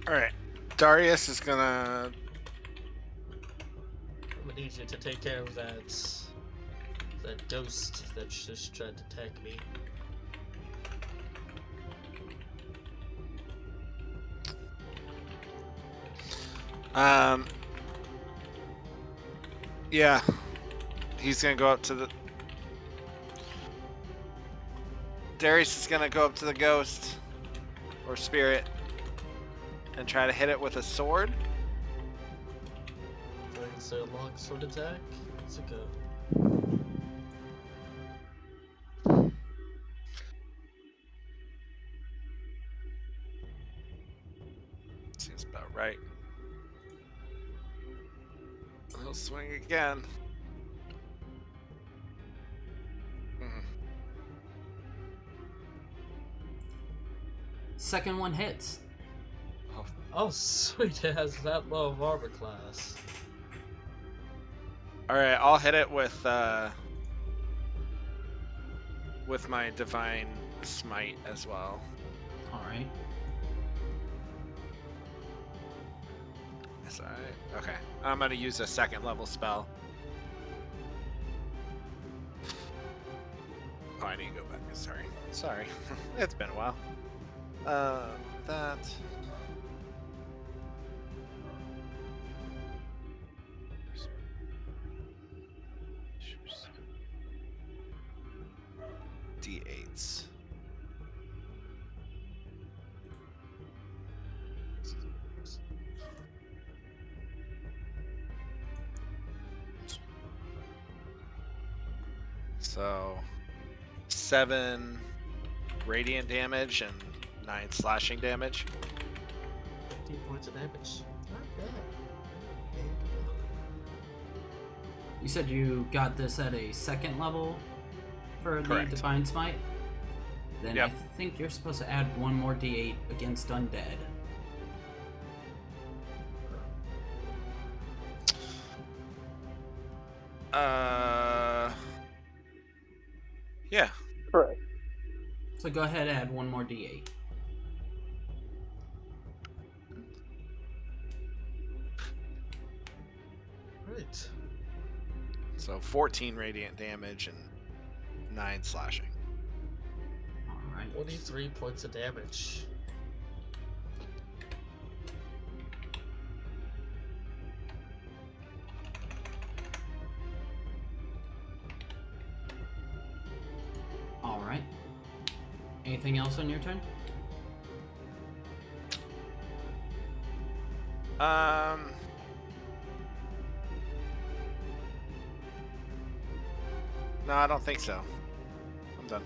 Alright. Darius is gonna... I'm gonna need you to take care of that ghost that just tried to attack me. Yeah. He's gonna go up to the... Darius is gonna go up to the ghost, or spirit, and try to hit it with a sword. Is there a long sword attack? Let's go. Seems about right. He'll swing again. Second one hits. Oh, sweet, it has that low of armor class. Alright, I'll hit it with my divine smite as well. Alright. That's alright. Okay. I'm gonna use a 2nd level spell. Oh, I need to go back. Sorry. It's been a while. That. D8s. So 7 radiant damage and 9 slashing damage. 15 points of damage. Not bad. You said you got this at a 2nd level for the Correct. Divine Smite? Then Yep. I think you're supposed to add 1 more d8 against undead. Yeah. Correct. So go ahead and add 1 more d8. Right. So 14 radiant damage and 9 slashing. 23 points of damage. All right. Anything else on your turn? No, I don't think so. I'm done.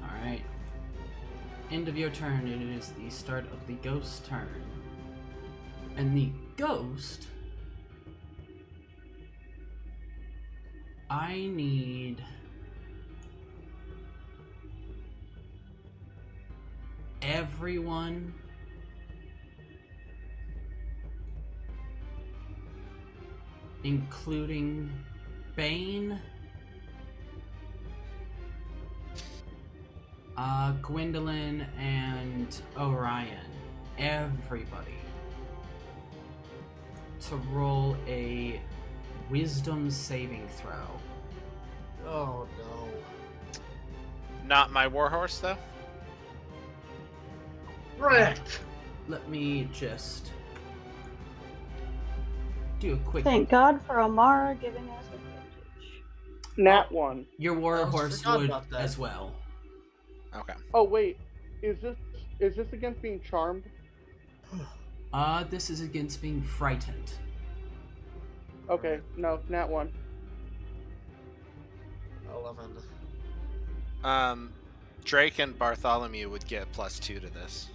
All right. End of your turn. It is the start of the ghost turn. And the ghost... I need... everyone... including Bane, Gwendolyn, and Orion, everybody, to roll a wisdom saving throw. Oh no. Not my warhorse, though? Frick! Let me just do a quick... Thank God for Amara giving us advantage. Nat 1. Your warhorse forgot would about that. as well. Okay. Oh wait, is this against being charmed? This is against being frightened. Okay, no, Nat 1. 11. Drake and Bartholomew would get +2 to this.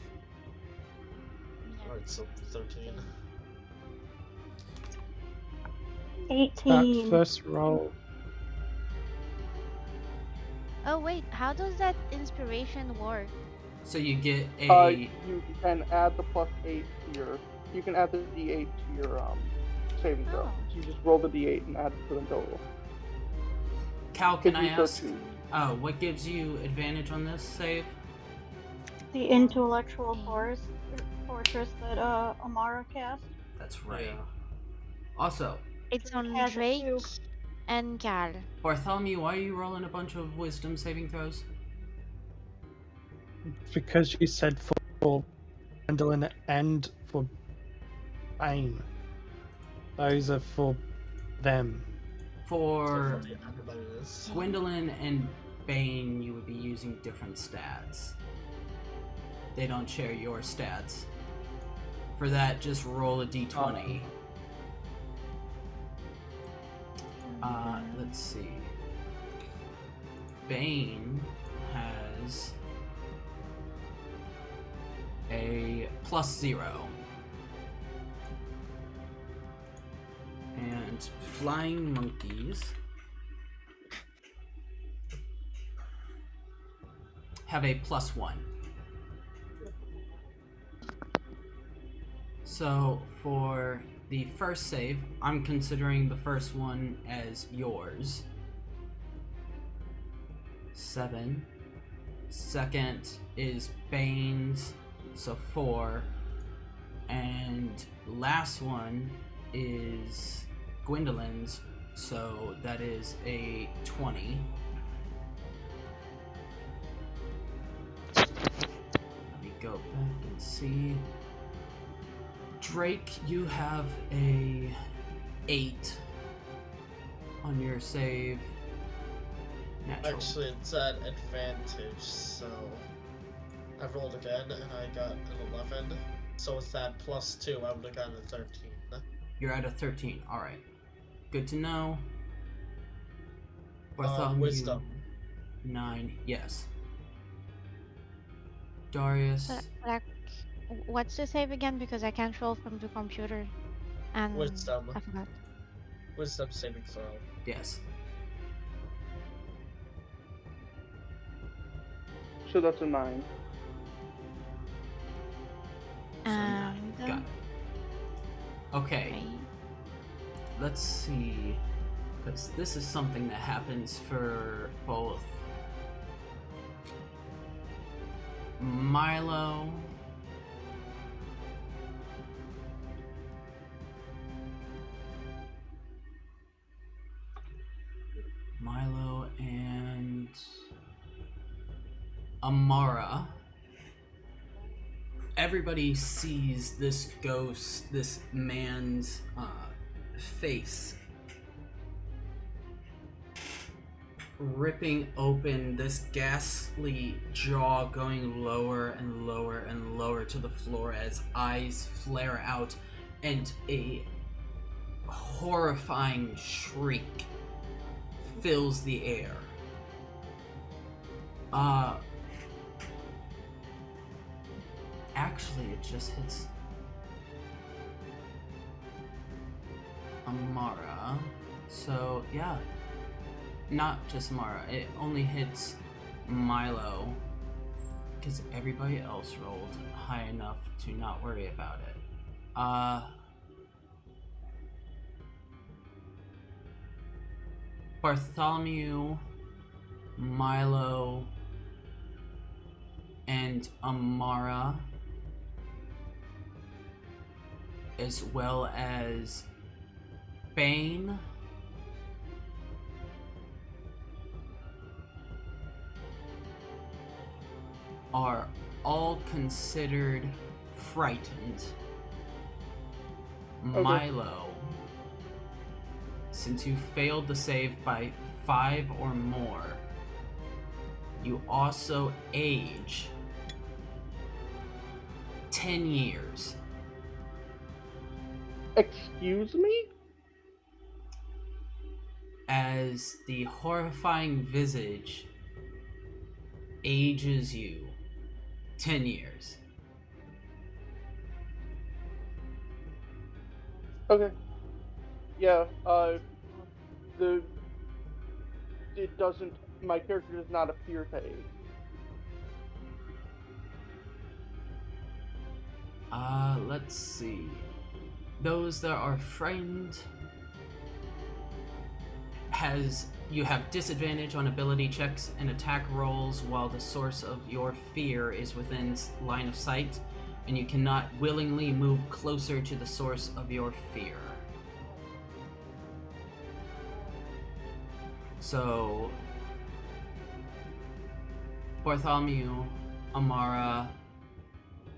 Alright, so 13. 18. That first roll. Oh wait, how does that inspiration work? So you get a... You can add the +8 to your. You can add the D8 to your saving throw. Oh. So you just roll the D8 and add it to the total. Cal, can I Could you ask... choose? Oh, what gives you advantage on this save? The intellectual fortress that Amara cast. That's right. Yeah. Also, It's on Has it Drake too. and Cal. Bartholomew, why are you rolling a bunch of wisdom saving throws? Because you said for Phandalin and for Bane. Those are for them. For So everybody is. Gwendolyn and Bane, you would be using different stats. They don't share your stats. For that, just roll a d20. Let's see. Bane has a +0. And flying monkeys have a +1. So for the first save, I'm considering the first one as yours. 7. Second is Bane's, so 4. And last one is Gwendolyn's, so that is a 20. Let me go back and see. Drake, you have a 8 on your save. Natural. Actually, it's at advantage, so I rolled again and I got an 11. So with that +2, I would have gotten a 13. You're at a 13. All right. Good to know. Bartholomew, Wisdom. 9. Yes. Darius. But what's the save again? Because I can't roll from the computer. And Wisdom. I forgot. Wisdom saving throw. Yes. So that's a 9. So 9. Got it. Okay. Right. Let's see. Because this is something that happens for both Milo and Amara, everybody sees this ghost, this man's face ripping open, this ghastly jaw going lower and lower and lower to the floor as eyes flare out and a horrifying shriek fills the air. Actually, it just hits Amara. So, yeah. Not just Amara. It only hits Milo. Because everybody else rolled high enough to not worry about it. Bartholomew, Milo, and Amara, as well as Bane, are all considered frightened. Okay. Milo, since you failed the save by 5 or more, you also age 10 years. Excuse me? As the horrifying visage ages you 10 years. Okay. Yeah, it doesn't, my character does not appear to age. Let's see. Those that are frightened you have disadvantage on ability checks and attack rolls while the source of your fear is within line of sight, and you cannot willingly move closer to the source of your fear. So, Bartholomew, Amara,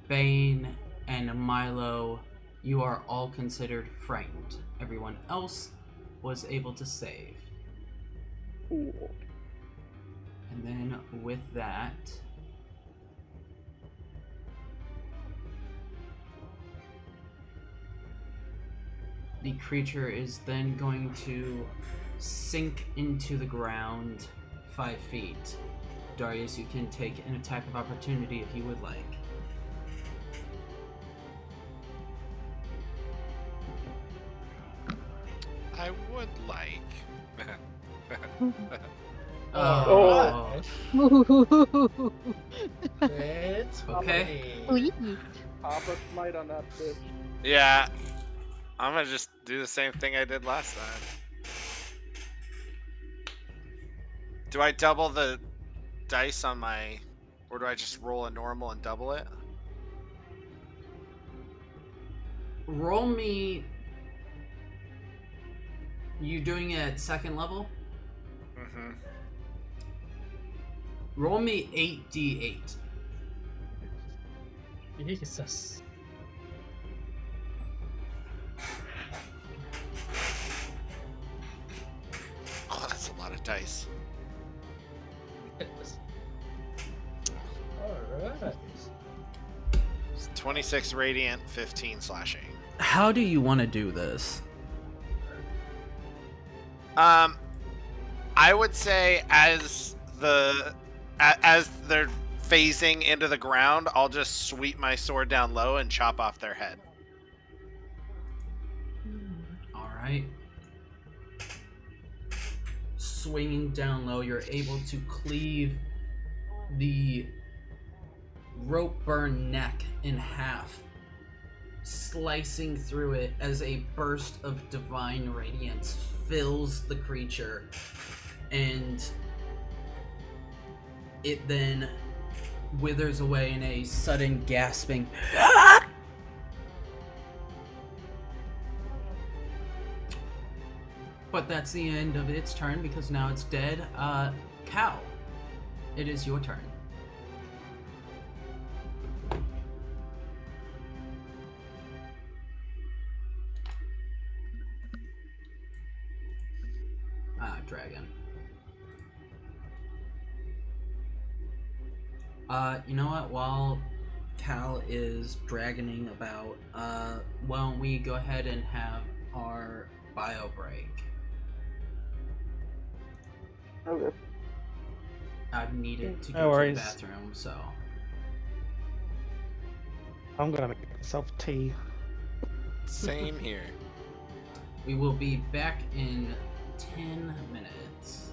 Bane, and Milo, you are all considered frightened. Everyone else was able to save. Cool. And then with that, the creature is then going to sink into the ground 5 feet. Darius, you can take an attack of opportunity if you would like. I would like. Oh. It's Okay. funny. Papa smite on that bitch. Yeah, I'm gonna just do the same thing I did last time. Do I double the dice on my, or do I just roll a normal and double it? Roll me. You doing it at second level? Mm-hmm. Roll me 8d8. Jesus. Oh, that's a lot of dice. Alright. It's 26 radiant, 15 slashing. How do you want to do this? I would say as they're phasing into the ground, I'll just sweep my sword down low and chop off their head. Alright. Swinging down low, you're able to cleave the rope burn neck in half, slicing through it as a burst of divine radiance fills the creature, and it then withers away in a sudden gasping. But that's the end of its turn because now it's dead. Cow, it is your turn. black dragon. You know what? While Cal is dragoning about, why don't we go ahead and have our bio break? Okay. I've needed to No go to the worries. bathroom, so I'm gonna make myself tea. Same here. we will be back in 10 minutes.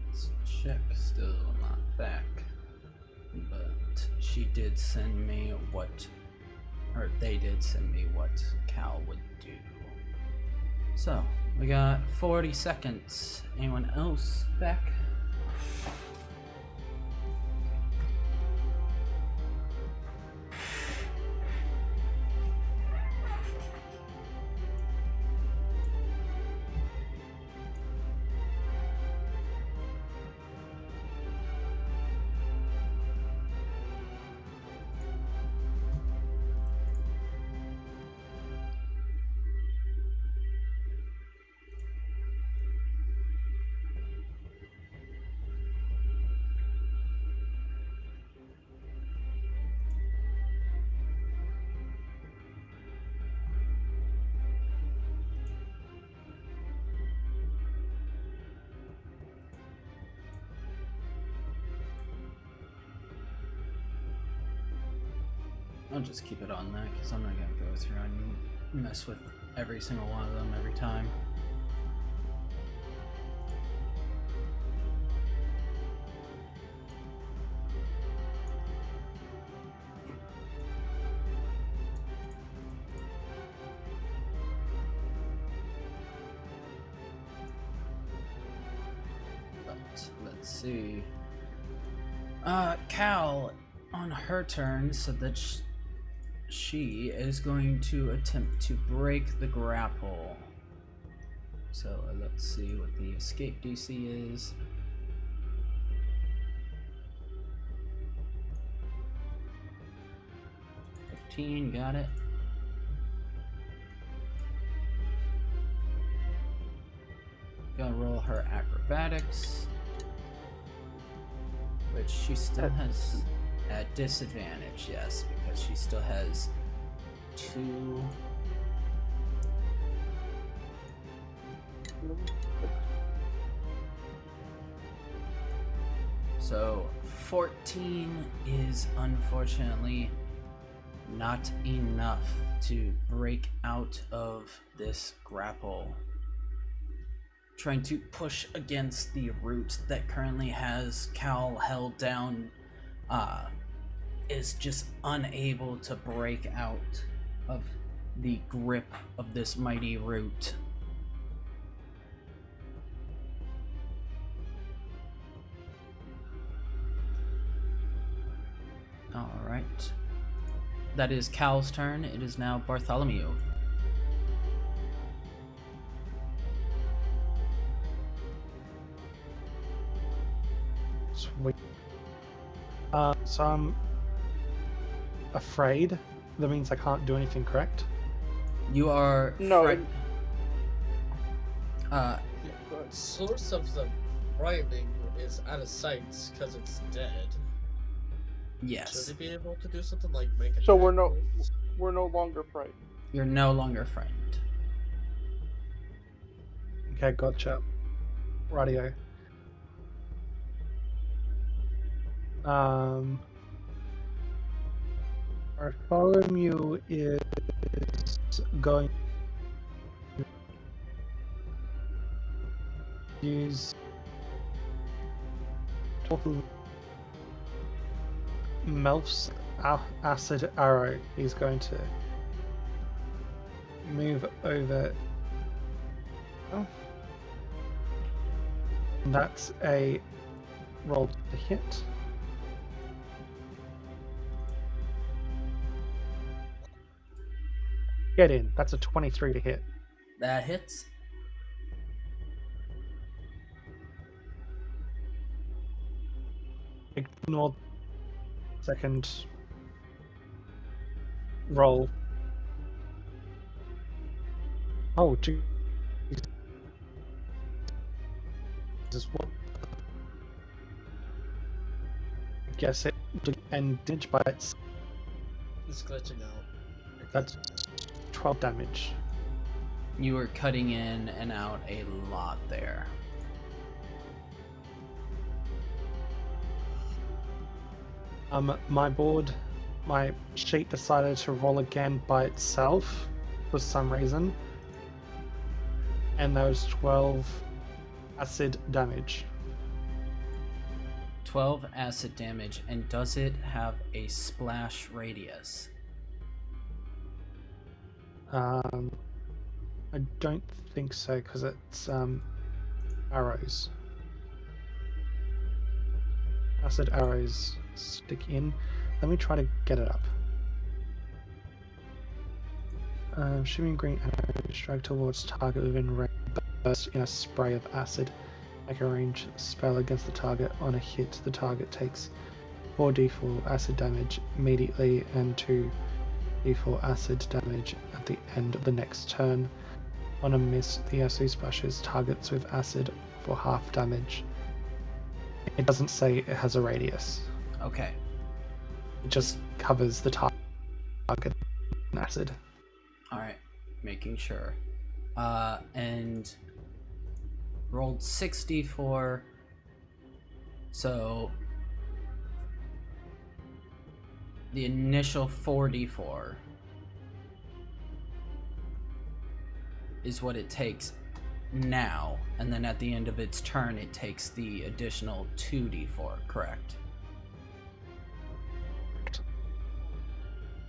Let's check, still not back. But she did send me what, or they did send me what Cal would do. So, we got 40 seconds. Anyone else back? I'll just keep it on that because I'm not going to go through and mess with every single one of them every time. But let's see. Cal, on her turn, said that she is going to attempt to break the grapple. So let's see what the escape DC is. Got it. Gonna roll her acrobatics, which she still has at disadvantage, yes, because she still has 2. So 14 is unfortunately not enough to break out of this grapple. Trying to push against the root that currently has Cal held down, is just unable to break out of the grip of this mighty root. Alright. That is Cal's turn. It is now Bartholomew. Sweet. So I'm afraid. That means I can't do anything, correct? You are... No. The source of the frightening is out of sight because it's dead. Yes. Should he be able to do something like make a So we're no longer frightened. You're no longer frightened. Okay, gotcha. Radio. Bartholomew is going to use Melf's acid arrow. He's going to move over. Oh. That's a roll to hit. Get in. That's a 23 to hit. That hits. Ignore second roll. Oh, geez. is what I guess it and damage by its It's glitching out. that's 12 damage. You were cutting in and out a lot there. My sheet decided to roll again by itself for some reason, and there was 12 acid damage. 12 acid damage, and does it have a splash radius? I don't think so because it's arrows. Acid arrows stick in. Let me try to get it up. Shooting green arrows strike towards target within range, burst in a spray of acid. Make a range spell against the target. On a hit, the target takes 4d4 acid damage immediately and 2d4 acid damage at the end of the next turn. On a miss, the acid splashes targets with acid for half damage. It doesn't say it has a radius. Okay. It just covers the target in acid. Alright. Making sure. And rolled 6d4. So the initial 4d4 is what it takes now, and then at the end of its turn it takes the additional 2d4, correct?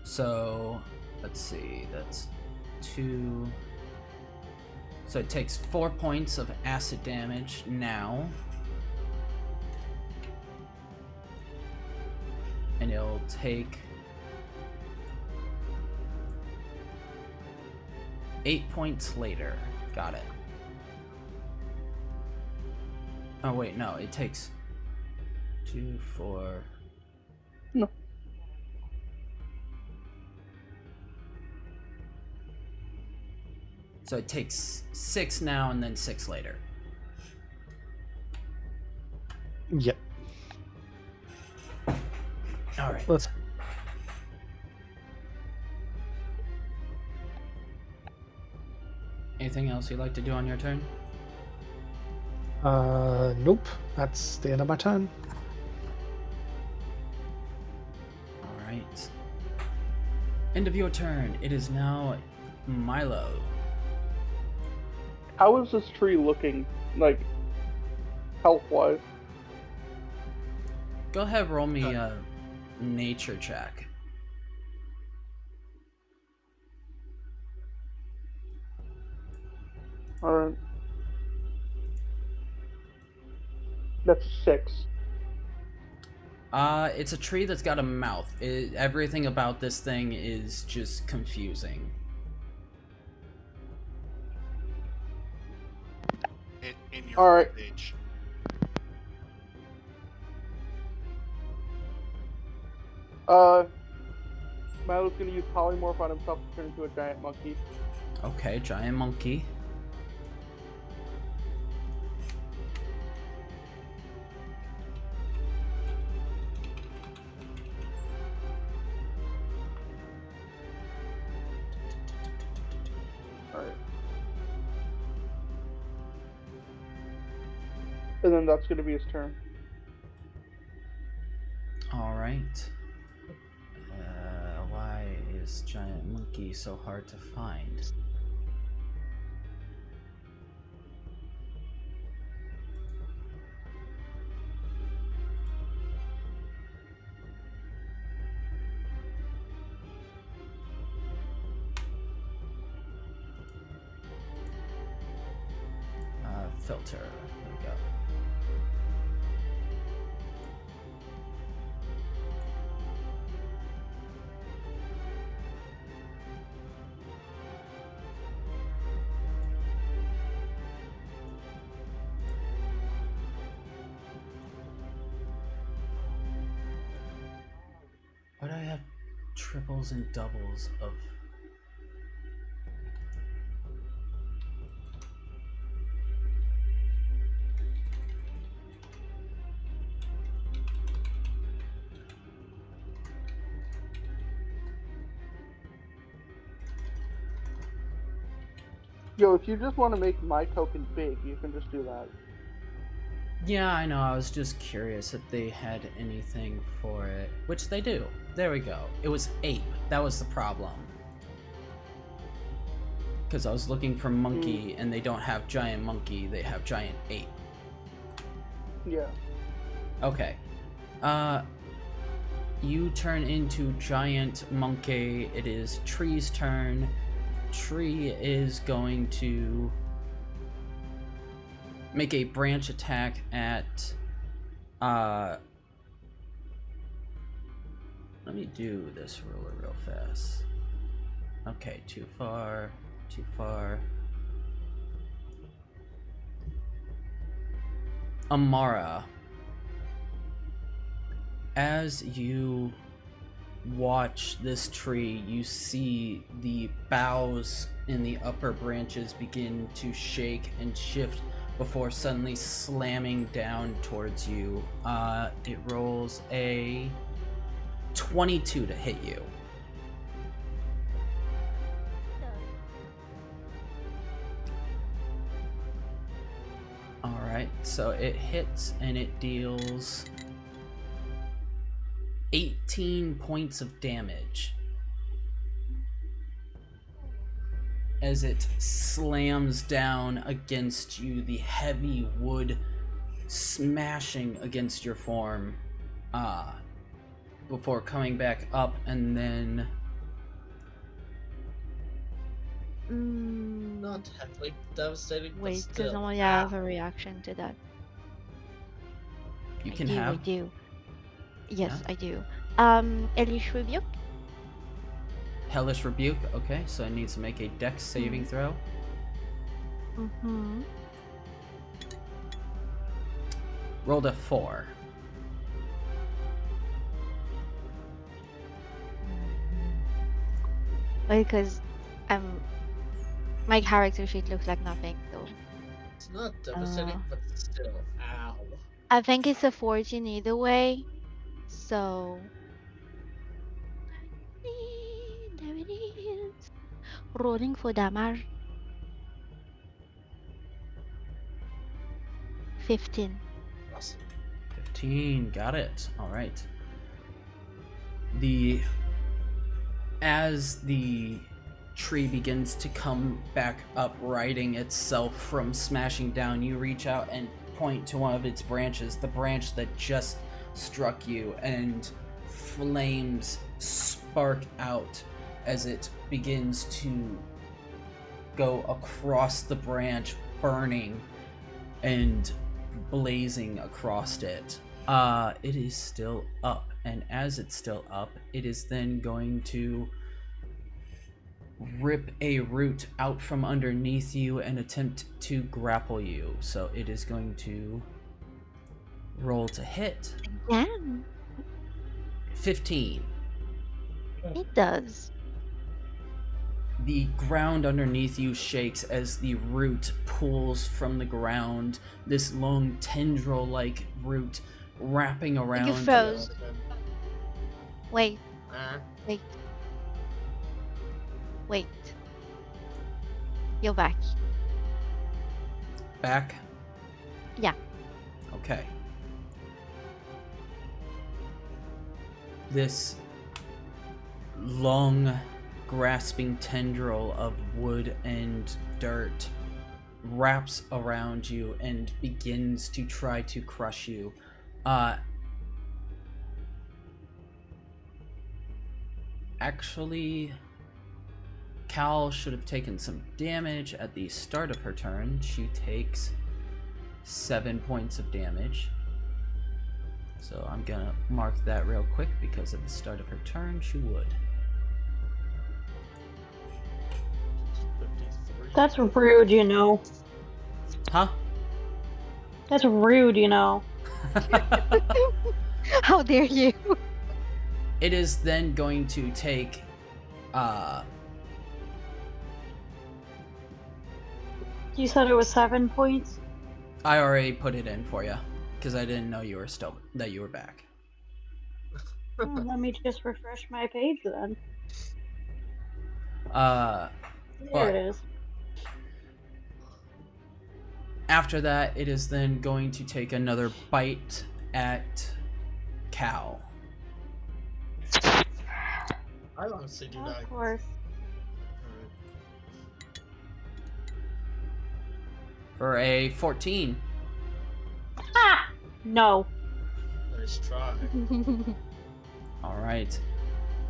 So let's see, that's 2. So it takes 4 points of acid damage now, and it'll take 8 points later. Got it. Oh wait, no, it takes 2, 4. No. So it takes 6 now and then 6 later. Yep. Alright. Let's. Anything else you'd like to do on your turn? Nope. That's the end of my turn. Alright. End of your turn. It is now Milo. How is this tree looking, like, health-wise? Go ahead, roll me a nature check. Alright. That's 6. It's a tree that's got a mouth. Everything about this thing is just confusing. In your Alright. old age. Milo's gonna use polymorph on himself to turn into a giant monkey. Okay, giant monkey. Alright. And then that's gonna be his turn. Alright. Why is giant monkey so hard to find? Filter. There we go. Why do I have triples and doubles of... Yo, if you just want to make my token big, you can just do that. Yeah, I know. I was just curious if they had anything for it, which they do. There we go. It was ape. That was the problem. Because I was looking for monkey, and they don't have giant monkey. They have giant ape. Yeah. Okay. You turn into giant monkey. It is Tree's turn. Tree is going to make a branch attack at let me do this real fast. Okay, too far. Amara, as you watch this tree, you see the boughs in the upper branches begin to shake and shift before suddenly slamming down towards you. It rolls a 22 to hit you. Alright, so it hits and it deals 18 points of damage as it slams down against you, the heavy wood smashing against your form, before coming back up and then... Not heavily devastating, but Wait, because still. only I have a reaction to that. You I can do, have... I do. Yes, Yeah. I do. Elish Rebuke? Hellish Rebuke, okay, so it needs to make a dex saving throw. Mm-hmm. Rolled a 4. Because my character sheet looks like nothing, so It's not devastating, but still. Ow. I think it's a 14 either way. So there it is. Rolling for damage. 15. Awesome. 15, got it. Alright. As the tree begins to come back up, righting itself from smashing down, you reach out and point to one of its branches, the branch that just struck you, and flames spark out as it begins to go across the branch, burning and blazing across it. It is still up, and as it's still up, it is then going to rip a root out from underneath you and attempt to grapple you. So it is going to roll to hit. Again, 15. it does. The ground underneath you shakes as the root pulls from the ground, this long tendril-like root wrapping around You froze. Wait, Ah. wait. You're back. Back? Yeah. Okay. This long, grasping tendril of wood and dirt wraps around you and begins to try to crush you. Actually, Cal should have taken some damage at the start of her turn. She takes 7 points of damage. So I'm gonna mark that real quick because at the start of her turn she would. 53. That's rude, you know. Huh? That's rude, you know. How dare you? It is then going to take You said it was 7 points? I already put it in for you because I didn't know you were back. Oh, let me just refresh my page then. But There it is. After that, it is then going to take another bite at Cal. I honestly do Of not. course. Alright. For a 14. Ha! No. Nice try. Alright.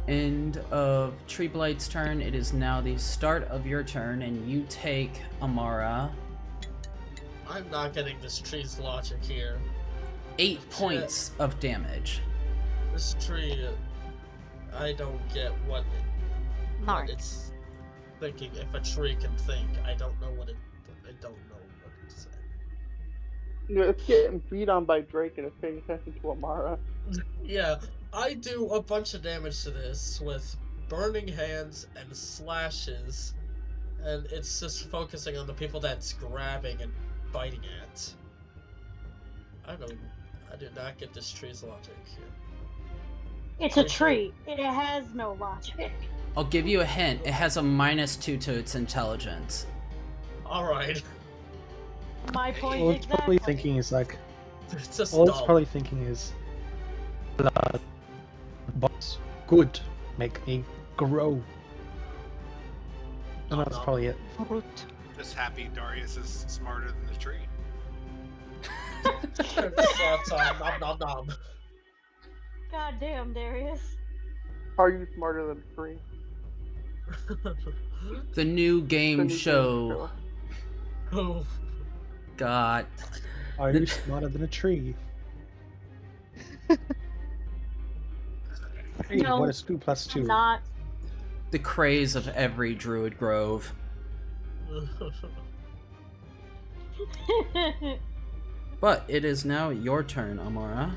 End of Treeblade's turn. It is now the start of your turn, and you take, Amara, I'm not getting this tree's logic here. 8 points of damage. This tree, I don't get what Mark. it's thinking. If a tree can think, I don't know what to say. It's getting beat on by Drake and it's paying attention to Amara. Yeah, I do a bunch of damage to this with burning hands and slashes, and it's just focusing on the people that's grabbing and biting at. I do not get this tree's logic here. It's a tree. It has no logic. I'll give you a hint. It has a -2 to its intelligence. Alright. My point All it's probably exactly. thinking is like, It's just all it's dumb. probably thinking is, blood, box, good, make me grow. And that's probably it. Fruit. Just happy Darius is smarter than the tree. Nom nom nom. God damn, Darius. Are you smarter than a tree? The new game The new game show Oh, got Are you smarter than a tree? Hey, No, what is 2 plus 2? I'm not. the craze of every Druid Grove. But it is now your turn, Amara.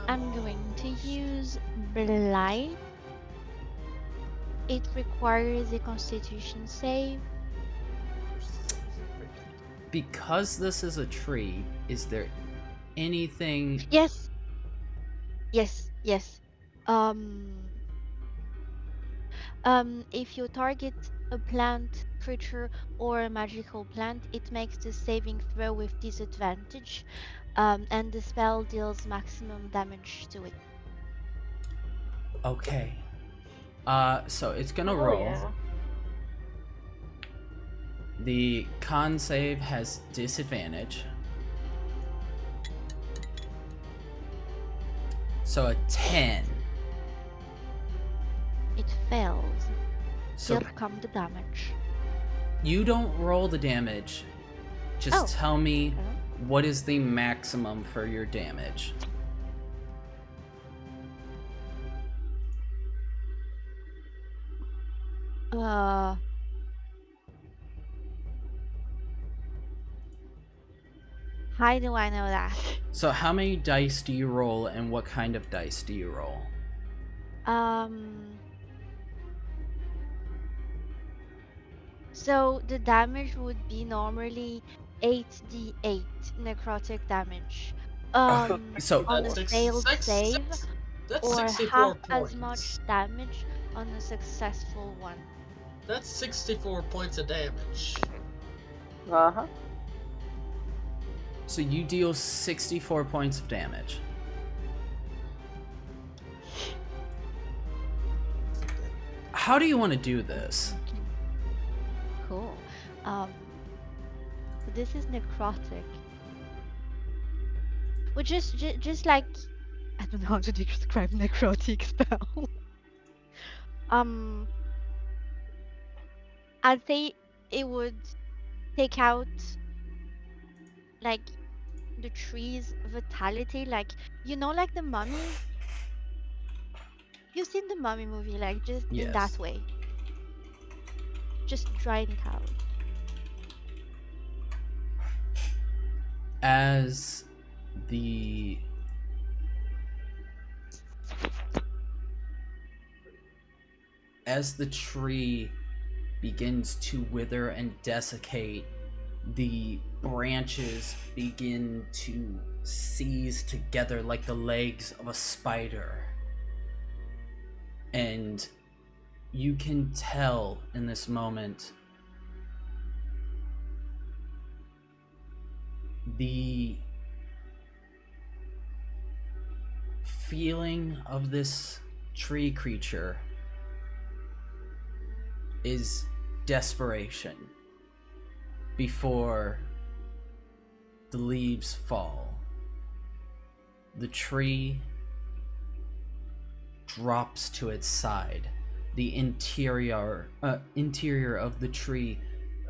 I'm going to use Blight. It requires a Constitution save. Because this is a tree, is there anything... Yes. Yes. Yes. If you target a plant, creature, or a magical plant, it makes the saving throw with disadvantage, and the spell deals maximum damage to it. Okay. So it's gonna Oh, roll. yeah. The con save has disadvantage. So a 10. It fails. So Here come the damage. you don't roll the damage. Just Oh. tell me what is the maximum for your damage. How do I know that? So how many dice do you roll, and what kind of dice do you roll? So the damage would be normally 8d8 necrotic damage. So On a failed save, that's or 64 half points. as much damage on a successful one. That's 64 points of damage. Uh-huh. So you deal 64 points of damage. How do you want to do this? Cool. This is necrotic, which is just like, I don't know how to describe necrotic spell. I'd say it would take out like the tree's vitality, like, you know, like the mummy. You've seen the mummy movie, like, just in that Yes. way. Just drying it out. As the tree begins to wither and desiccate, the branches begin to seize together like the legs of a spider, And you can tell in this moment the feeling of this tree creature is desperation before the leaves fall. The tree drops to its side. The interior of the tree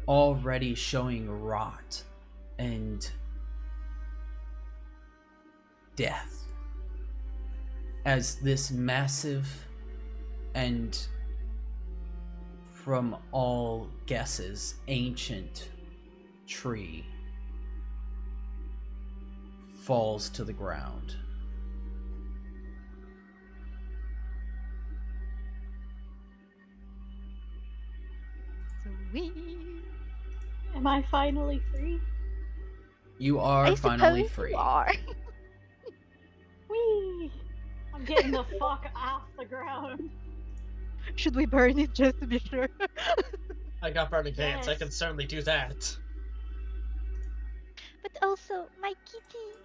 already showing rot and death, as this massive and, from all guesses, ancient tree falls to the ground. Sweet. Am I finally free? You are I finally suppose free. you are. Whee! I'm getting the fuck off the ground. Should we burn it just to be sure? I got burning hands. I Yes. can certainly do that. But also, my kitty.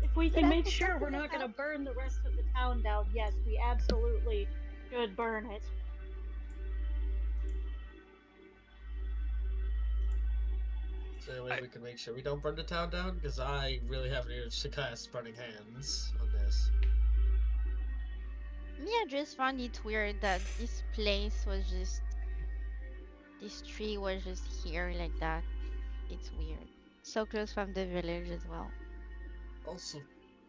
If we Did can I make put sure something we're in not the gonna house? burn the rest of the town down, yes, we absolutely should burn it. Is there a way we can make sure we don't burn the town down? Because I really have an urge to cast burning hands on this. Me, I just found it weird that this place was just. This tree was just here like that. It's weird. So close from the village as well. Also,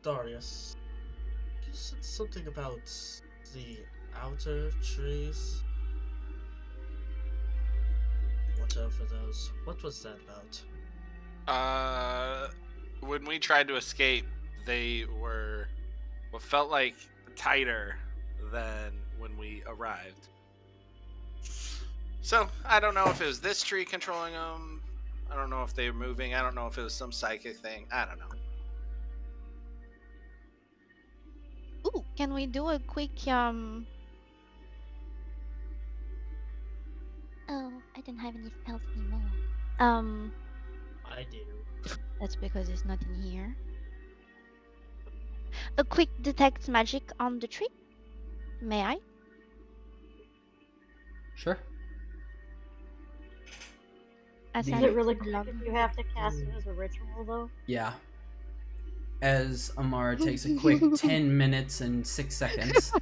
Darius, you said something about the outer trees. Watch out for those. What was that about? When we tried to escape, they were what felt like tighter than when we arrived. So I don't know if it was this tree controlling them. I don't know if they were moving. I don't know if it was some psychic thing. I don't know. Ooh, can we do a quick Oh, I don't have any spells anymore. I do. That's because it's not in here. A quick detect magic on the tree? May I? Sure. As The- Is an it really love- quick if you have to cast it as a ritual, though? Yeah. As Amara takes a quick 10 minutes and 6 seconds.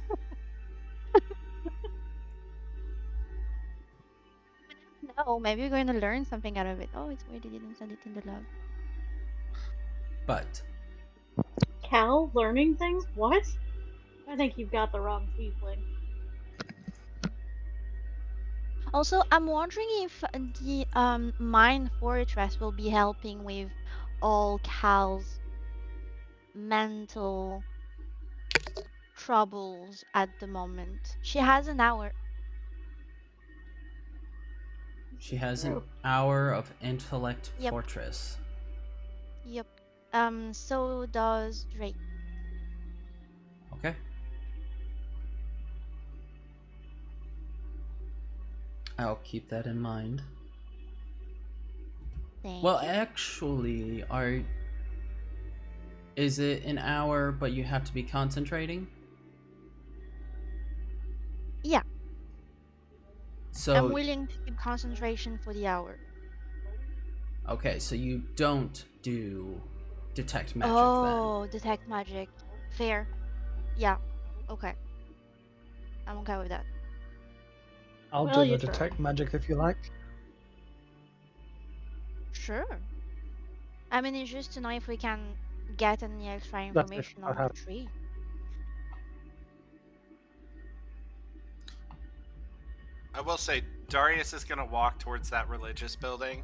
No, maybe we're going to learn something out of it. Oh, it's weird they didn't send it in the log. But Cal, learning things? What? I think you've got the wrong tiefling. Also, I'm wondering if the mine fortress will be helping with all Cal's mental troubles at the moment. She has an hour. she has an True. hour of intellect Yep. fortress. Yep. So does Drake. Okay. I'll keep that in mind. Thank Well, you. actually, is it an hour but you have to be concentrating? Yeah. So I'm willing to keep concentration for the hour. okay, so you don't do detect magic Oh, detect magic. Fair. Yeah. Okay. I'm okay with that. I'll Well, do you the try. detect magic if you like. Sure. I mean, it's just to know if we can get any extra That's if information I on the have- tree. I will say, Darius is gonna walk towards that religious building,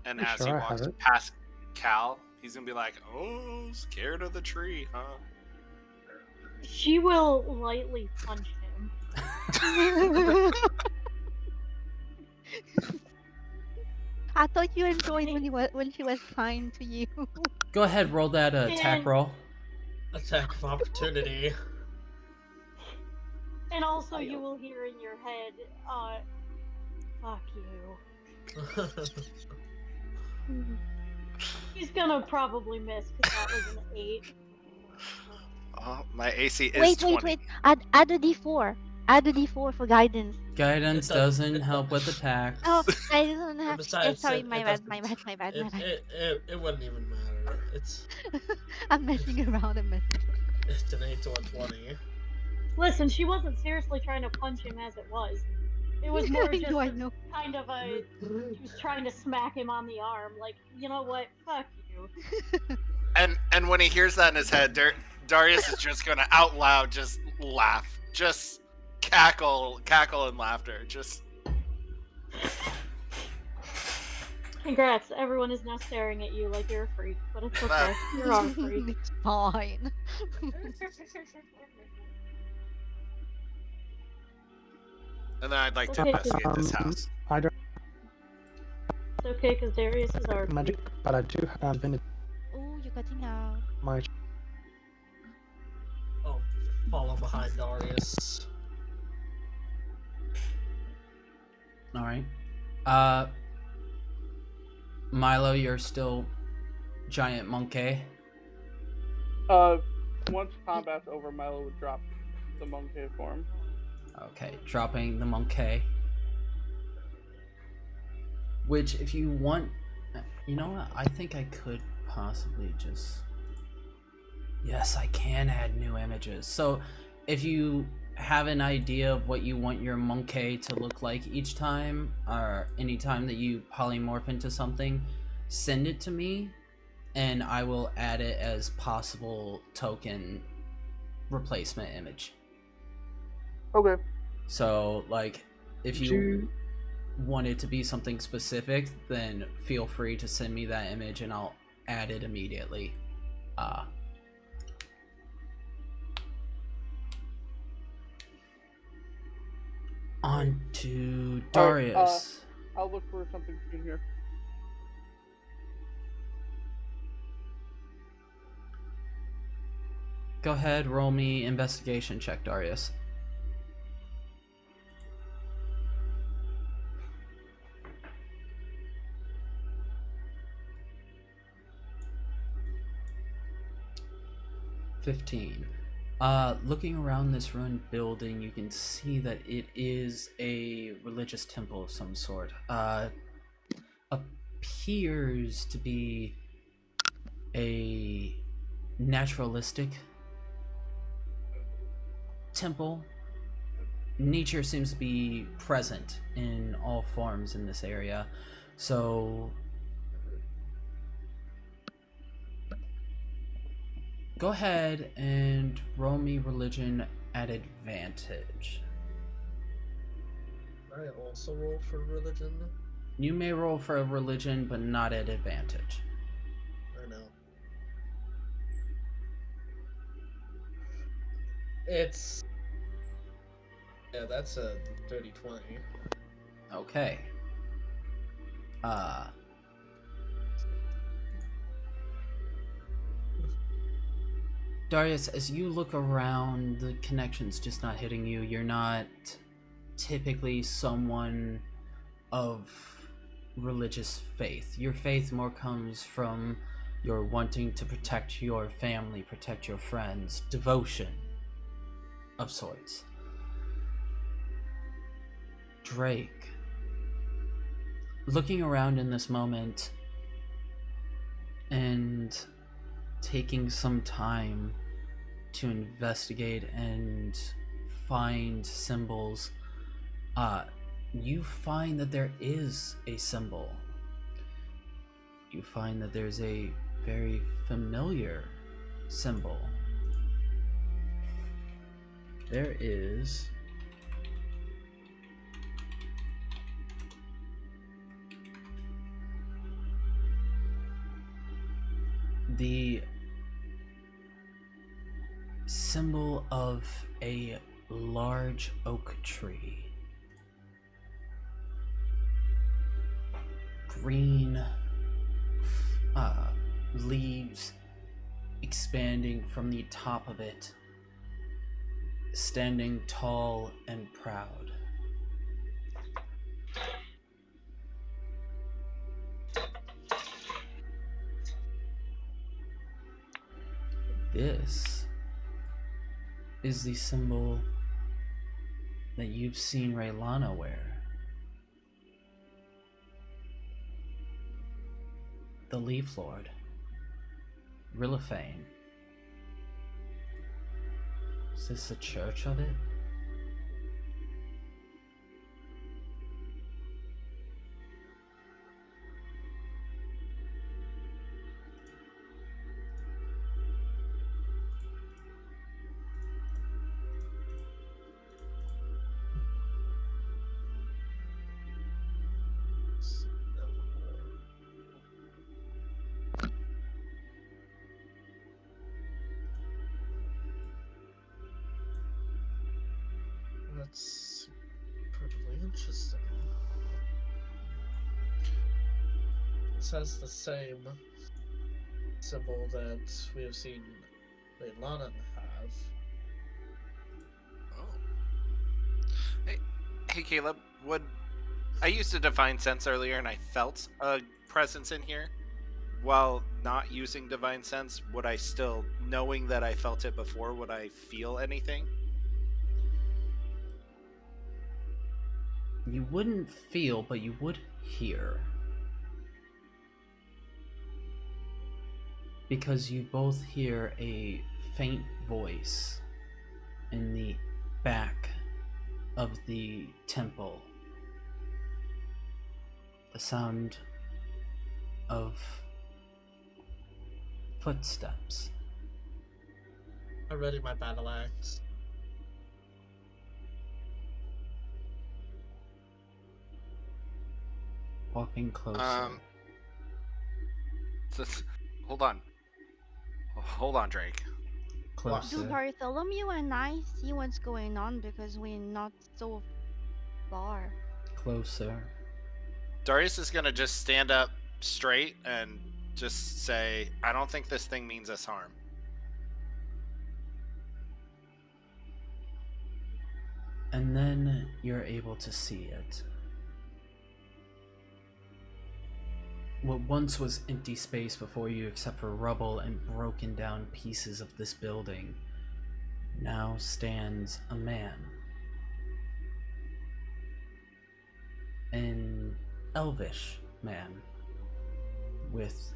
and Oh, as sure, he I walks have it. past Cal, he's gonna be like, "Oh, scared of the tree, huh?" She will lightly punch him. I thought you enjoyed when she was kind to you. Go ahead, roll that attack And- roll. Attack of opportunity. And also, I you hope. will hear in your head, fuck you. He's gonna probably miss because that was an 8. Oh, my AC is Wait, 20. Add a D4. Add a D4 for guidance. Guidance It does- doesn't it help with does- attacks. Oh, I don't And have. besides, Sorry, it my bad, doesn't. my bad, my bad, my bad. It wouldn't even matter. I'm messing around. It's an 8 to a 20. Listen, she wasn't seriously trying to punch him as it was. It was more just I know. kind of a. She was trying to smack him on the arm, like, you know what? Fuck you. And when he hears that in his head, Darius is just gonna out loud just laugh, just cackle in laughter. Just Congrats, everyone is now staring at you like you're a freak, but it's okay. You're a freak. It's fine. and then I'd like to Okay. investigate this house. I don't It's okay, because Darius is our have magic, but I do have divinity. Oh, you're cutting out. My Oh, follow behind Darius. All right. Milo, you're still giant monkey. Once combat's over, Milo would drop the monkey form. Okay, dropping the monkey. Which, if you want, you know what? I think I could possibly just. Yes, I can add new images. So, if you have an idea of what you want your monkey to look like each time, or any time that you polymorph into something, send it to me, and I will add it as possible token replacement image. Okay. So, like, if you want it to be something specific, then feel free to send me that image and I'll add it immediately. On to Darius. I'll look for something in here. Go ahead, roll me investigation check, Darius. Looking around this ruined building, you can see that it is a religious temple of some sort. Appears to be a naturalistic temple. Nature seems to be present in all forms in this area, so go ahead and roll me religion at advantage. I also roll for religion. You may roll for a religion, but not at advantage. I know. It's... Yeah, that's a 30-20. Okay. Darius, as you look around, the connection's just not hitting you. You're not typically someone of religious faith. Your faith more comes from your wanting to protect your family, protect your friends, devotion of sorts. Drake, looking around in this moment and taking some time to investigate and find symbols, you find that there is a symbol. You find that there's a very familiar symbol. There is the symbol of a large oak tree. Green leaves expanding from the top of it, standing tall and proud. This is the symbol that you've seen Raylana wear. The Leaf Lord, Rilliphane. Is this a church of it? That's pretty interesting. This has the same symbol that we have seen Raylana have. Oh. Hey, Caleb. I used a divine sense earlier, and I felt a presence in here. While not using divine sense, would I still, knowing that I felt it before, would I feel anything? You wouldn't feel, but you would hear. Because you both hear a faint voice in the back of the temple. The sound of footsteps. I ready my battle axe. Walking closer. Hold on, Drake. Closer. Do Bartholomew and I see what's going on because we're not so far? Closer. Darius is gonna just stand up straight and just say, I don't think this thing means us harm. And then you're able to see it. What once was empty space before you, except for rubble and broken down pieces of this building, now stands a man. An elvish man with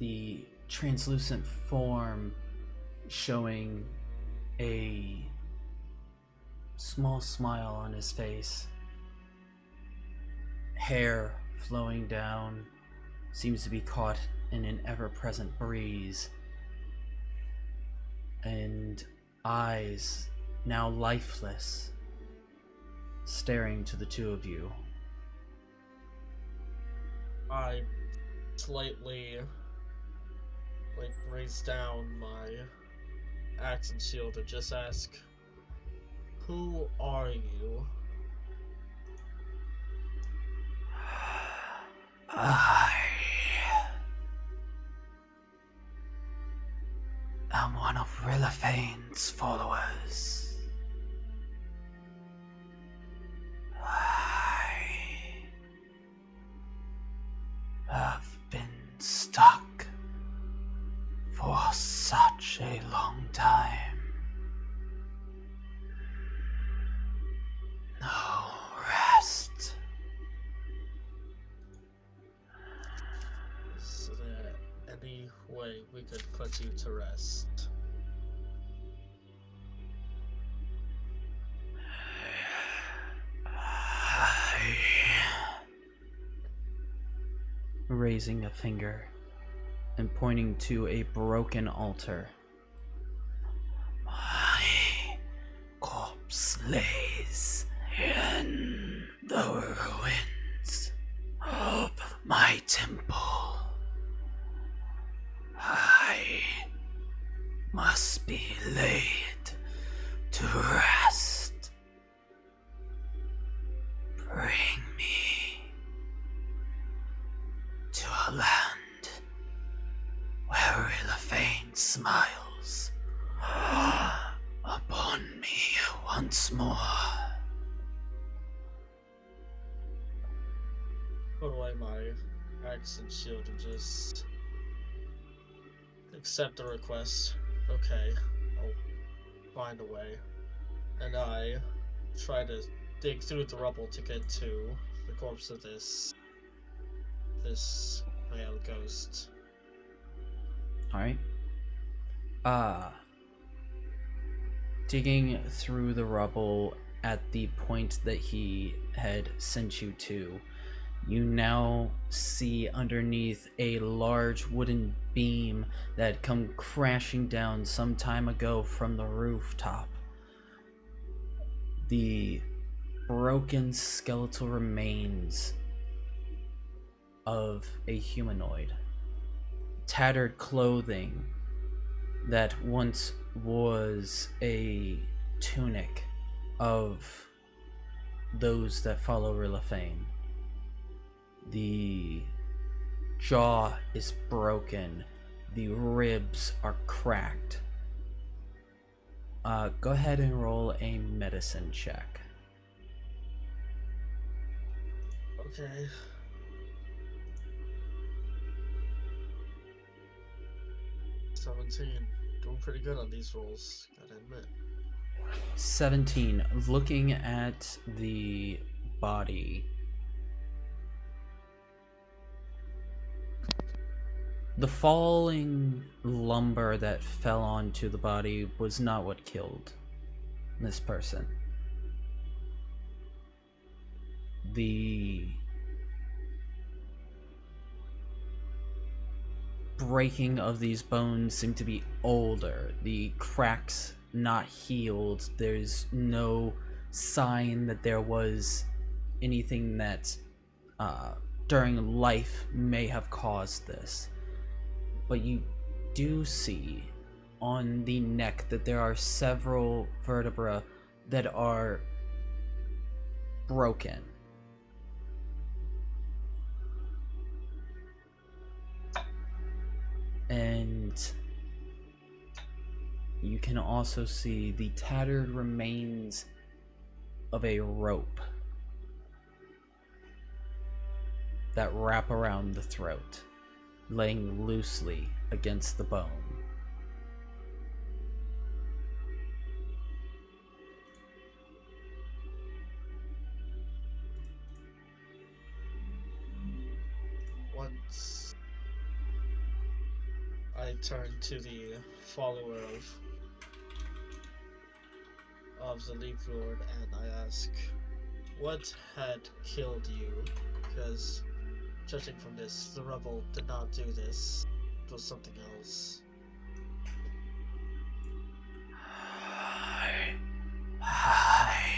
the translucent form showing a small smile on his face. Hair flowing down, seems to be caught in an ever-present breeze. And eyes, now lifeless, staring to the two of you. I slightly, raise down my axe and shield and just ask, who are you? I am one of Riliphane's followers. I have been stuck for such a long time. No rest. Is there any way we could put you to rest? Raising a finger and pointing to a broken altar. My corpse lays in the ruins of my temple. I must be laid to rest. Bring me to a land where Rilliphane smiles once more. Put away my axe and shield and just accept the request. Okay, I'll find a way. And I try to dig through the rubble to get to the corpse of this male ghost. Alright. Digging through the rubble at the point that he had sent you to, you now see underneath a large wooden beam that had come crashing down some time ago from the rooftop. The broken skeletal remains of a humanoid. Tattered clothing that once was a tunic of those that follow Rilafane. The jaw is broken. The ribs are cracked. Go ahead and roll a medicine check. Okay. $17. Doing pretty good on these rolls, gotta admit. 17. Looking at the body, the falling lumber that fell onto the body was not what killed this person. The breaking of these bones seem to be older. The cracks not healed. There's no sign that there was anything that during life may have caused this. But you do see on the neck that there are several vertebrae that are broken. And you can also see the tattered remains of a rope that wrap around the throat, laying loosely against the bone. Once I turn to the follower of the Leaf Lord and I ask, what had killed you? Because judging from this, the rebel did not do this. It was something else. I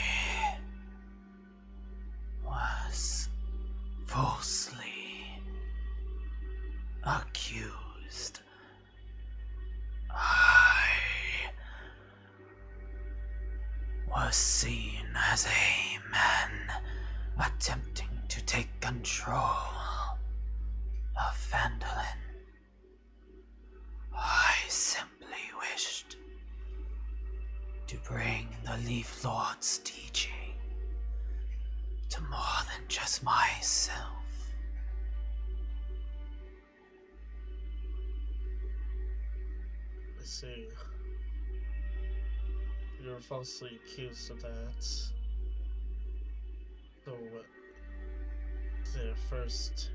was falsely accused. I was seen as a man attempting to take control of Phandalin. I simply wished to bring the Leaf Lord's teaching to more than just myself. I see. You were falsely accused of that. So, their first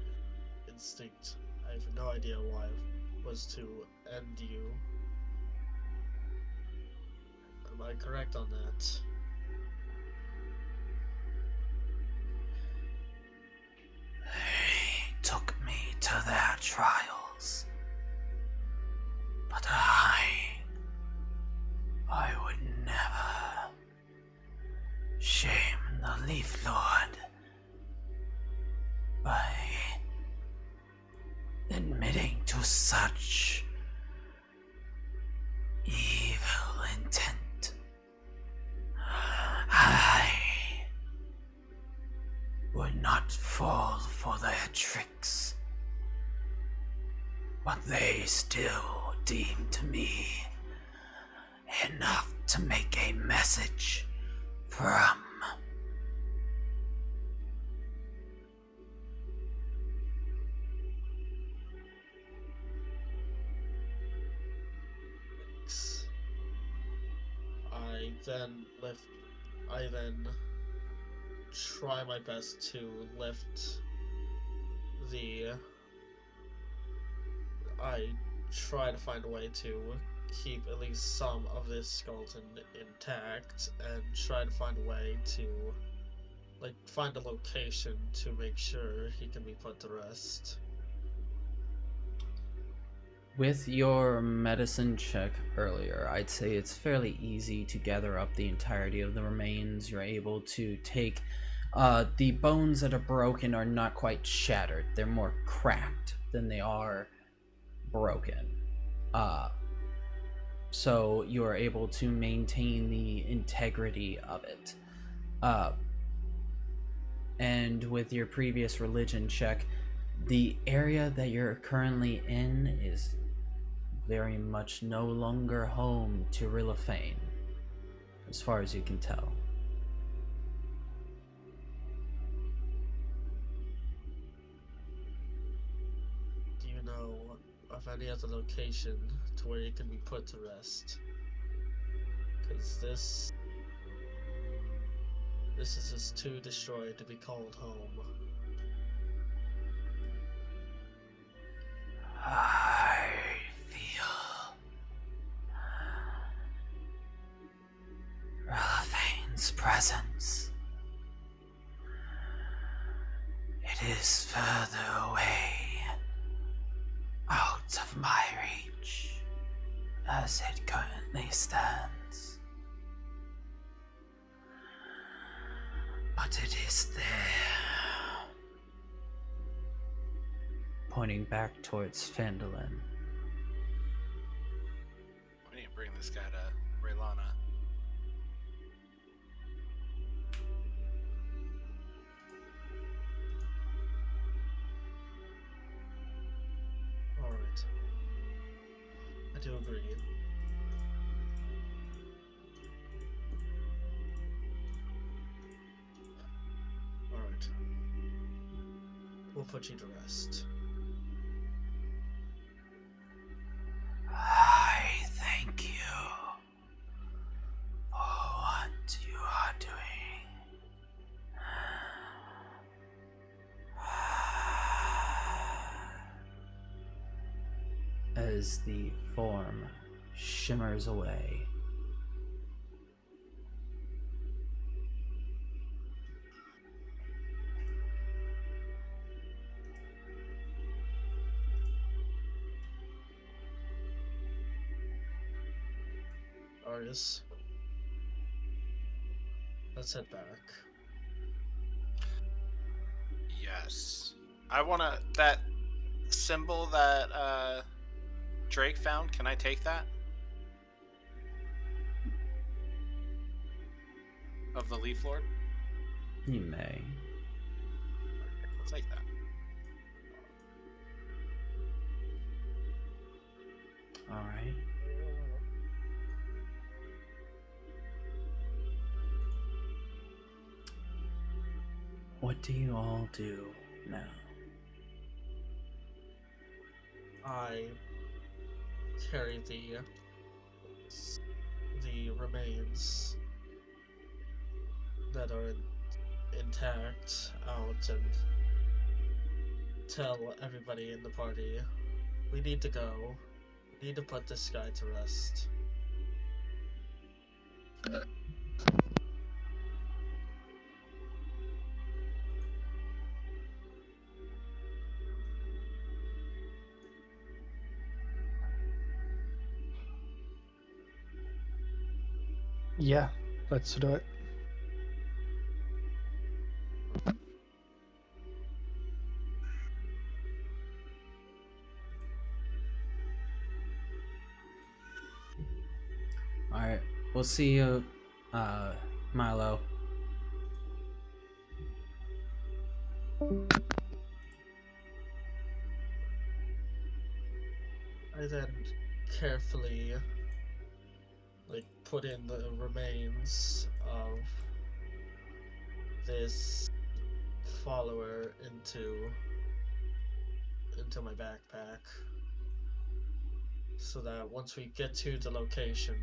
instinct, I have no idea why, was to end you. Am I correct on that? They took me to their trials, but I would never shame the Leaf Lord by admitting to such evil intent. I would not fall for their tricks, but they still deemed me enough to make a message From. I then try my best to lift the. I try to find a way to keep at least some of this skeleton intact and try to find a way to, like, find a location to make sure he can be put to rest. With your medicine check earlier, I'd say it's fairly easy to gather up the entirety of the remains. You're able to take the bones that are broken are not quite shattered. They're more cracked than they are broken. So you are able to maintain the integrity of it. And with your previous religion check, the area that you're currently in is very much no longer home to Rilliphane, as far as you can tell. Do you know of any other location to where you can be put to rest? Because this is just too destroyed to be called home. I feel Riliphane's presence. It is further away, out of my reach, as it currently stands. But it is there. Pointing back towards Phandalin. We need to bring this guy to Raylana. Alright. I do agree. Alright. We'll put you to rest. I thank you for what you are doing. As the form shimmers away. Arius, let's head back. Yes. I wanna that symbol that Drake found, can I take that? Of the Leaf Lord? You may. I'll take that. Alright. What do you all do now? I carry the remains that are intact out and tell everybody in the party, we need to go. We need to put this guy to rest. Yeah, let's do it. Alright, we'll see you, Milo. I then carefully, like, put in the remains of this follower into my backpack, so that once we get to the location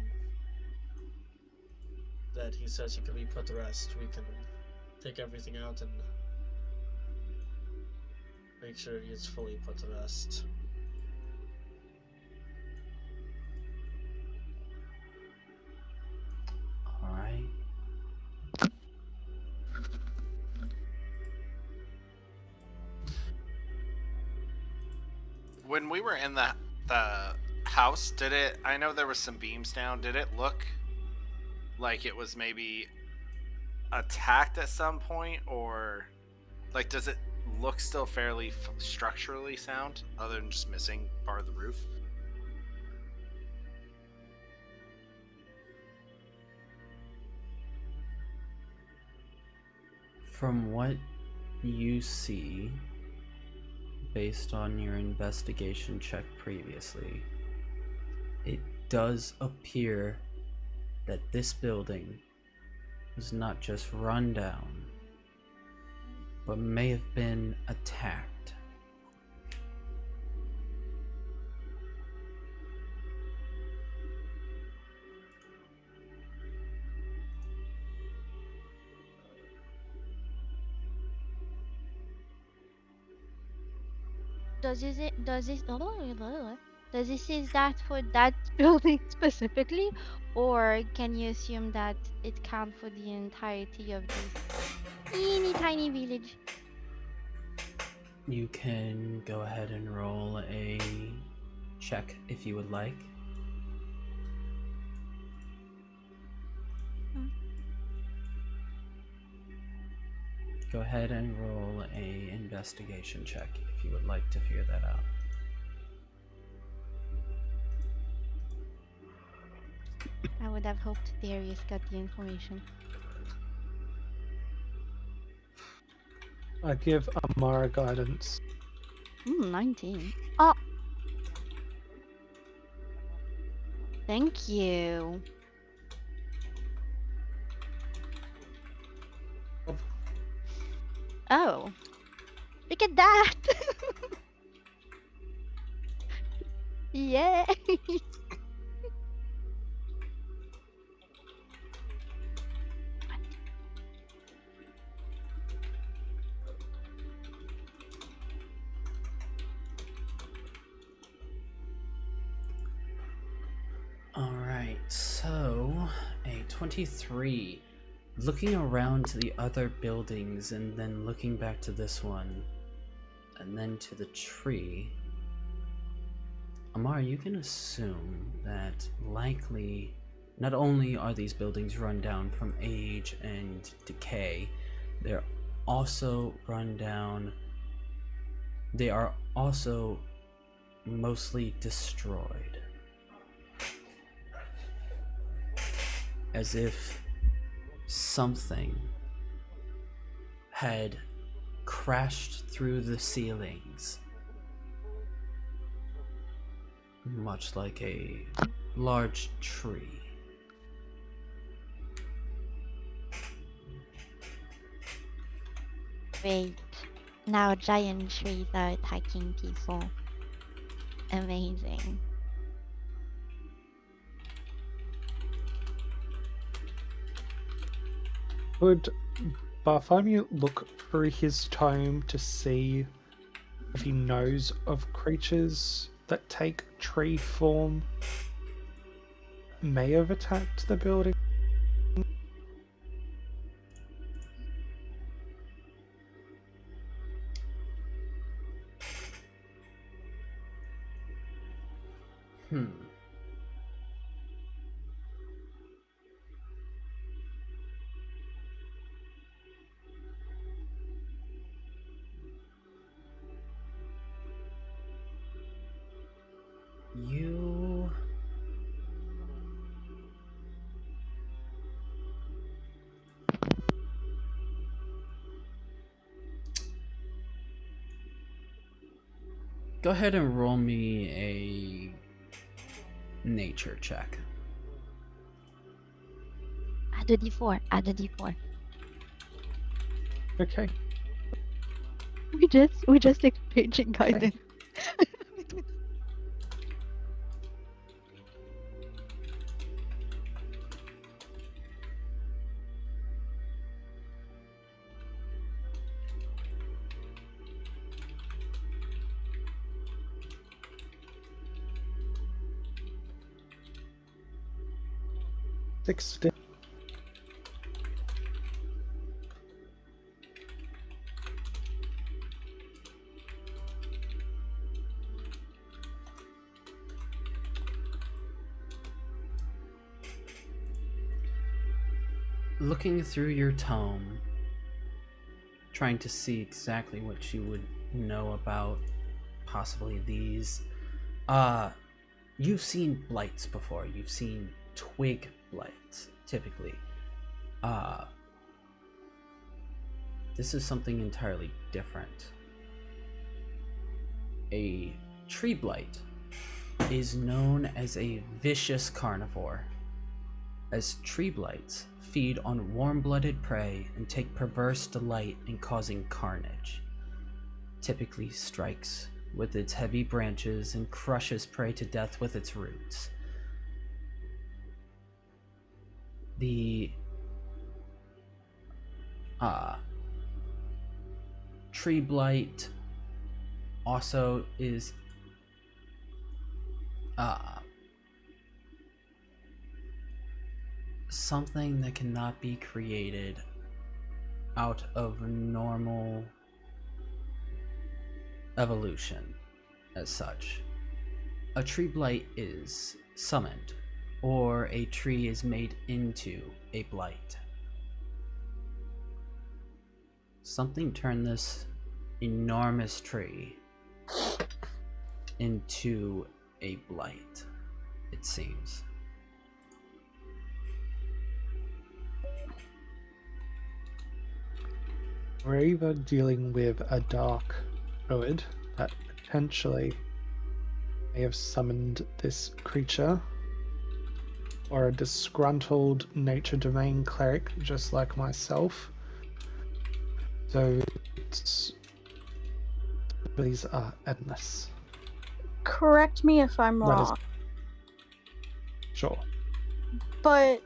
that he says he can be put to rest, we can take everything out and make sure he is fully put to rest. Alright. When we were in the house, I know there was some beams down. Did it look like it was maybe attacked at some point, or like does it look still fairly structurally sound other than just missing part of the roof? From what you see, based on your investigation check previously, it does appear that this building was not just run down, but may have been attacked. Does this is that for that building specifically, or can you assume that it counts for the entirety of this teeny tiny village? You can go ahead and roll a check if you would like. Go ahead and roll a investigation check if you would like to figure that out. I would have hoped Darius got the information. I give Amara guidance. 19. Oh! Thank you. Oh. Look at that! Yay! Alright, so a 23. Looking around to the other buildings and then looking back to this one, and then to the tree, Amar, you can assume that likely not only are these buildings run down from age and decay, they're also run down, they are also mostly destroyed. As if something had crashed through the ceilings, much like a large tree. Wait, now giant trees are attacking people. Amazing. Would Bartholomew look through his tome to see if he knows of creatures that take tree form may have attacked the building? You... Go ahead and roll me a nature check. Add a d4. Add a d4. Okay. We just exchanging guidance. Sixty. Looking through your tome, trying to see exactly what you would know about possibly these. You've seen blights before. You've seen twig blights, typically. This is something entirely different. A tree blight is known as a vicious carnivore, as tree blights feed on warm-blooded prey and take perverse delight in causing carnage. Typically strikes with its heavy branches and crushes prey to death with its roots. The tree blight also is something that cannot be created out of normal evolution as such. A tree blight is summoned, or a tree is made into a blight. Something turned this enormous tree into a blight, it seems. We're either dealing with a dark druid that potentially may have summoned this creature, or a disgruntled nature domain cleric just like myself. So these are endless. Correct me if I'm That is- wrong, Sure. but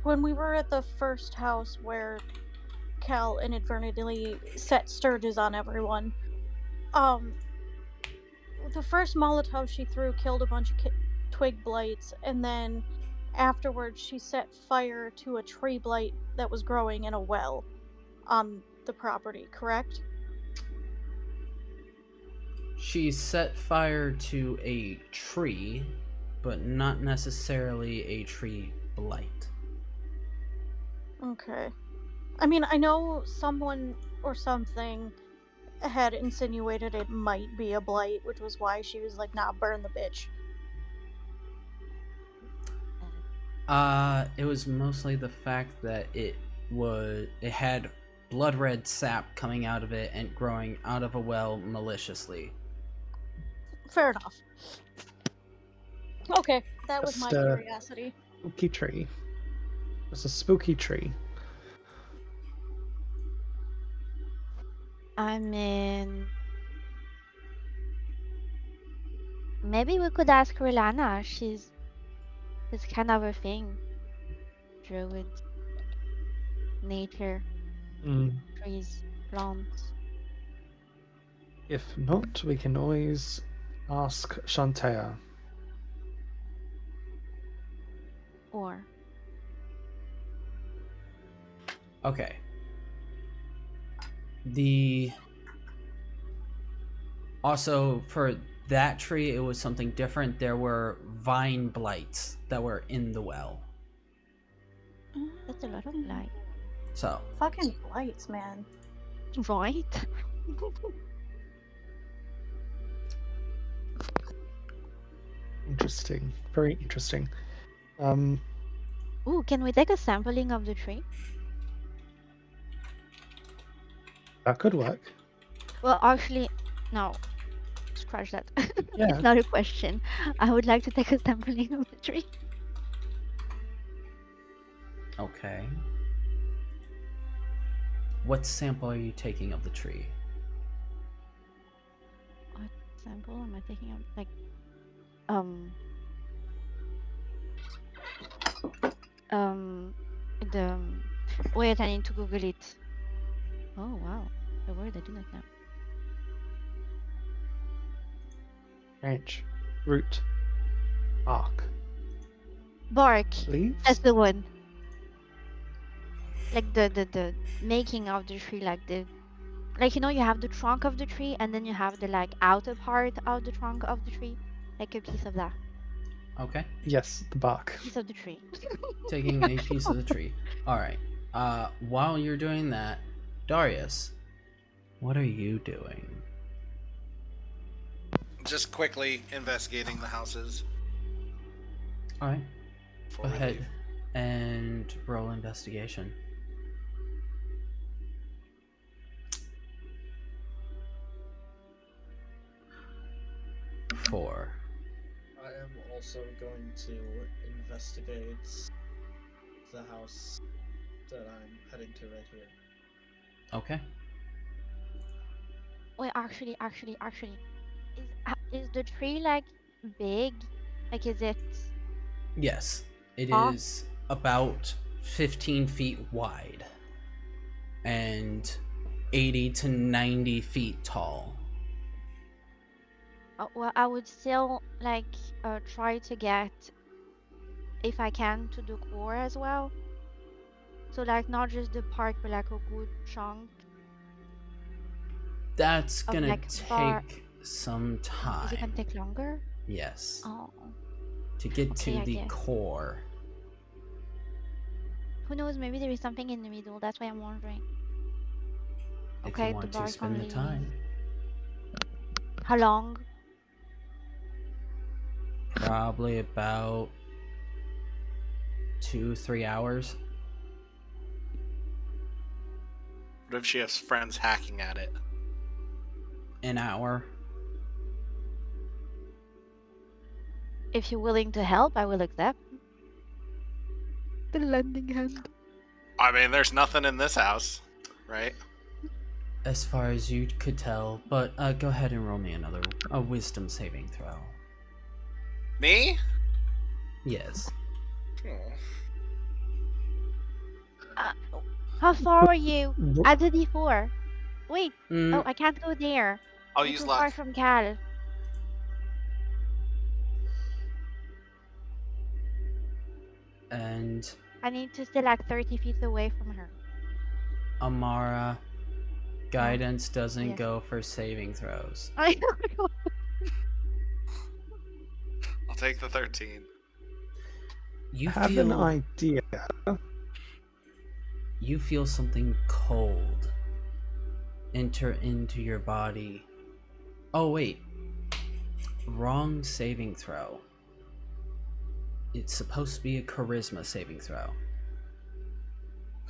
when we were at the first house where Cal inadvertently set Sturges on everyone, the first Molotov she threw killed a bunch of twig blights, and then afterwards she set fire to a tree blight that was growing in a well on the property, correct? She set fire to a tree, but not necessarily a tree blight. Okay. I mean, I know someone or something had insinuated it might be a blight, which was why she was like, nah, burn the bitch. It was mostly the fact that it had blood red sap coming out of it and growing out of a well maliciously. Fair enough. Okay, that was my Just, curiosity. Spooky tree. It's a spooky tree. I mean, maybe we could ask Rilana. She's kind of her thing. Druid, nature, trees, plants. If not, we can always ask Shantea. Or Okay. Also, for that tree, it was something different. There were vine blights that were in the well. that's a lot of light, So, Fucking blights, man. right? Interesting. Very interesting. Ooh, can we take a sampling of the tree? That could work. Well, actually, no. Scratch that. Yeah. It's not a question. I would like to take a sampling of the tree. okay. what sample are you taking of the tree? What sample am I taking of? Like, um, um, the. Wait, I need to Google it. Oh wow, the word I do not know. Branch, root, bark, Bark. leaves. That's the one. Like the making of the tree, like the like you have the trunk of the tree and then you have the like outer part of the trunk of the tree, like a piece of that Okay. Yes, the bark. piece of the tree. Taking a piece of the tree. Alright. While you're doing that, Darius, what are you doing? Just quickly investigating the houses. Alright. before Go we ahead leave. and roll investigation. Four. I am also going to investigate the house that I'm heading to right here. Okay. Wait, actually, is the tree like big? Like, is it? Yes. It Huh? is about 15 feet wide and 80 to 90 feet tall. Well, I would still like try to get, if I can, to the core as well. So like not just the part, but like a good chunk That's of gonna like bar. take some Is it gonna time. take longer? Yes. Oh, To get okay, to I the guess. core. Who knows? Maybe there is something in the middle. That's why I'm wondering. If you Okay, the want to bark spend the only. time. How long? Probably about 2-3 hours. What if she has friends hacking at it? An hour. If you're willing to help, I will accept. The lending hand. I mean, there's nothing in this house, right? As far as you could tell, but go ahead and roll me a wisdom saving throw. Me? Yes. Oh. How far are you? Ro- Add the D4. Wait. Mm, Oh, I can't go there. I'll I'm use too luck. far from Cal. and I need to stay like 30 feet away from her. Amara, guidance doesn't Yes. go for saving throws. I know. I'll take the 13. You I have feel an idea. you feel something cold enter into your body. Oh wait. Wrong saving throw. It's supposed to be a charisma saving throw.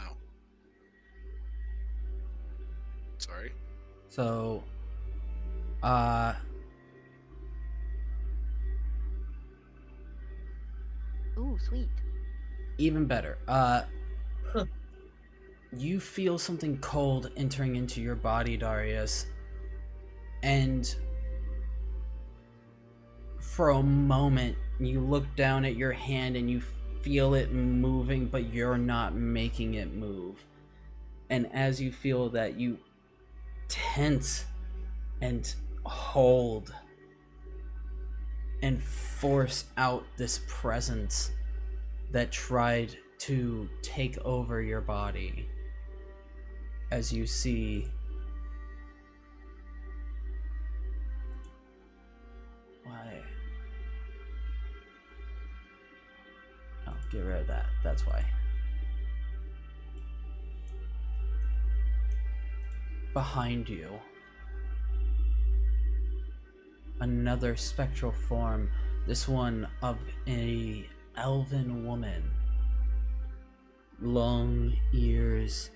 Oh. Sorry. So Ooh, sweet. even better. You feel something cold entering into your body, Darius. And for a moment, you look down at your hand and you feel it moving, but you're not making it move. And as you feel that, you tense and hold and force out this presence that tried to take over your body. As you see why? Oh, get rid of that. That's why. Behind you, another spectral form, this one of a elven woman. Long ears,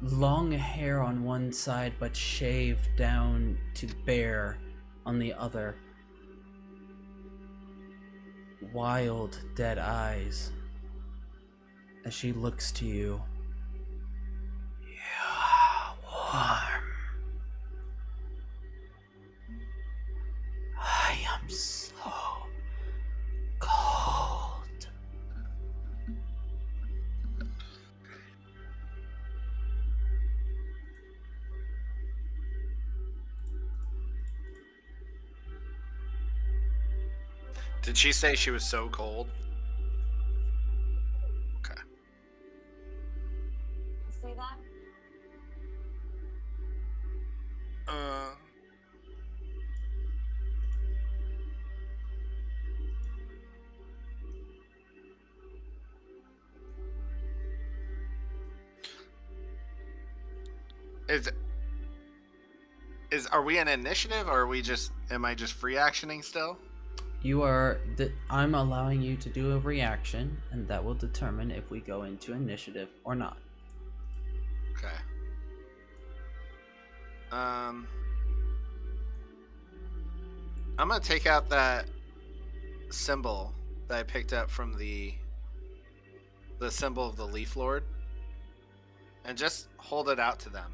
long hair on one side but shaved down to bare on the other. Wild, dead eyes as she looks to you. Did she say she was so cold? Okay. Say that? Uh, are we in initiative, or are we just? Am I just free actioning still? I'm allowing you to do a reaction, and that will determine if we go into initiative or not. Okay. I'm gonna take out that symbol that I picked up from the symbol of the Leaf Lord, and just hold it out to them,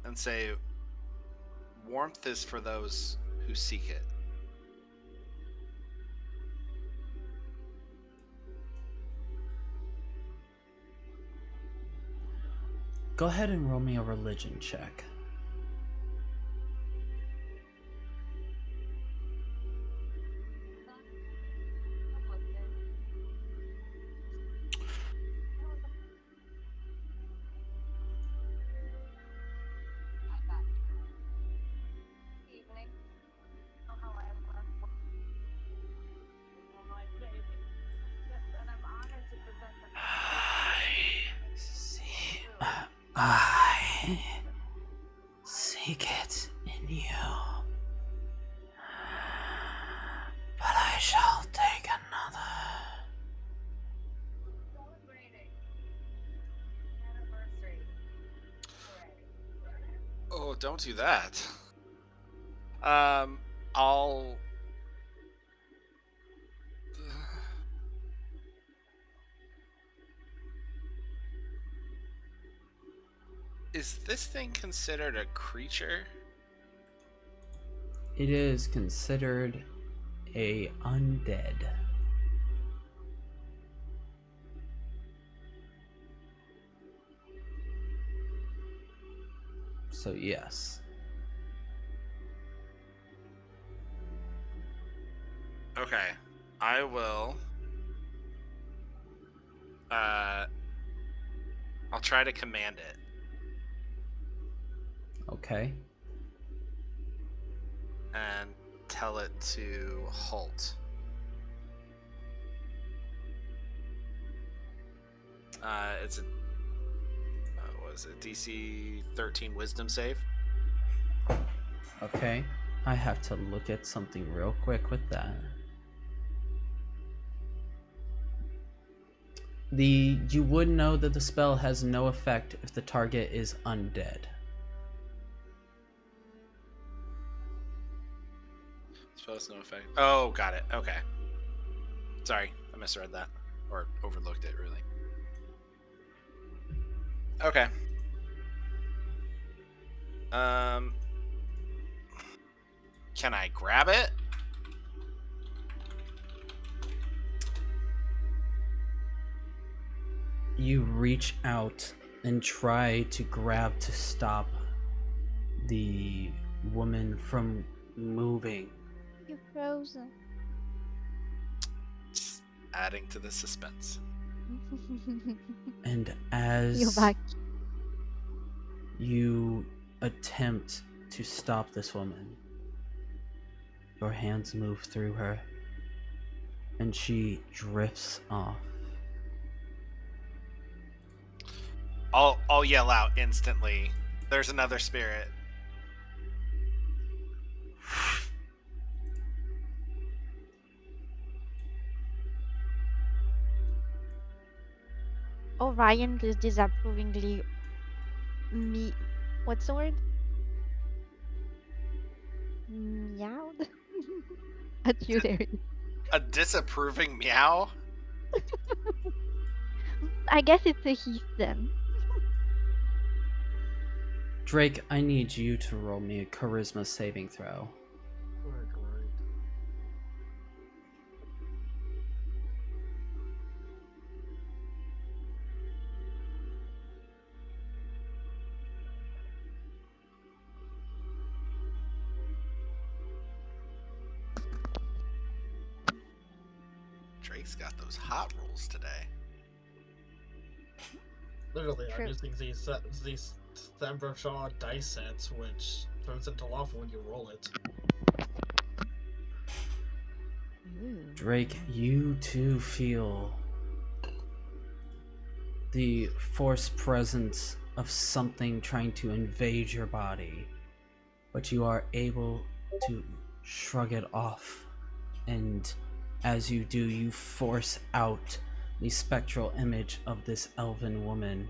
and say, "Warmth is for those who seek it." Go ahead and roll me a religion check. I seek it in you, but I shall take another. Oh, don't do that. I'll. Is this thing considered a creature? It is considered a undead. So yes. Okay, I will. I'll try to command it. Okay. And tell it to halt. It's a what is it? DC 13 Wisdom save. Okay. I have to look at something real quick with that. You would know that the spell has no effect if the target is undead. Spell has no effect. Oh, got it. Okay. Sorry, I misread that. Or overlooked it, really. Okay. Can I grab it? You reach out and try to grab to stop the woman from moving. You're frozen. Just adding to the suspense. And as You're back. you attempt to stop this woman, your hands move through her, and she drifts off. I'll yell out instantly. There's another spirit. Orion just disapprovingly what's the word? Meowed at you there. A disapproving meow? I guess it's a heath then. Drake, I need you to roll me a charisma saving throw. Alright. Drake's got those hot rolls today. Literally, True. I'm using these Thembershaw dice sets, which turns into lava when you roll it. Drake, you too feel the force presence of something trying to invade your body, but you are able to shrug it off, and as you do, you force out the spectral image of this elven woman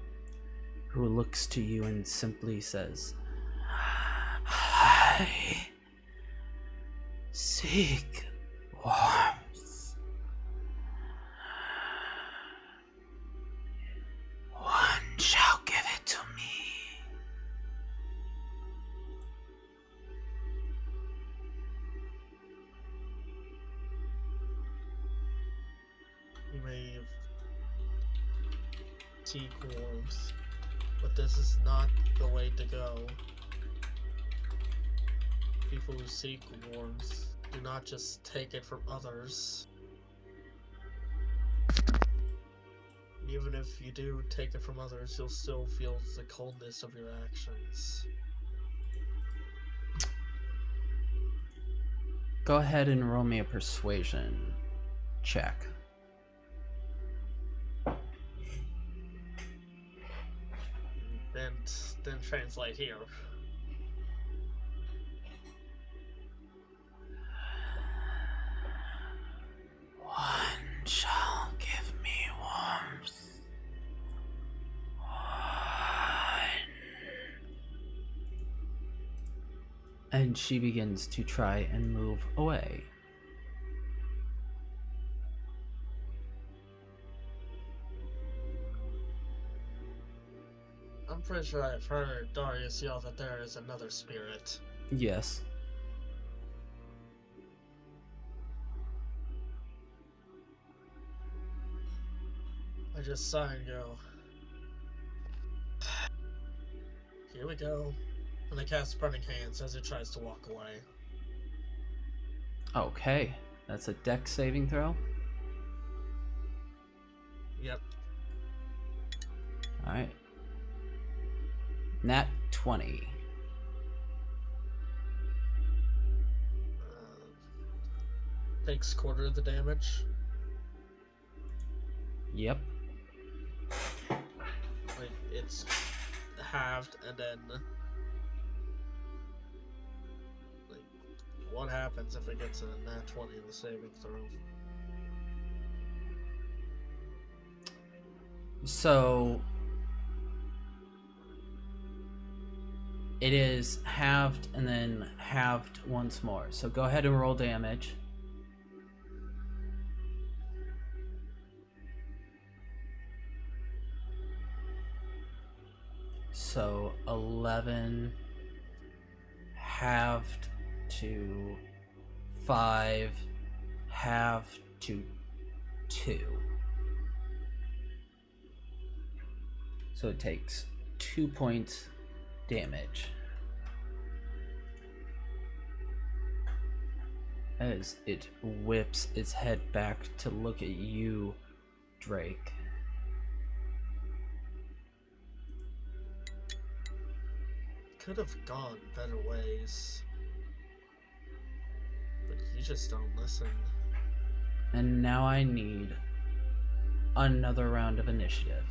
who looks to you and simply says, "I seek warmth. One shall give it to me." You may seek warmth, but this is not the way to go. People who seek warmth do not just take it from others. Even if you do take it from others, you'll still feel the coldness of your actions. Go ahead and roll me a persuasion check. Then translate here. One shall give me warmth. One. And she begins to try and move away. I'm pretty sure I've heard Darius yell that there is another spirit. Yes. I just sigh and go, here we go. And I cast Burning Hands as it tries to walk away. Okay. That's a dex saving throw. Yep. Alright. Nat 20. Takes quarter of the damage. Yep. Like, it's halved, and then... Like, what happens if it gets a nat 20 in the saving throw? So... it is halved and then halved once more. So go ahead and roll damage. So 11 halved to 5 halved to 2. So it takes 2 points damage as it whips its head back to look at you, Drake. Could have gone better ways. But you just don't listen. And now I need another round of initiative.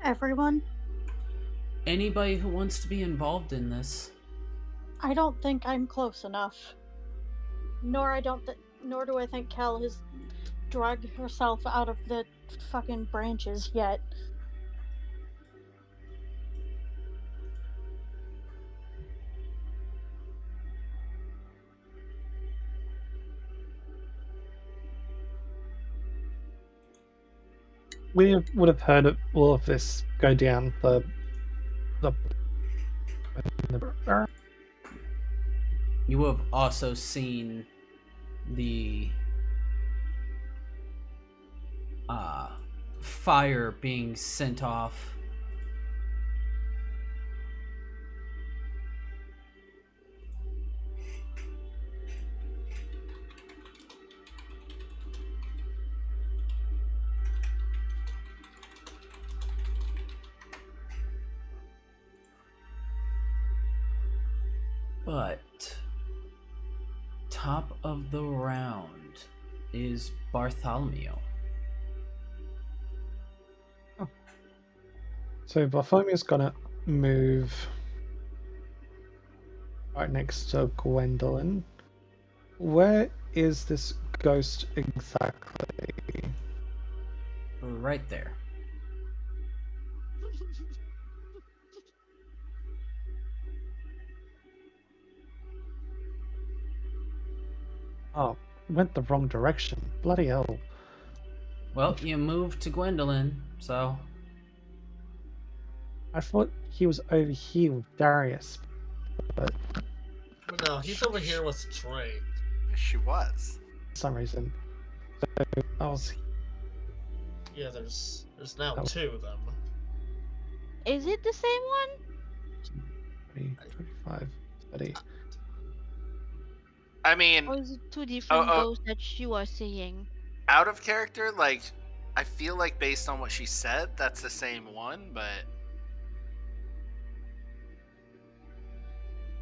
Everyone? Anybody who wants to be involved in this. I don't think I'm close enough. Nor do I think Cal has dragged herself out of the fucking branches yet. We would have heard all of this go down the You have also seen the fire being sent off But top of the round is Bartholomew. So Bartholomew's gonna move right next to Gwendolyn. Where is this ghost exactly? Right there. Oh, went the wrong direction. Bloody hell. Well, you moved to Gwendolyn, so I thought he was over here with Darius, but But no, he's over here with Trey. She was. for some reason. So I was Yeah, there's now Oh. 2 of them. Is it the same one? 20, 25, 30. I mean, Or is it two different oh. ghosts that you are seeing? out of character, like, I feel like based on what she said, that's the same one, but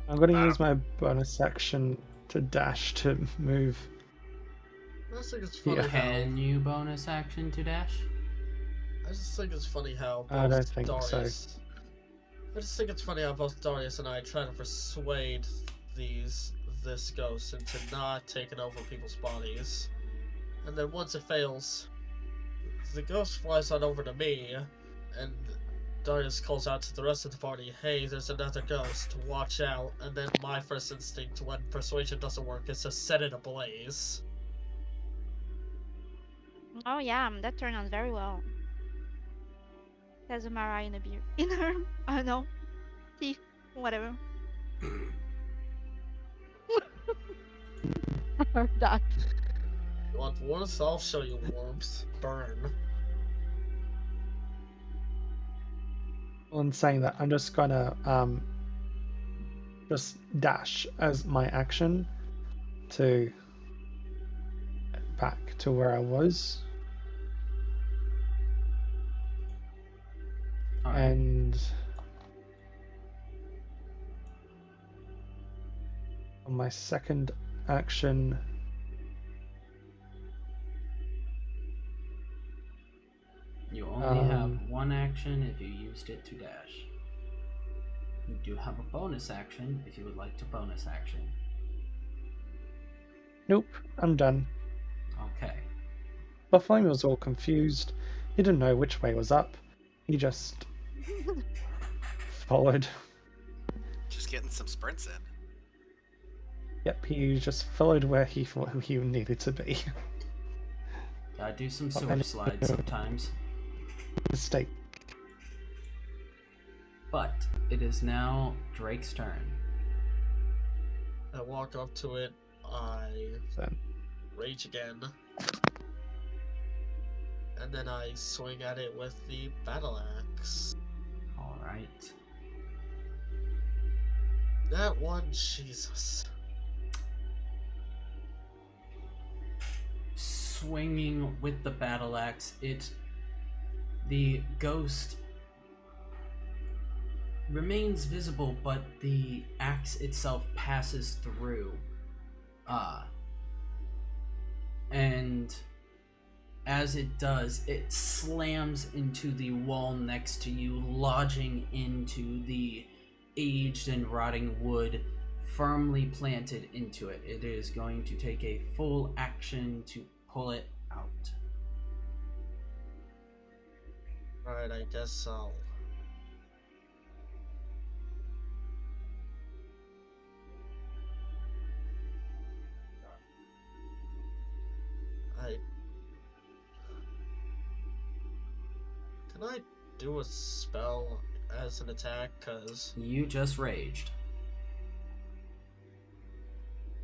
I'm gonna I use my bonus action to dash to move. I just think it's funny Yeah. can you bonus action to dash? I just think it's funny how both I don't think so. Darius. I just think it's funny how both Darius and I try to persuade this ghost into not taking over people's bodies, and then once it fails, the ghost flies on over to me, and Darius calls out to the rest of the party, "Hey, there's another ghost. Watch out!" And then my first instinct when persuasion doesn't work is to set it ablaze. Oh yeah, that turned out very well. There's a Mara in a beer in her. I don't know. Teeth, whatever. I heard that. You want warmth? I'll show you warmth. Burn. Well, in saying that, I'm just gonna just dash as my action to get back to where I was. All right. And on my second action, You only have one action if you used it to dash. You do have a bonus action if you would like to bonus action. nope, I'm done. Okay. Bartholomew was all confused. He didn't know which way was up. He just followed. just getting some sprints in. Yep, he just followed where he thought he needed to be. Gotta do some Well, sewer and- slides sometimes. Mistake. But it is now Drake's turn. I walk up to it, I So, rage again, and then I swing at it with the battle axe. Alright. That one, Jesus. Swinging with the battle axe, the ghost remains visible, but the axe itself passes through. And as it does, it slams into the wall next to you, lodging into the aged and rotting wood, firmly planted into it. It is going to take a full action to pull it out. Alright, I guess I'll... Can I do a spell as an attack? Cause You just raged.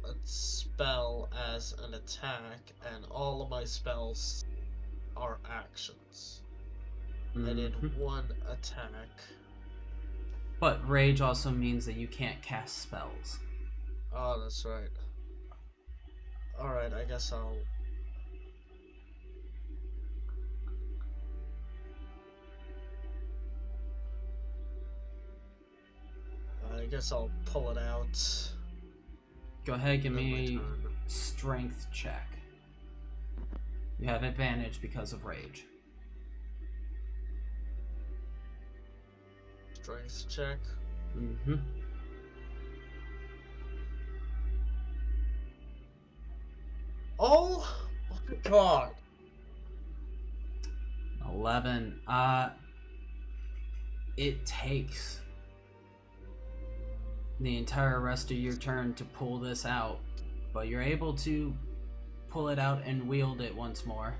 a spell as an attack, and all of my spells are actions. I did Mhm. one attack. But rage also means that you can't cast spells. Oh, that's right. Alright, I guess I'll... guess I'll pull it out. Go ahead, give Then my me turn. strength check. You have advantage because of rage. Strength check. Mm-hmm. Oh my god! 11. It takes the entire rest of your turn to pull this out, but you're able to pull it out and wield it once more.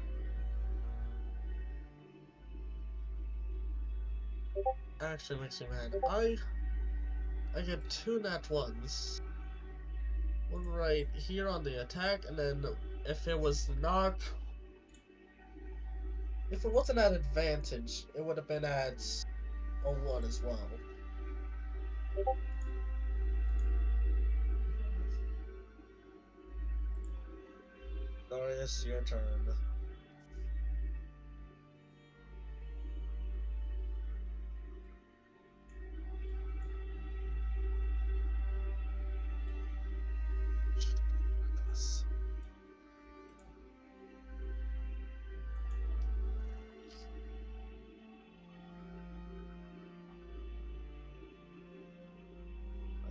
Actually makes me mad. I get 2 nat ones. One right here on the attack, and then if it was not... If it wasn't at advantage, it would have been at a 1 as well. Darius, your turn.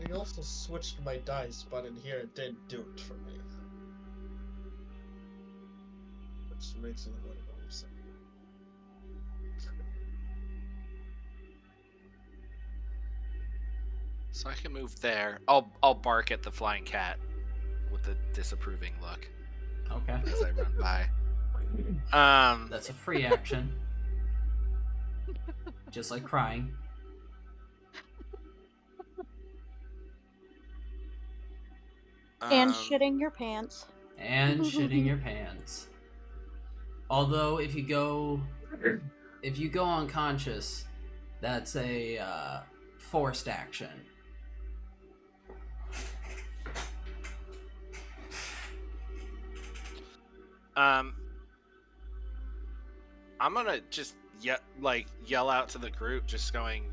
I also switched my dice, but in here it didn't do it for me. Which makes it a little upset. So I can move there. I'll bark at the flying cat with a disapproving look Okay. as I run by. That's a free action. Just like crying. And shitting your pants. And shitting your pants. Although if you go unconscious, that's a forced action. I'm gonna just yell out to the group, just going,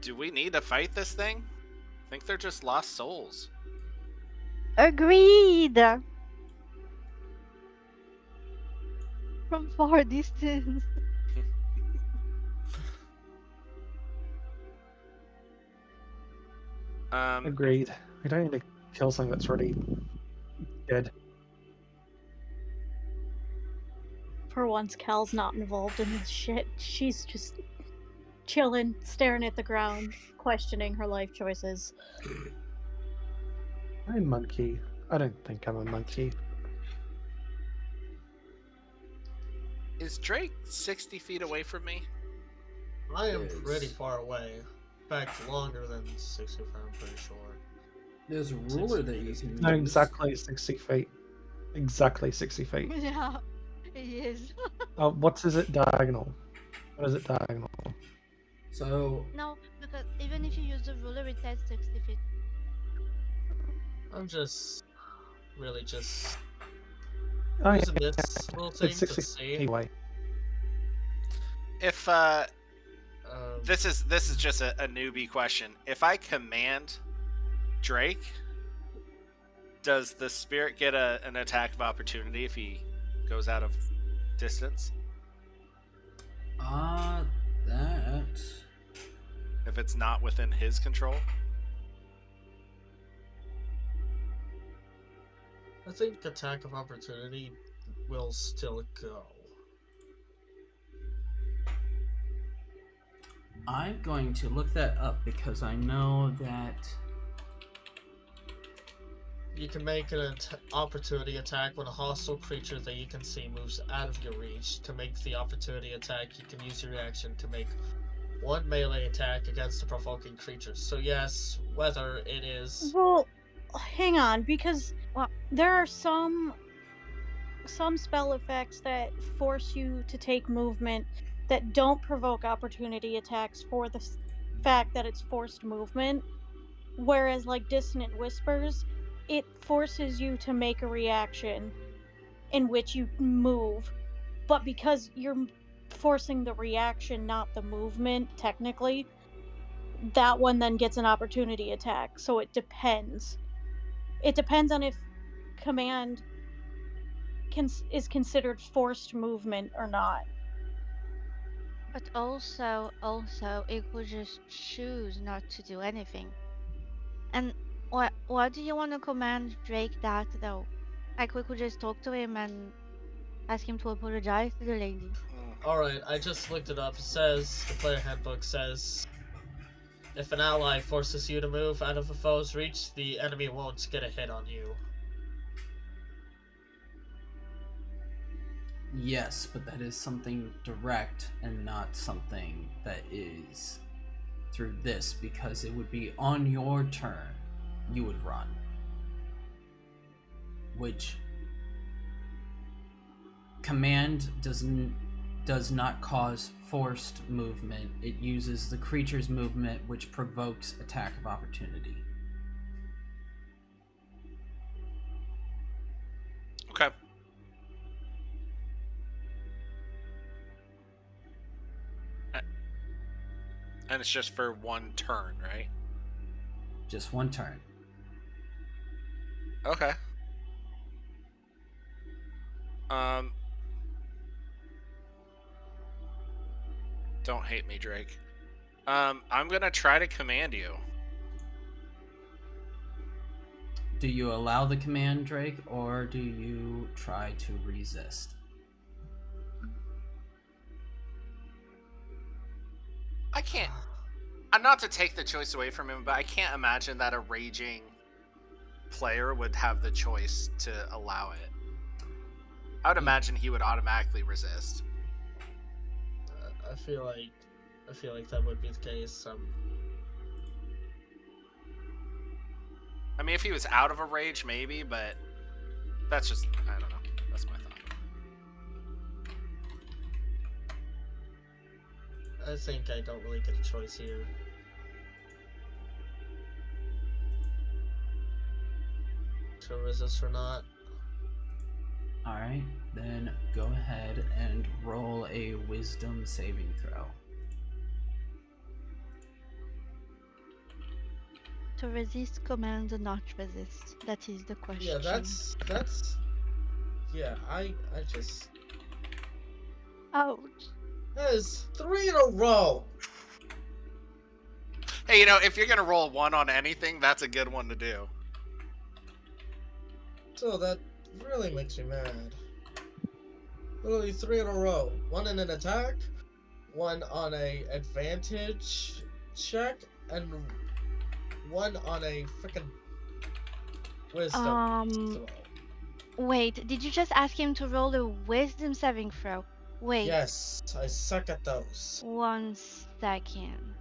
"Do we need to fight this thing? I think they're just lost souls." Agreed! From far distance. Agreed. We don't need to kill something that's already dead. For once, Cal's not involved in this shit. She's just chilling, staring at the ground, questioning her life choices. I'm a monkey. I don't think I'm a monkey. Is Drake 60 feet away from me? I am Yes. pretty far away. In fact, longer than 65, I'm pretty sure. There's a ruler that you can No, use. exactly 60 feet. Exactly 60 feet. Yeah, he is. What is it diagonal? What is it diagonal? So No, because even if you use the ruler, it says 60 feet. I'm just really just Oh, yeah, using this little thing it's to 60 see. feet away. If this is just a newbie question. If I command Drake, does the spirit get an attack of opportunity if he goes out of distance? that If it's not within his control? I think attack of opportunity will still go. I'm going to look that up because I know that You can make an opportunity attack when a hostile creature that you can see moves out of your reach. To make the opportunity attack, you can use your reaction to make one melee attack against the provoking creature. So yes, whether it is... Well, hang on, because there are some spell effects that force you to take movement that don't provoke opportunity attacks for the fact that it's forced movement, whereas like Dissonant Whispers, it forces you to make a reaction in which you move, but because you're forcing the reaction, not the movement, technically, that one then gets an opportunity attack. So it depends. It depends on if command is considered forced movement or not. But also, it could just choose not to do anything. And what do you want to command Drake that though? Like we could just talk to him and ask him to apologize to the lady. Alright, I just looked it up. It says, the player handbook says, if an ally forces you to move out of a foe's reach, the enemy won't get a hit on you. Yes, but that is something direct and not something that is through this, because it would be on your turn you would run. Which command does not cause forced movement. It uses the creature's movement, which provokes attack of opportunity. Okay. And it's just for one turn, right? Just one turn. Okay. Don't hate me, Drake. I'm gonna try to command you. Do you allow the command, Drake, or do you try to resist? I can't. Not to take the choice away from him, but I can't imagine that a raging player would have the choice to allow it. I would imagine he would automatically resist. I feel like that would be the case. I mean, if he was out of a rage, maybe, but that's just, I don't know. That's my thought. I think I don't really get a choice here. To resist or not. Alright, then go ahead and roll a wisdom saving throw. To resist command or not resist? That is the question. Yeah, that's yeah, I just Ouch. that is 3 in a row. Hey, if you're gonna roll 1 on anything, that's a good one to do. So that really makes me mad. Literally 3 in a row. 1 in an attack, 1 on a advantage check, and 1 on a freaking wisdom throw. Wait, did you just ask him to roll a wisdom saving throw? Wait. Yes, I suck at those. 1 second.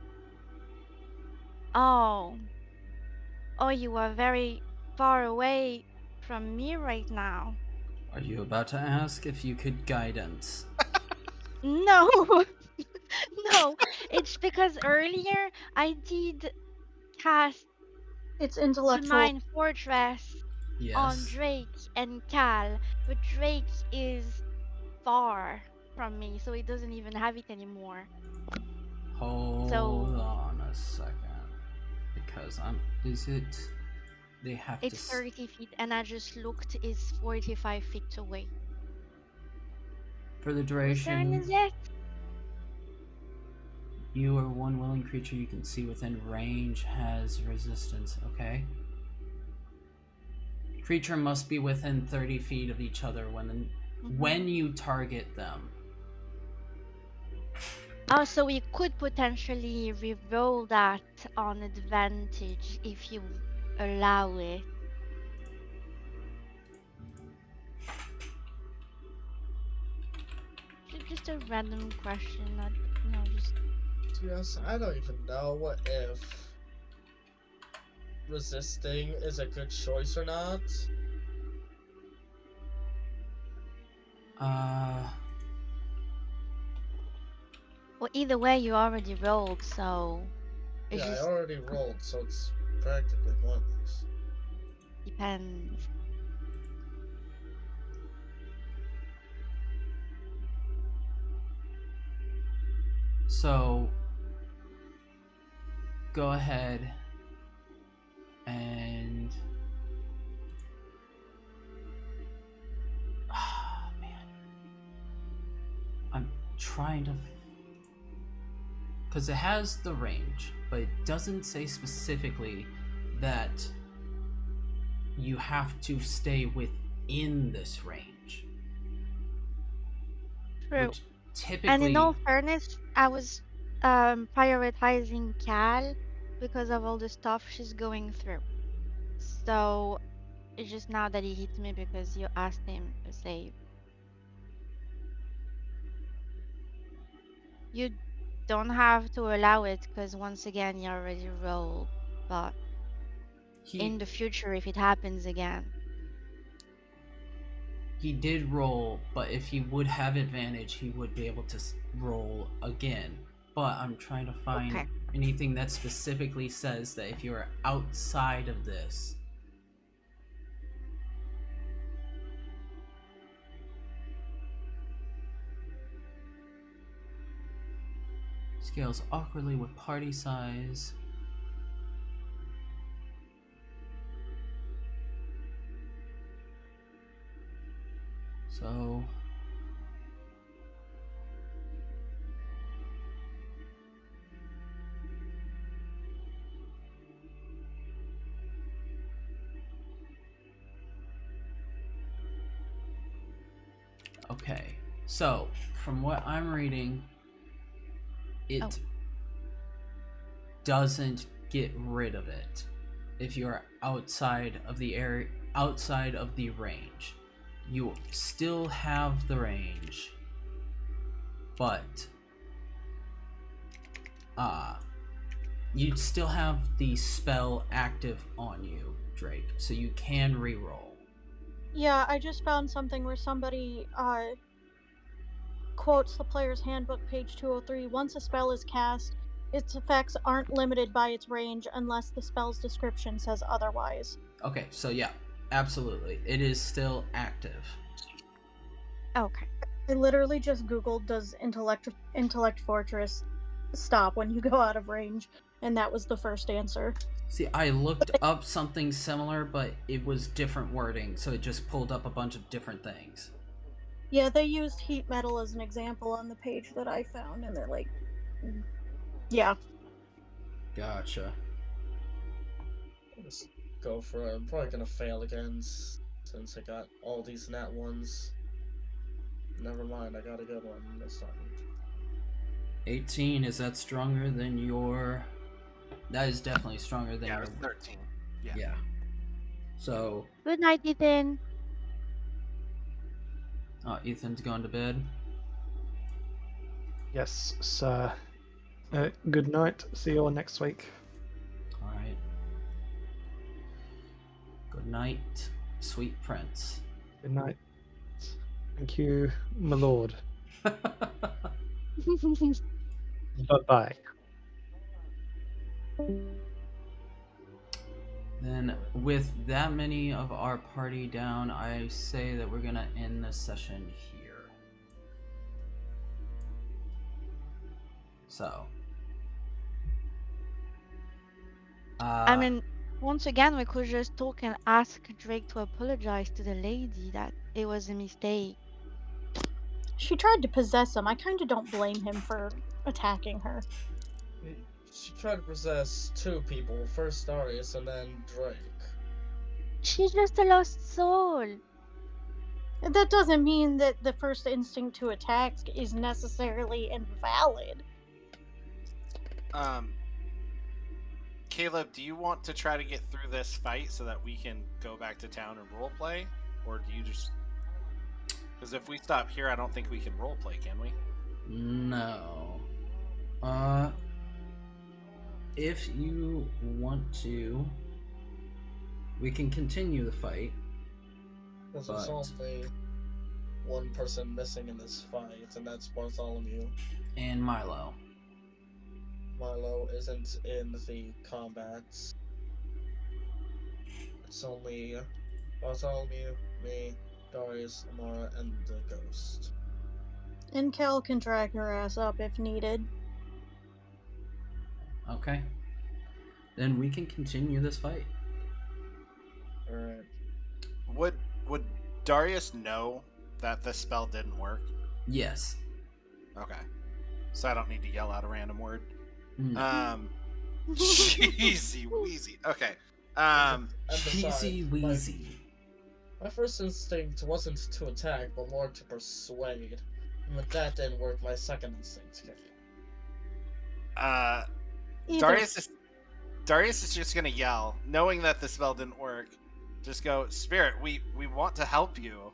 Oh, you are very far away from me right now. Are you about to ask if you could guidance? No, no, it's because earlier I did cast It's the intellectual. Mine Fortress on Yes. Drake and Cal, but Drake is far from me, so he doesn't even have it anymore. Hold on a second. Because they have to... It's 30 feet, and I just looked, it's 45 feet away. For the Whose turn duration, is it? you or one willing creature you can see within range has resistance, okay? Creature must be within 30 feet of each other when you target them. Oh, so we could potentially reroll that on advantage if you allow it. Just a random question, just... Yes, I don't even know what if resisting is a good choice or not. Well, either way, you already rolled, so... Yeah, I already rolled, so it's practically pointless. Depends. So, go ahead and man, I'm trying to, because it has the range, but it doesn't say specifically that you have to stay within this range. True. Which typically, And in all fairness, I was prioritizing Cal because of all the stuff she's going through. So it's just now that he hits me because you asked him to save. You don't have to allow it because once again you already rolled, but in the future if it happens again. He did roll, but if he would have advantage, he would be able to roll again. But I'm trying to find anything that specifically says that if you're outside of this. Scales awkwardly with party size. So okay. So from what I'm reading, it doesn't get rid of it if you're outside of the area, outside of the range. You still have the range, but you'd still have the spell active on you, Drake, so you can reroll. Yeah, I just found something where somebody quotes the player's handbook, page 203. Once a spell is cast, its effects aren't limited by its range unless the spell's description says otherwise. Okay, so yeah, absolutely. It is still active. Okay. I literally just googled, does intellect fortress stop when you go out of range? And that was the first answer. See, I looked up something similar, but it was different wording, so it just pulled up a bunch of different things. Yeah, they used heat metal as an example on the page that I found, and they're like, yeah. Gotcha. Just go for it. I'm probably gonna fail again since I got all these nat ones. Never mind, I got a good one this time. 18, is that stronger than your... That is definitely stronger than your... 13. Yeah. So... Good night, Ethan. Oh, Ethan's going to bed? Yes, sir. Good night. See you all next week. Alright. Good night, sweet prince. Good night. Thank you, my lord. Bye-bye. Then, with that many of our party down, I say that we're gonna end this session here. So. I mean, once again, we could just talk and ask Drake to apologize to the lady that it was a mistake. She tried to possess him. I kind of don't blame him for attacking her. She tried to possess two people, first Darius and then Drake. She's just a lost soul. That doesn't mean that the first instinct to attack is necessarily invalid. Caleb, do you want to try to get through this fight so that we can go back to town and roleplay? Or do you just... Because if we stop here, I don't think we can roleplay, can we? No. If you want to, we can continue the fight. Because there's only one person missing in this fight, and that's Bartholomew. And Milo. Milo isn't in the combats. It's only Bartholomew, me, Darius, Amara, and the ghost. And Cal can drag her ass up if needed. Okay. then we can continue this fight. Alright. Would Darius know that the spell didn't work? Yes. Okay. So I don't need to yell out a random word. No. Cheesy Wheezy. Okay. And besides, Cheesy Weezy. My first instinct wasn't to attack, but more to persuade. And if that didn't work, my second instinct kicked in. Darius is just gonna yell, knowing that the spell didn't work. Just go, Spirit, we want to help you.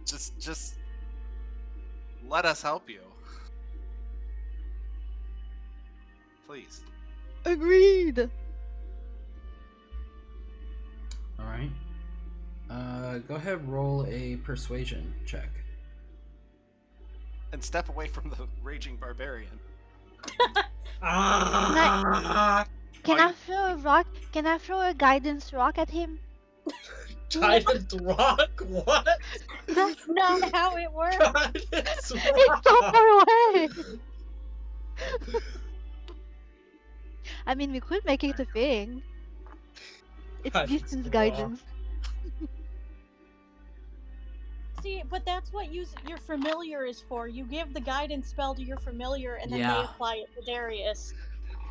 Just let us help you. Please. Agreed. All right. Go ahead, roll a persuasion check. And step away from the raging barbarian. Can I throw a rock? Can I throw a guidance rock at him? Giant rock? What? That's not how it works. Giant It's so rock! far away. I mean, we could make it a thing. It's Guidance distance rock. guidance. See, but that's what your familiar is for. You give the guidance spell to your familiar, and then they Yeah. apply it to Darius.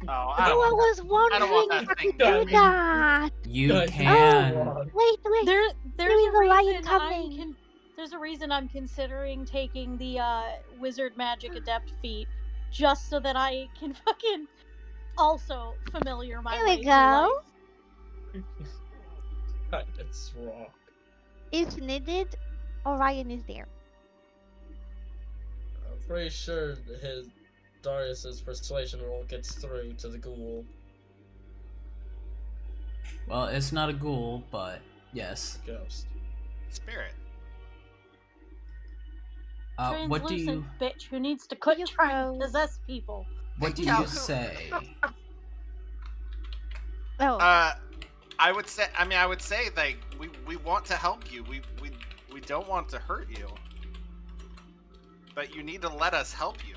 Oh, I was wondering that if I thing could do doing. that. You Giant can. rock. Wait. There's is a a lion reason coming. there's a reason I'm considering taking the wizard magic adept feat, just so that I can fucking also familiar my There way we through go. life. Giant rock. If needed, Orion is there. I'm pretty sure Darius's persuasion roll gets through to the ghoul. Well, it's not a ghoul, but yes. Ghost. Spirit. What do you Translucent bitch who needs to quit You trying to froze. possess people. what do Yeah. you say? Oh, I would say like we want to help you. We don't want to hurt you. But you need to let us help you.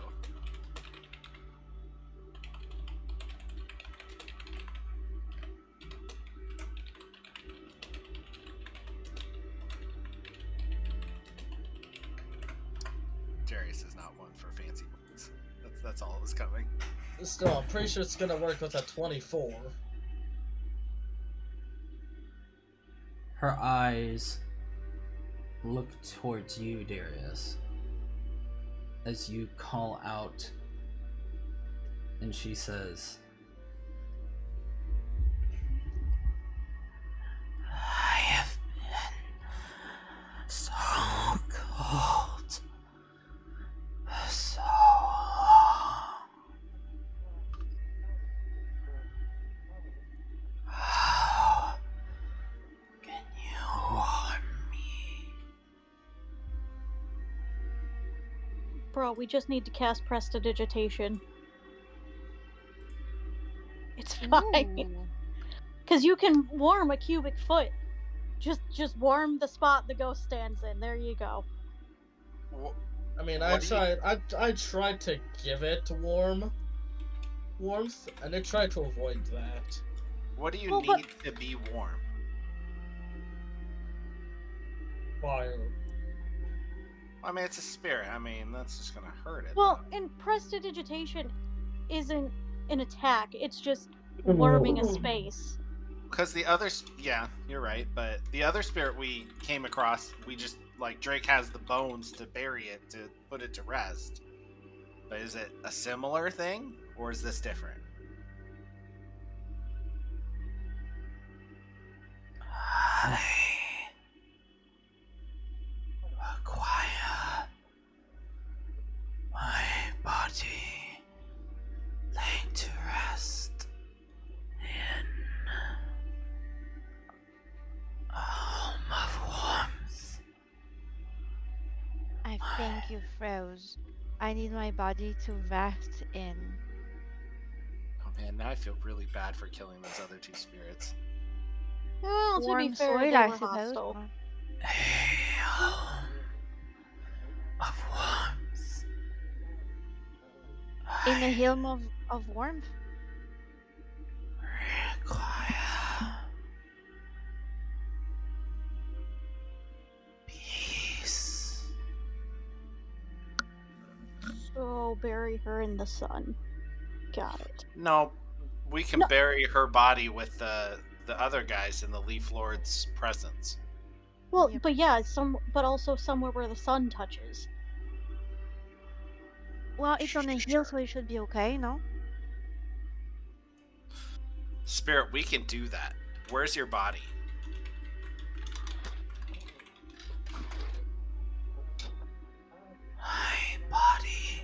Darius is not one for fancy words. That's all that was coming. Still, I'm pretty sure it's gonna work with a 24. Her eyes look towards you, Darius, as you call out, and she says, I have been so cold so long. How can you warm me? Bro, we just need to cast prestidigitation. It's fine. Because you can warm a cubic foot. Just warm the spot the ghost stands in. There you go. I mean, What do you- I tried to give it warmth, and it tried to avoid that. What do you Well, but- need to be warm? Fire. I mean, it's a spirit. I mean, that's just gonna hurt it. Well, and prestidigitation isn't an attack. It's just warming a space. Because the other, yeah, you're right. But the other spirit we came across, we just like Drake has the bones to bury it to put it to rest. But is it a similar thing, or is this different? I require my body laid to rest in a home of warmth. I think you froze. I need my body to rest in. Oh man, now I feel really bad for killing those other two spirits. Well, to be Warm fair, soil, they I were suppose. hostile. A home of warmth. In a I helm of warmth. go bury her in the sun. Got it. No, we can No. bury her body with the other guys in the Leaf Lord's presence. Well, Yep. but yeah, but also somewhere where the sun touches. Well, it's on a hill, so it should be okay, no? Spirit, we can do that. Where's your body? My body.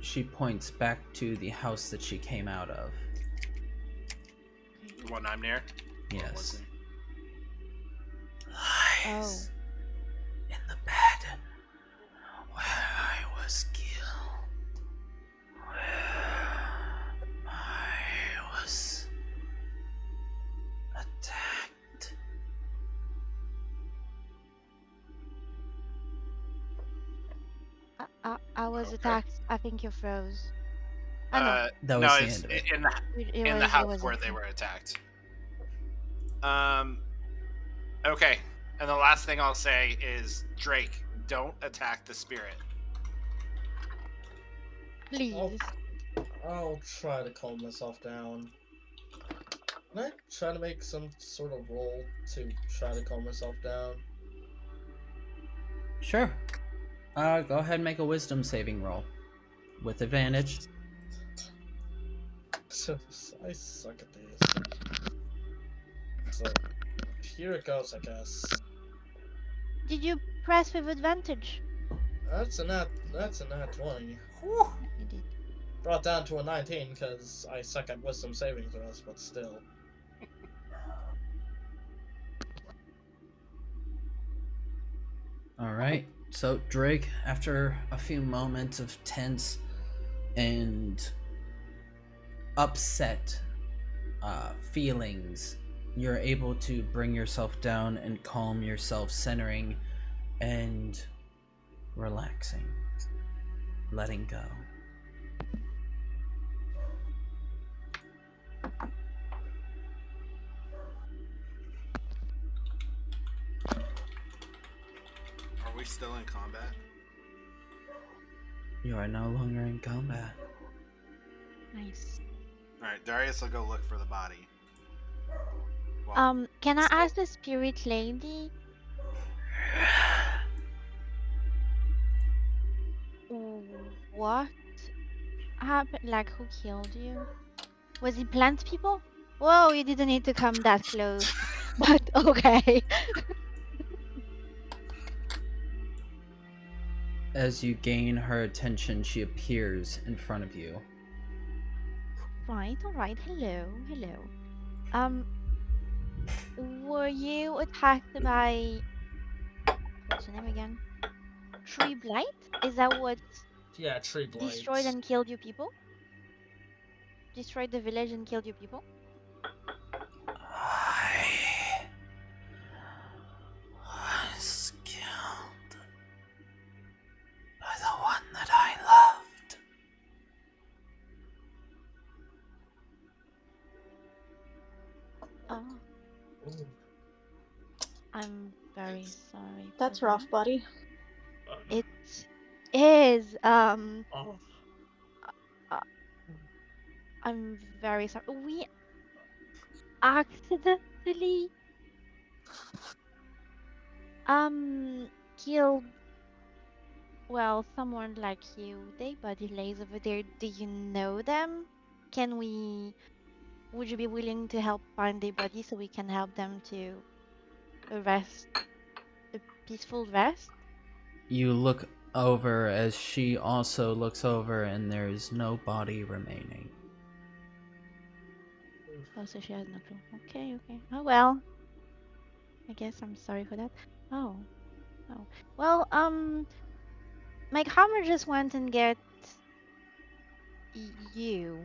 She points back to the house that she came out of. The one I'm near? Yes. Oh. Lies in the bed where I was killed. Where I was attacked. I was Okay. attacked. I think you froze. That That no, was the it's end of it. in the house where they were attacked. Okay. And the last thing I'll say is, Drake, don't attack the spirit. Please. I'll try to calm myself down. Can I try to make some sort of roll to try to calm myself down? Sure. Go ahead and make a wisdom saving roll. With advantage. I suck at these. So, here it goes, I guess. Did you press with advantage? That's a nat 20. You did. Brought down to a 19 because I suck at wisdom saving throws, but still. Alright, so Drake, after a few moments of tense and upset feelings, you're able to bring yourself down and calm yourself, centering and relaxing, letting go. Are we still in combat? You are no longer in combat. Nice. Alright, Darius will go look for the body. Well, Can I ask the spirit lady? What happened? Like, who killed you? Was it plant people? Whoa, you didn't need to come that close. But okay. As you gain her attention, she appears in front of you. Right, alright. Hello, hello. Were you attacked by... What's your name again? Tree Blight? Is that what Yeah, tree blight. destroyed and killed you people? Destroyed the village and killed you people? I was killed by the one that I loved. Oh, Ooh. I'm very sorry. That's for rough, that. buddy. It is. Oh. I'm very sorry. We accidentally killed, well, someone like you. They body lays over there. Do you know them? Would you be willing to help find their body so we can help them to a peaceful rest? You look over as she also looks over, and there is no body remaining. Oh, so she has no clue. Okay, okay. Oh well. I guess I'm sorry for that. Oh. Oh. Well, Mike Hammer just went and get you.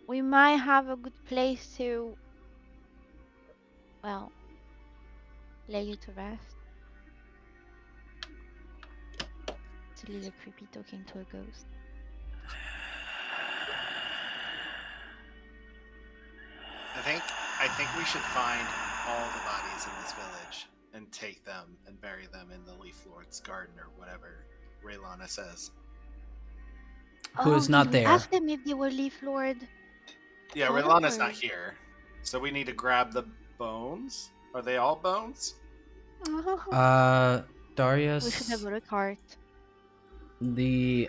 We might have a good place to, well, lay you to rest. It's a little creepy talking to a ghost. I think we should find all the bodies in this village. and take them and bury them in the Leaf Lord's garden or whatever Raylana says. Who is not did we there? ask them if they were Leaf Lord? Yeah, Raylana's not here. So we need to grab the bones? Are they all bones? Darius. We should have brought a cart. The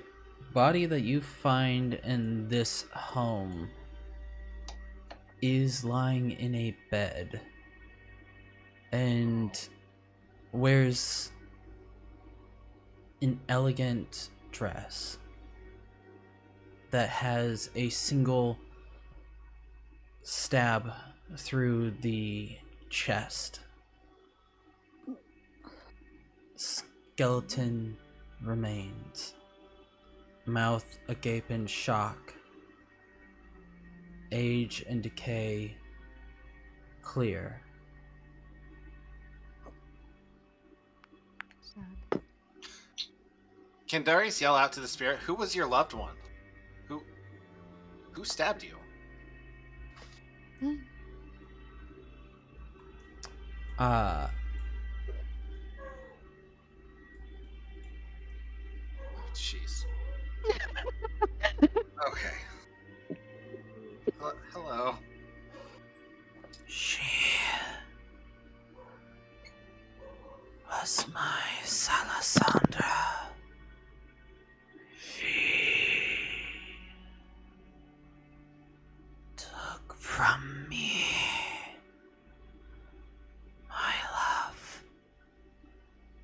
body that you find in this home is lying in a bed and wears an elegant dress that has a single stab through the chest. Skeleton remains, mouth agape in shock, age and decay clear. Sad. Can Darius yell out to the spirit, who was your loved one? Who stabbed you? Uh, Oh, jeez. Okay. Hello. she was my Salasandra. She took from me my love,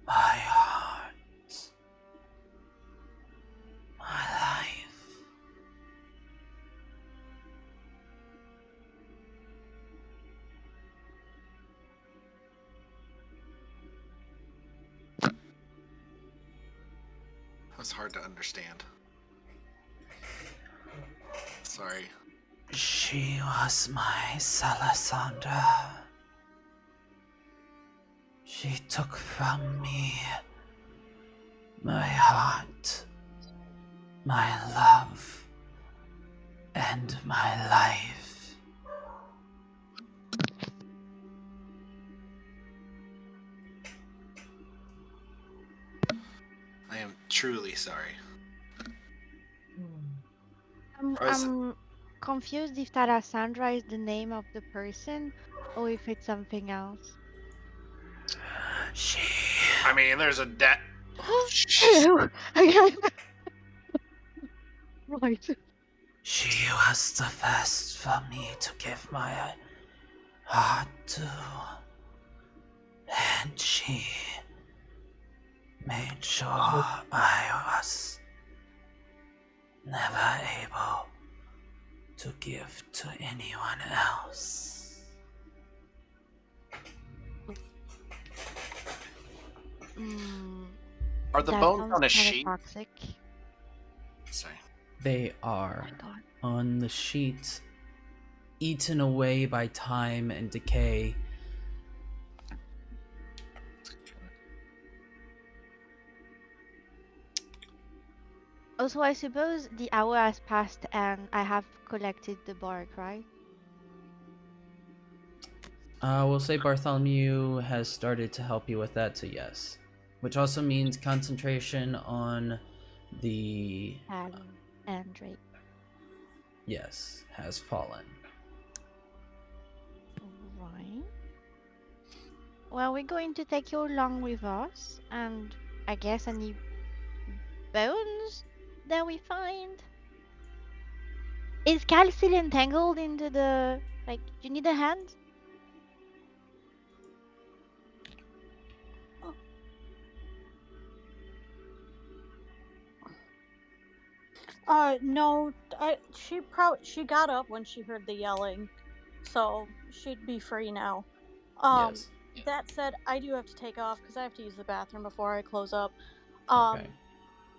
my heart, my life. That was hard to understand. Sorry. She was my Salasandra. She took from me my heart, my love, and my life. I am truly sorry. I'm confused if Tarasandra is the name of the person or if it's something else. I mean, there's a Ew. Right. She was the first for me to give my heart to, and she made sure I was never able to give to anyone else. Are the That bones sounds on a kinda sheet? toxic. Sorry. They are Oh my god. on the sheet, eaten away by time and decay. Also, I suppose the hour has passed and I have collected the bark, right? We'll say Bartholomew has started to help you with that, so yes. Which also means concentration on the... And Drake. Yes, has fallen. Right. Well, we're going to take you along with us, and I guess any bones that we find. Is Cal still entangled into the... Like, do you need a hand? No, she got up when she heard the yelling, so she'd be free now. Yes. That said, I do have to take off because I have to use the bathroom before I close up. Okay.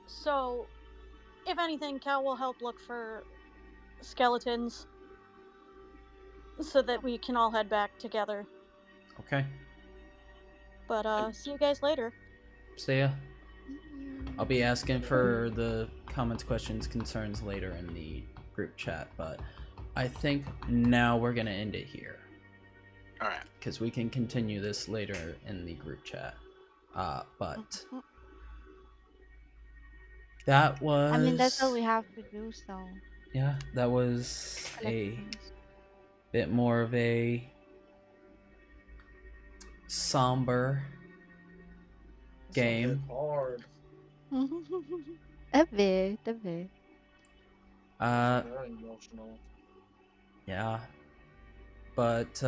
So, if anything, Cal will help look for skeletons so that we can all head back together. Okay. But, see you guys later. See ya. I'll be asking for the comments, questions, concerns later in the group chat, but I think now we're gonna end it here. All right. Because we can continue this later in the group chat. But that was. I mean, that's all we have to do, so. Yeah, that was a Collections. bit more of a somber game. Hard. A bit. Very emotional. Yeah. But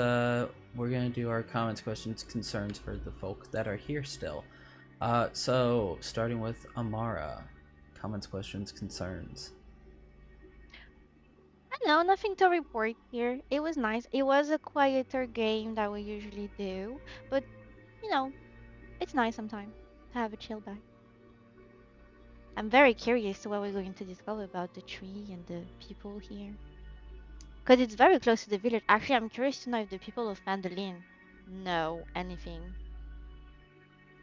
we're gonna do our comments, questions, concerns for the folk that are here still. So starting with Amara, comments, questions, concerns. No, nothing to report here. It was nice. It was a quieter game that we usually do, but you know, it's nice sometimes to have a chill back. I'm very curious to what we're going to discover about the tree and the people here. Because it's very close to the village. Actually, I'm curious to know if the people of Phandalin know anything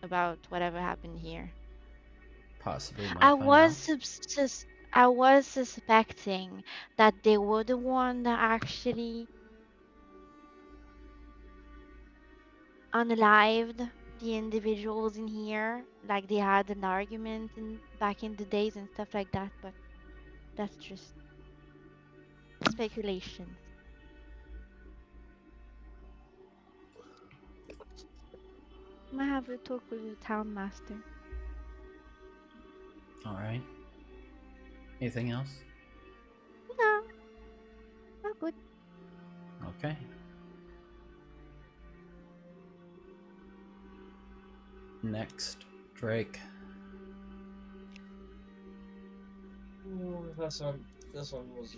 about whatever happened here. Possibly might I find was out. I was suspecting that they were the one that actually unalived the individuals in here, like they had an argument back in the days and stuff like that, but that's just speculations. Might have a talk with the town master. Alright. Anything else? No, not good. Okay. Next, Drake. This one was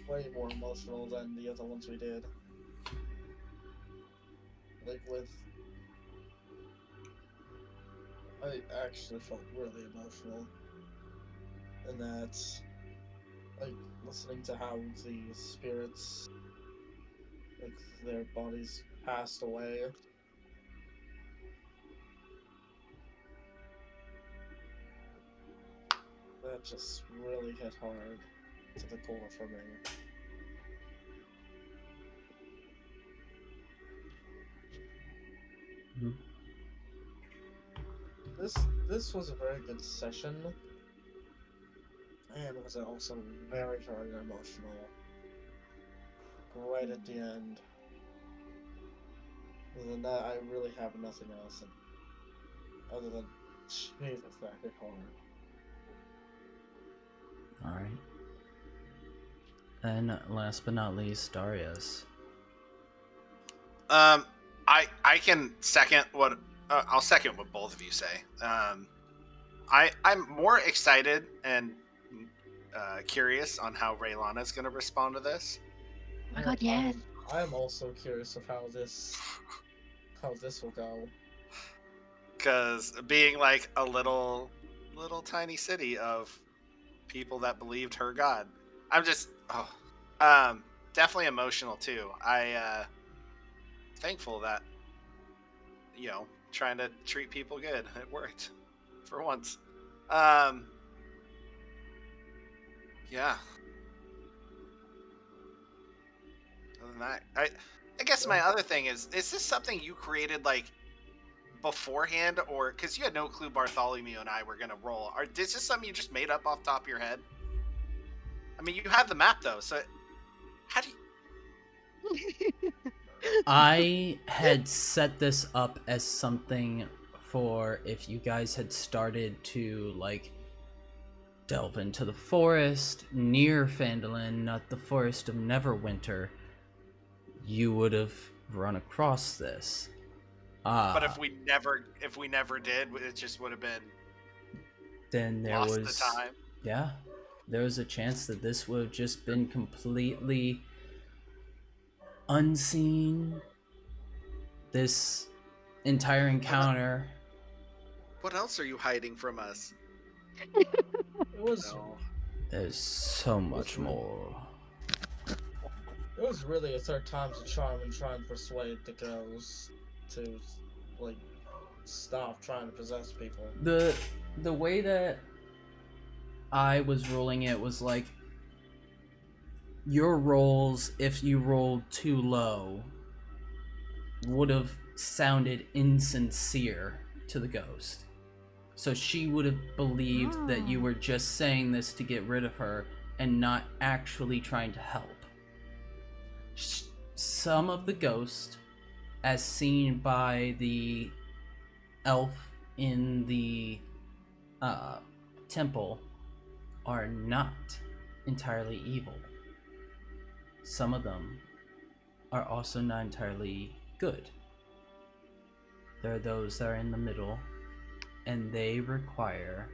way more emotional than the other ones we did. I actually felt really emotional, and that's listening to how the spirits, their bodies passed away. That just really hit hard to the core for me. Mm-hmm. This was a very good session, and was also very, very emotional. Right at the end. Other than that, I really have nothing else other than Jesus, that hit hard. Alright. And last but not least, Darius. I can second what I'll second what both of you say. I'm more excited and curious on how Raylana is going to respond to this. Oh my god, yes. I'm also curious of how this will go. Because being like a little tiny city of people that believed her god, I'm just definitely emotional too. I thankful that trying to treat people good, it worked for once. Yeah. Other than that, I guess my other thing is this something you created like beforehand, or because you had no clue Bartholomew and I were gonna roll? Is this something you just made up off the top of your head? I mean, you have the map though, so how do you? I had set this up as something for if you guys had started to like delve into the forest near Phandalin, not the forest of Neverwinter, you would have run across this. But if we never did, it just would have been. Then there lost was the time. Yeah, there was a chance that this would have just been completely unseen. This entire encounter. What else are you hiding from us? It was. No. There's so much more. It was really a third time to try and persuade the girls to like stop trying to possess people. The way that I was rolling it was like your rolls, if you rolled too low, would have sounded insincere to the ghost. So she would have believed that you were just saying this to get rid of her and not actually trying to help. Some of the ghost, as seen by the elf in the temple, are not entirely evil. Some of them are also not entirely good. There are those that are in the middle, and they require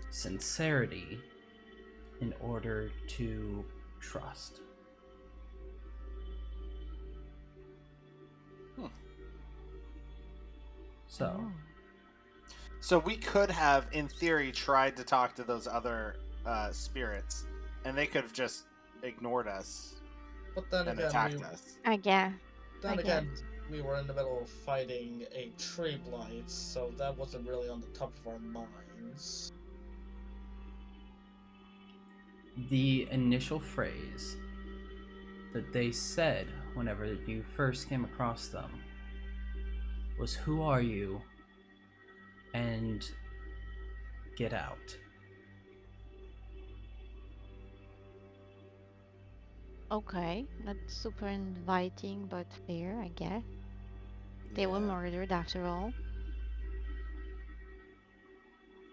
sincerity in order to trust. So we could have, in theory, tried to talk to those other spirits, and they could have just ignored us But then and again, attacked us. I guess. Then again, we were in the middle of fighting a tree blight, so that wasn't really on the top of our minds. The initial phrase that they said whenever you first came across them was, "Who are you?" and "Get out." Okay, that's super inviting, but fair, I guess. They were murdered after all.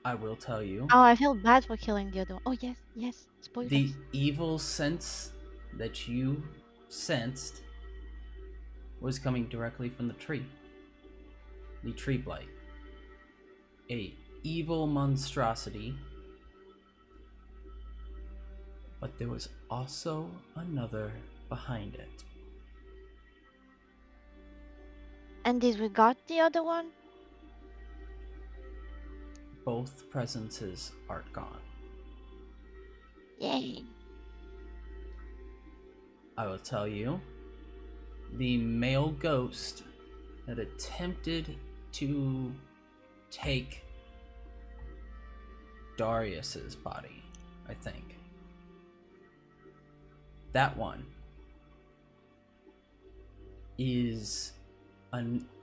I will tell you. Oh, I feel bad for killing the other one. Oh, yes, spoilers. The evil sense that you sensed was coming directly from the tree. The tree blight. A evil monstrosity. But there was also another behind it. And did we got the other one? Both presences are gone. Yay. I will tell you, the male ghost that attempted to take Darius's body, I think. That one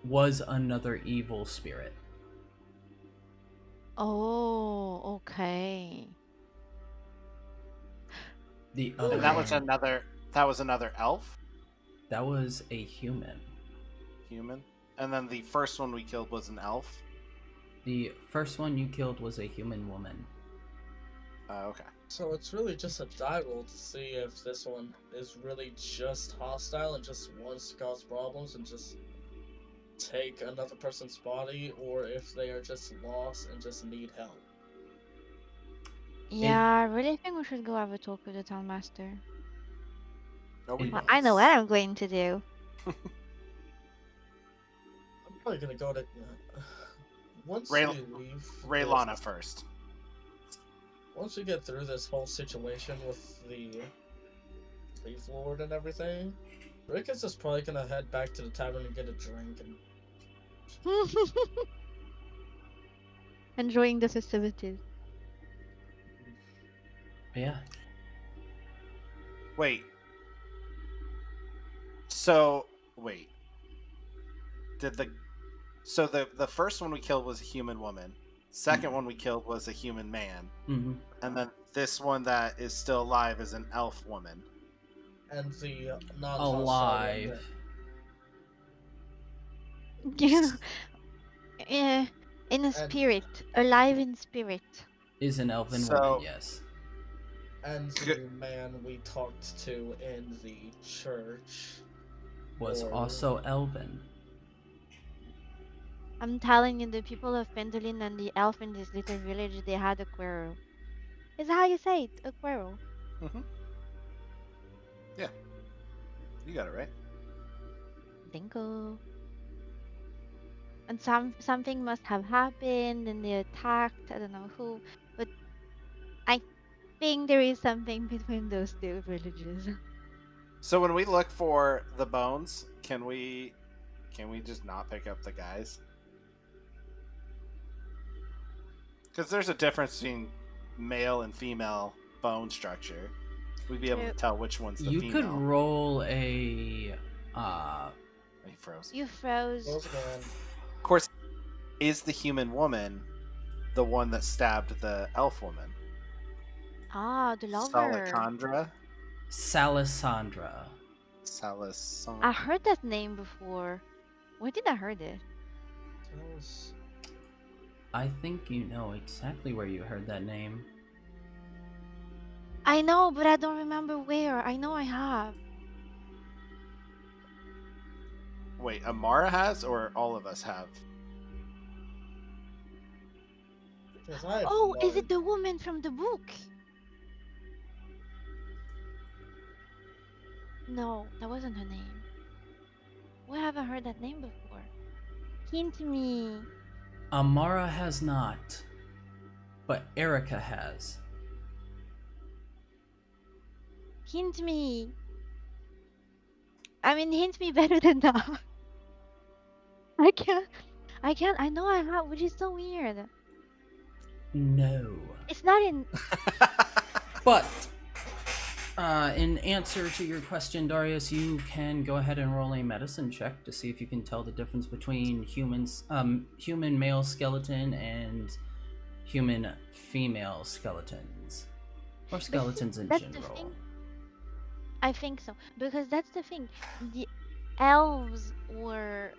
was another evil spirit. Oh, okay. The other And that was another elf? That was a human. Human? And then the first one we killed was an elf? The first one you killed was a human woman. Okay. So it's really just a die roll to see if this one is really just hostile and just wants to cause problems and just take another person's body, or if they are just lost and just need help. Yeah, I really think we should go have a talk with the town master. Nobody Well, knows. I know what I'm going to do. I'm probably gonna go to once Ray- we leave Raylana first. Once we get through this whole situation with the Leaf Lord and everything, Rick is just probably gonna head back to the tavern and get a drink and Enjoying the festivities. Yeah. Wait. So, wait. So the first one we killed was a human woman. Second one we killed was a human man. Mm-hmm. And then this one that is still alive is an elf woman. and the non Alive. Yeah, in a spirit, alive in spirit. Is an elven So- woman, yes. And the man we talked to in the church Was Or- also elven. I'm telling you, the people of Phandalin and the elf in this little village, they had a quarrel. Is that how you say it? A quarrel. Mm-hmm. Yeah. You got it right. Bingo. And something must have happened, and they attacked. I don't know who, but I think there is something between those two villages. So when we look for the bones, can we just not pick up the guys? Because there's a difference between male and female bone structure. We'd be able to True. tell which one's the You female. could roll a froze. You froze. Close again. Of course, is the human woman the one that stabbed the elf woman? Ah, the lover. Salicandra? Salisandra. I heard that name before. Where did I heard it? I think you know exactly where you heard that name. I know, but I don't remember where. I know I have. Wait, Amara has, or all of us have? Because I have Oh, is none. it the woman from the book? No, that wasn't her name. Where have I heard that name before? Hint me. Amara has not, but Erica has. Hint me. I mean, hint me better than that. I can't. I know I have, which is so weird. No. It's not in. But, in answer to your question, Darius, you can go ahead and roll a medicine check to see if you can tell the difference between human male skeleton and human female skeletons. Or skeletons in That's the general. thing. I think so. Because that's the thing. The elves were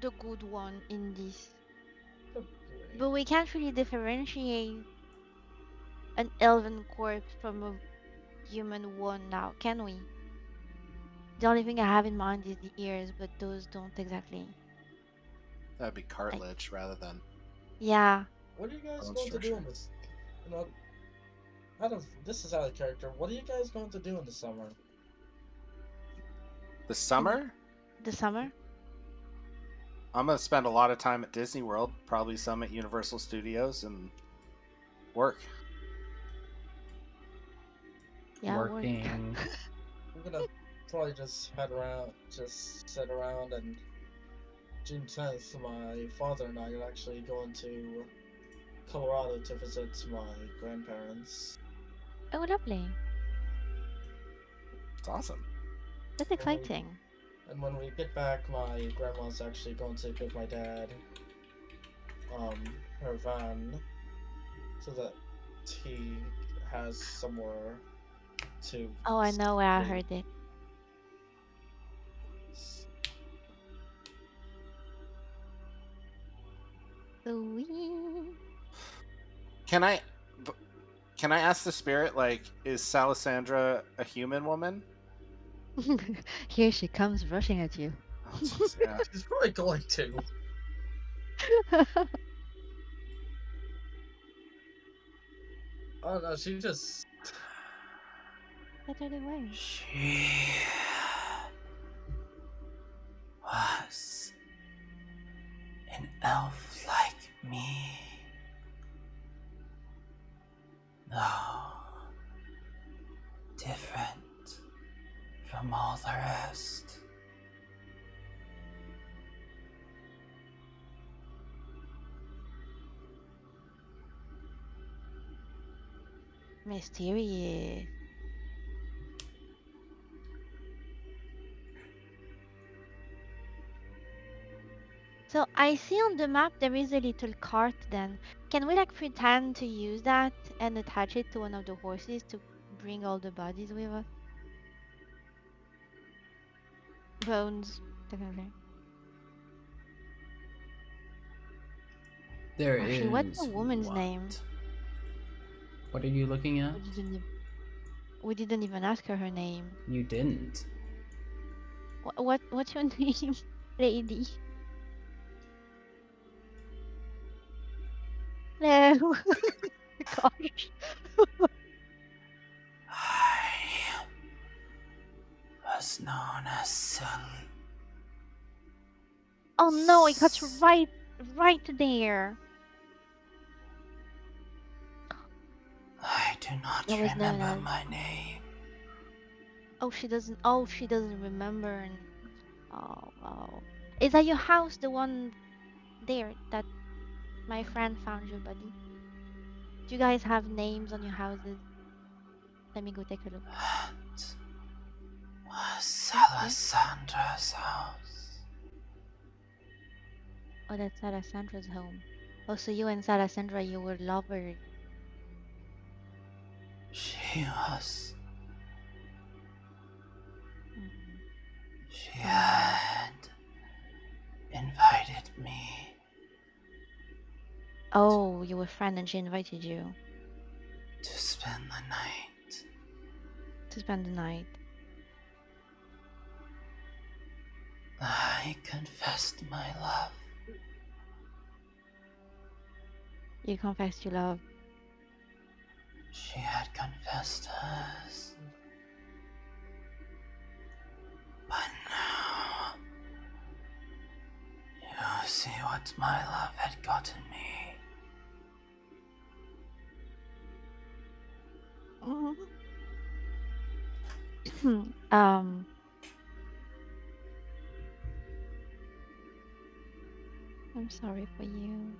the good one in this. But we can't really differentiate an elven corpse from a human one now, can we? The only thing I have in mind is the ears, but those don't exactly. That'd be cartilage rather than. Yeah. What are you guys Bone going to do structure. in this? You know, this is out of character. What are you guys going to do in the summer? The summer? The summer? I'm gonna spend a lot of time at Disney World, probably some at Universal Studios, and work. Yeah, Working. I'm gonna probably just sit around, and June 10th, my father and I are actually going to Colorado to visit my grandparents. Oh, lovely. It's awesome. That's exciting. And when we get back, my grandma's actually going to give my dad her van so that he has somewhere to. Oh, I know where I sleep. heard it. Sweet. Can I ask the spirit, like, is Salisandra a human woman? Here she comes rushing at you. Oh, jeez, yeah. She's probably going to. Oh no, she just. Get her away. She was an elf like me. No, different from all the rest. Mysterious. So I see on the map there is a little cart then. Can we like pretend to use that and attach it to one of the horses to bring all the bodies with us? Bones, technically. There Actually, is. what's the woman's what? name? What are you looking at? We didn't even ask her name. You didn't. What's your name, lady? No. Gosh. I was known as Sul. Oh no, it cuts right there. I do not That was known remember as- my name. Oh, she doesn't. Oh, she doesn't remember. Oh, wow. Is that your house? The one there that my friend found your body? Do you guys have names on your houses? Let me go take a look. Salasandra's house. Oh, that's Alessandra's home. Oh, so you and Alessandra, you were lovers. She was. Mhm. She had invited me Oh, you were friends and she invited you to spend the night. to spend the night. I confessed my love. You confessed you love. She had confessed hers. But now, you see what my love had gotten me. um, I'm sorry for you.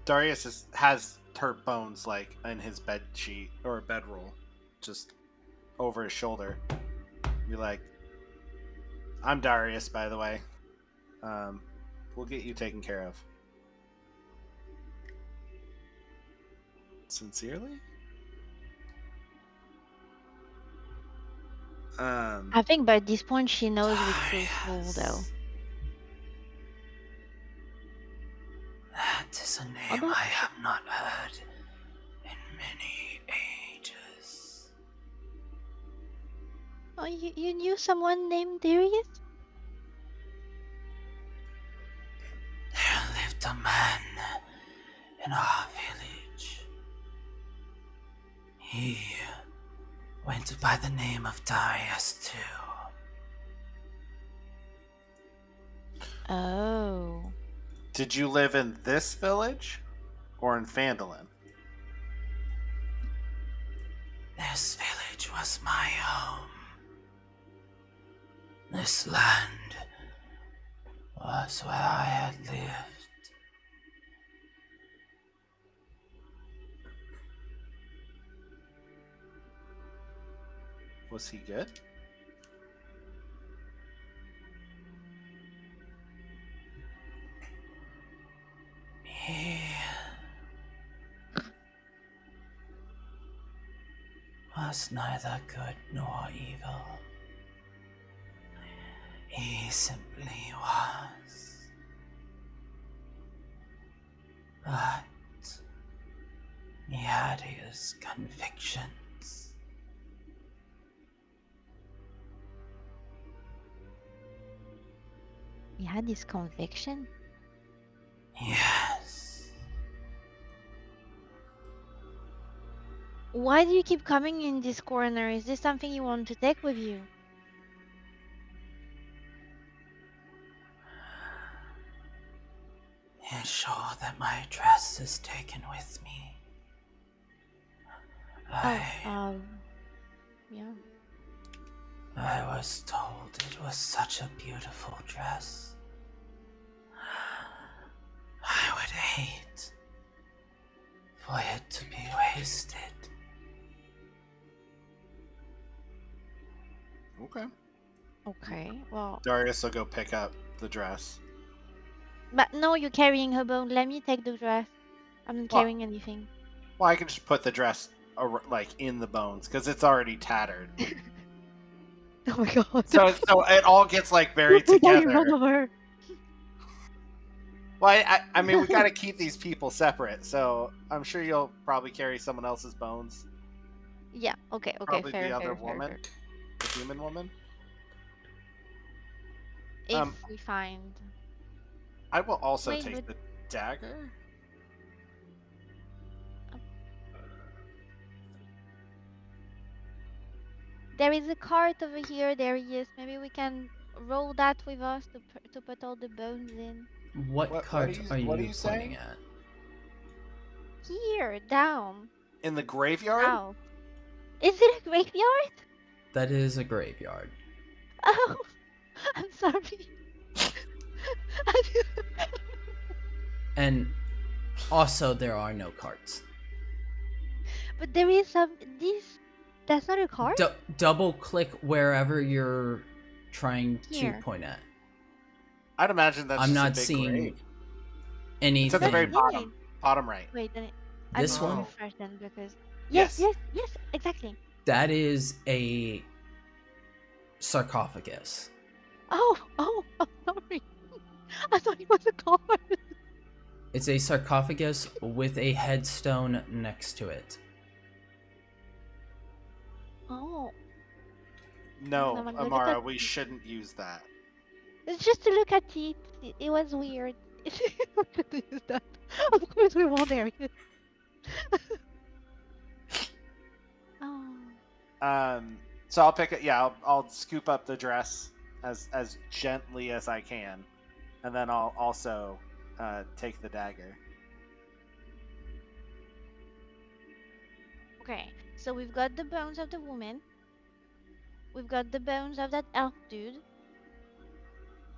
Darius has her bones like in his bed sheet or bedroll, just over his shoulder. Be like, "I'm Darius, by the way. We'll get you taken care of. Sincerely." I think by this point she knows we're truthful, though. That is a name I have not heard in many ages. Oh, you knew someone named Darius? There lived a man in our village. He went by the name of Darius too. Oh. Did you live in this village or in Phandalin? This village was my home. This land was where I had lived. Was he good? He was neither good nor evil. He simply was. But he had his convictions. He had this conviction? Yes. Why do you keep coming in this corner? Is this something you want to take with you? Ensure that my dress is taken with me. Yeah. I was told it was such a beautiful dress. I would hate for it to be wasted. Okay. Okay, well... Darius will go pick up the dress. But no, you're carrying her bone. Let me take the dress. I'm not carrying anything. Well, I can just put the dress like in the bones because it's already tattered. Oh my god. So it all gets like buried together. Run over. Well, I mean, we gotta keep these people separate, so I'm sure you'll probably carry someone else's bones. Yeah. Okay. Probably Fair. the other Fair, woman, fair. the human woman. If we find. I will also Wait, take but... the dagger. There is a cart over here, Darius. Maybe we can roll that with us to put all the bones in. What cart are you pointing saying? at? Here, down. In the graveyard? Oh. Is it a graveyard? That is a graveyard. Oh, I'm sorry. And Also, there are no carts. But there is some. That's not a cart? Double click wherever you're trying Here. to point at. I'd imagine that's I'm just not a big seeing grave. anything. It's at the very That's bottom. Bottom right. Wait, then This I one? refresh then because Yes. yes, exactly. That is a sarcophagus. Oh, sorry. I thought it was a cart. It's a sarcophagus with a headstone next to it. Oh, No, No, I'm gonna look Amara, at- we shouldn't use that. it's just to look at it. It was weird. We shouldn't use that. Of course we won't there. Oh. So I'll pick it. Yeah, I'll scoop up the dress as gently as I can, and then I'll also take the dagger. Okay, so we've got the bones of the woman. We've got the bones of that elf dude.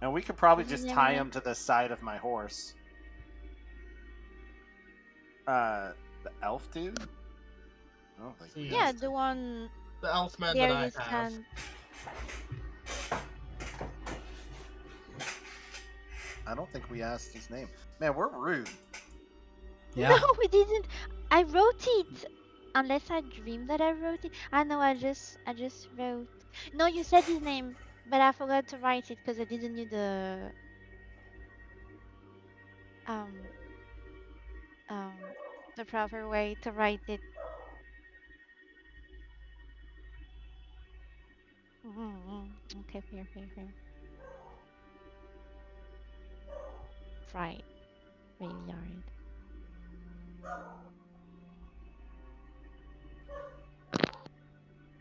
And we could probably What's his just name tie again? him to the side of my horse. The elf dude? I don't think. Yes. Yeah, the one The elf man there that I you have. stand. I don't think we asked his name. Man, we're rude. Yeah. No, we didn't. I wrote it. Unless I dreamed that I wrote it. I know. I just wrote. No, you said his name, but I forgot to write it because I didn't know the proper way to write it. Okay, fair. Right, graveyard.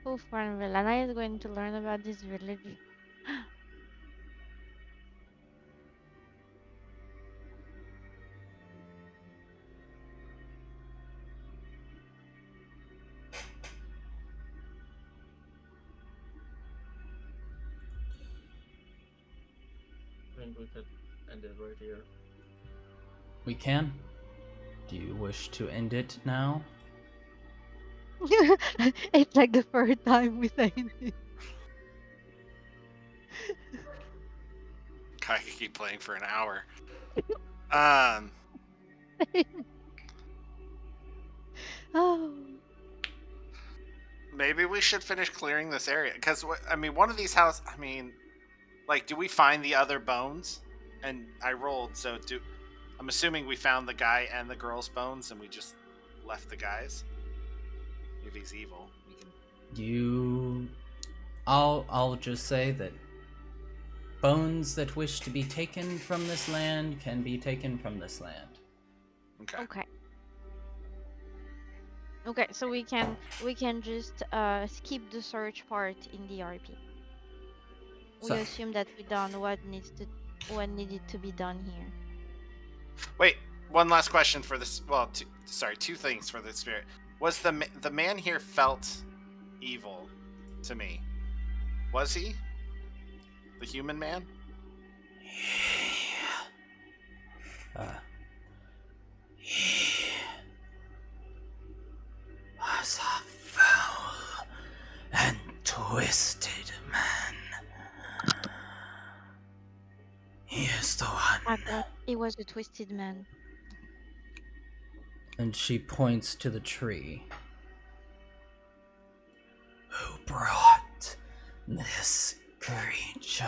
Oh, fun! Lana is going to learn about this village. I think we could end it right here. We can. Do you wish to end it now? It's like the third time we say it. I could keep playing for an hour. Oh. Maybe we should finish clearing this area because I mean, one of these houses. I mean, like, do we find the other bones? And I rolled, so I'm assuming we found the guy and the girl's bones, and we just left the guys. If he's evil, we can. I'll just say that bones that wish to be taken from this land can be taken from this land. Okay. Okay, so we can just skip the search part in the RP. We So- assume that we done what needed to be done here. Wait, one last question for this. Well, two things for the spirit. Was the man here felt evil to me? Was he the human man? He was a foul and twisted man. He is the I one. thought it was a twisted man. And she points to the tree. Who brought this creature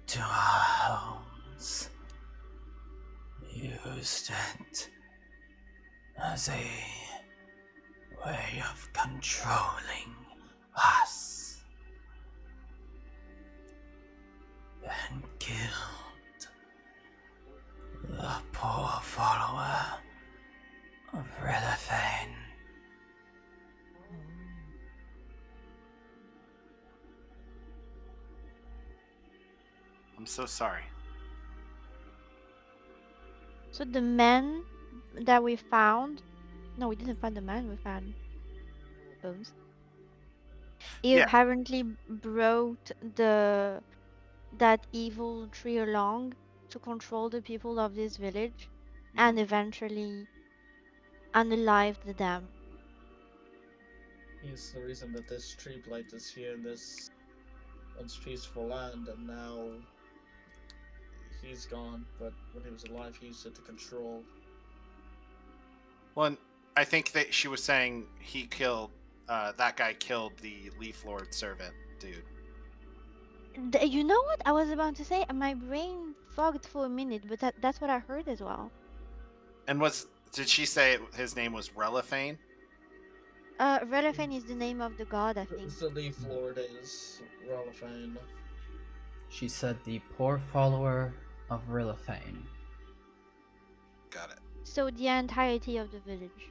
to our homes? Used it as a way of controlling us. And killed the poor follower of Relafane. I'm so sorry. So the man that we found, no, we didn't find the man. We found bones. He Yeah. apparently brought that evil tree along to control the people of this village. and eventually unalived them. He's the reason that this tree blight is here in this once peaceful land, and now he's gone. But when he was alive, he used it to control. Well, I think that she was saying he killed, that guy killed the Leaf Lord servant dude. You know what I was about to say? My brain fogged for a minute, but that's what I heard as well. And did she say his name was Relafane? Relafane is the name of the god, I think. The Leaf Lord is Relafane. She said the poor follower of Relafane. Got it. So the entirety of the village.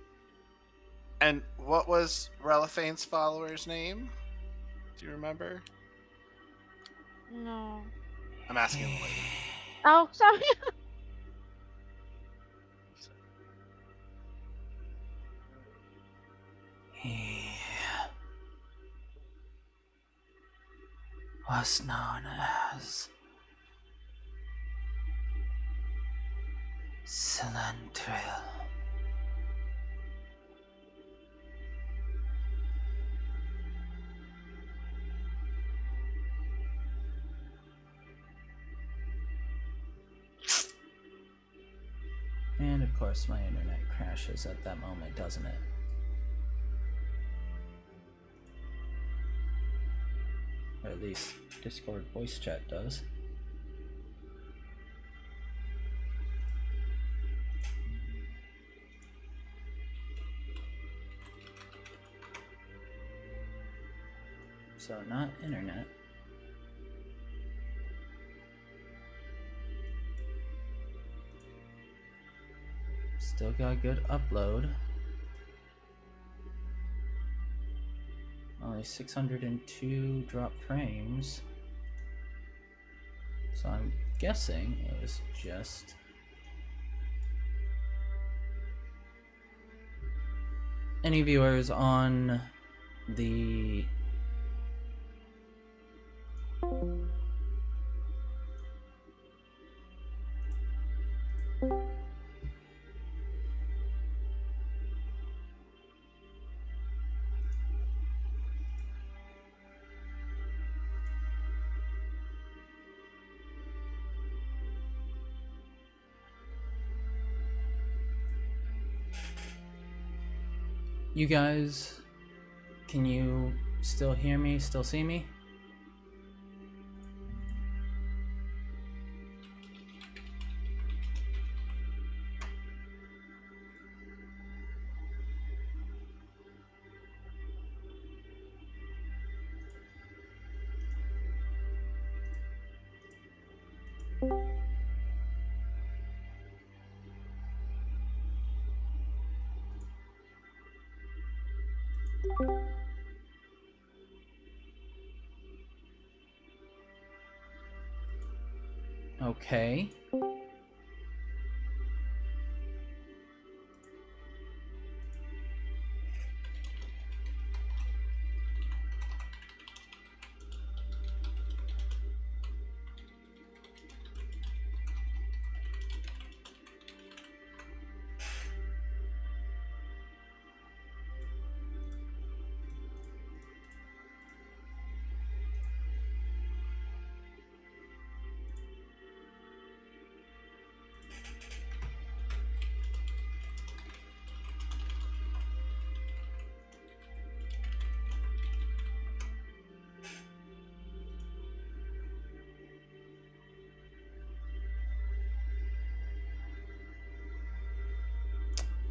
And what was Relafane's follower's name? Do you remember? No. I'm asking the lady. Oh, sorry. He was known as Cilanthril. And of course my internet crashes at that moment, doesn't it? Or at least Discord voice chat does. So not internet. Still got good upload. Only 602 drop frames. So I'm guessing it was just any viewers on the you guys, can you still hear me, still see me? Okay.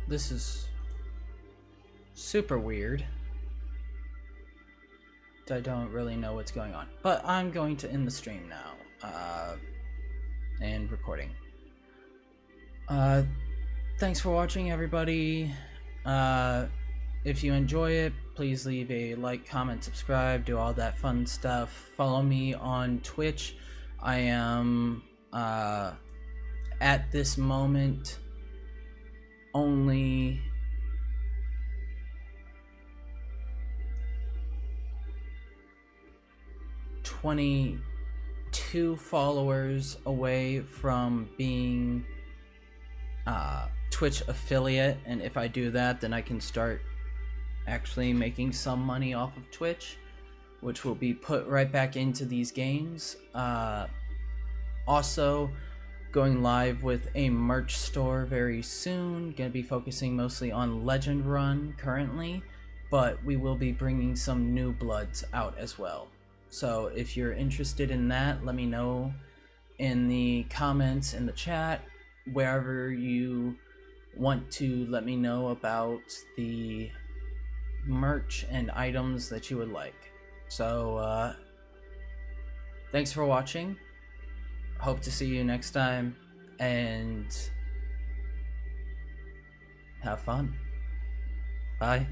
This is super weird. I don't really know what's going on. But I'm going to end the stream now. And recording. Thanks for watching, everybody. If you enjoy it, please leave a like, comment, subscribe, do all that fun stuff. Follow me on Twitch. I am, at this moment, only $22 followers away from being Twitch affiliate, and if I do that, then I can start actually making some money off of Twitch, which will be put right back into these games. Also, going live with a merch store very soon. Gonna be focusing mostly on Legend Run currently, but we will be bringing some new bloods out as well. So if you're interested in that, let me know in the comments in the chat, wherever you want to let me know about the merch and items that you would like. So thanks for watching. Hope to see you next time, and have fun. Bye.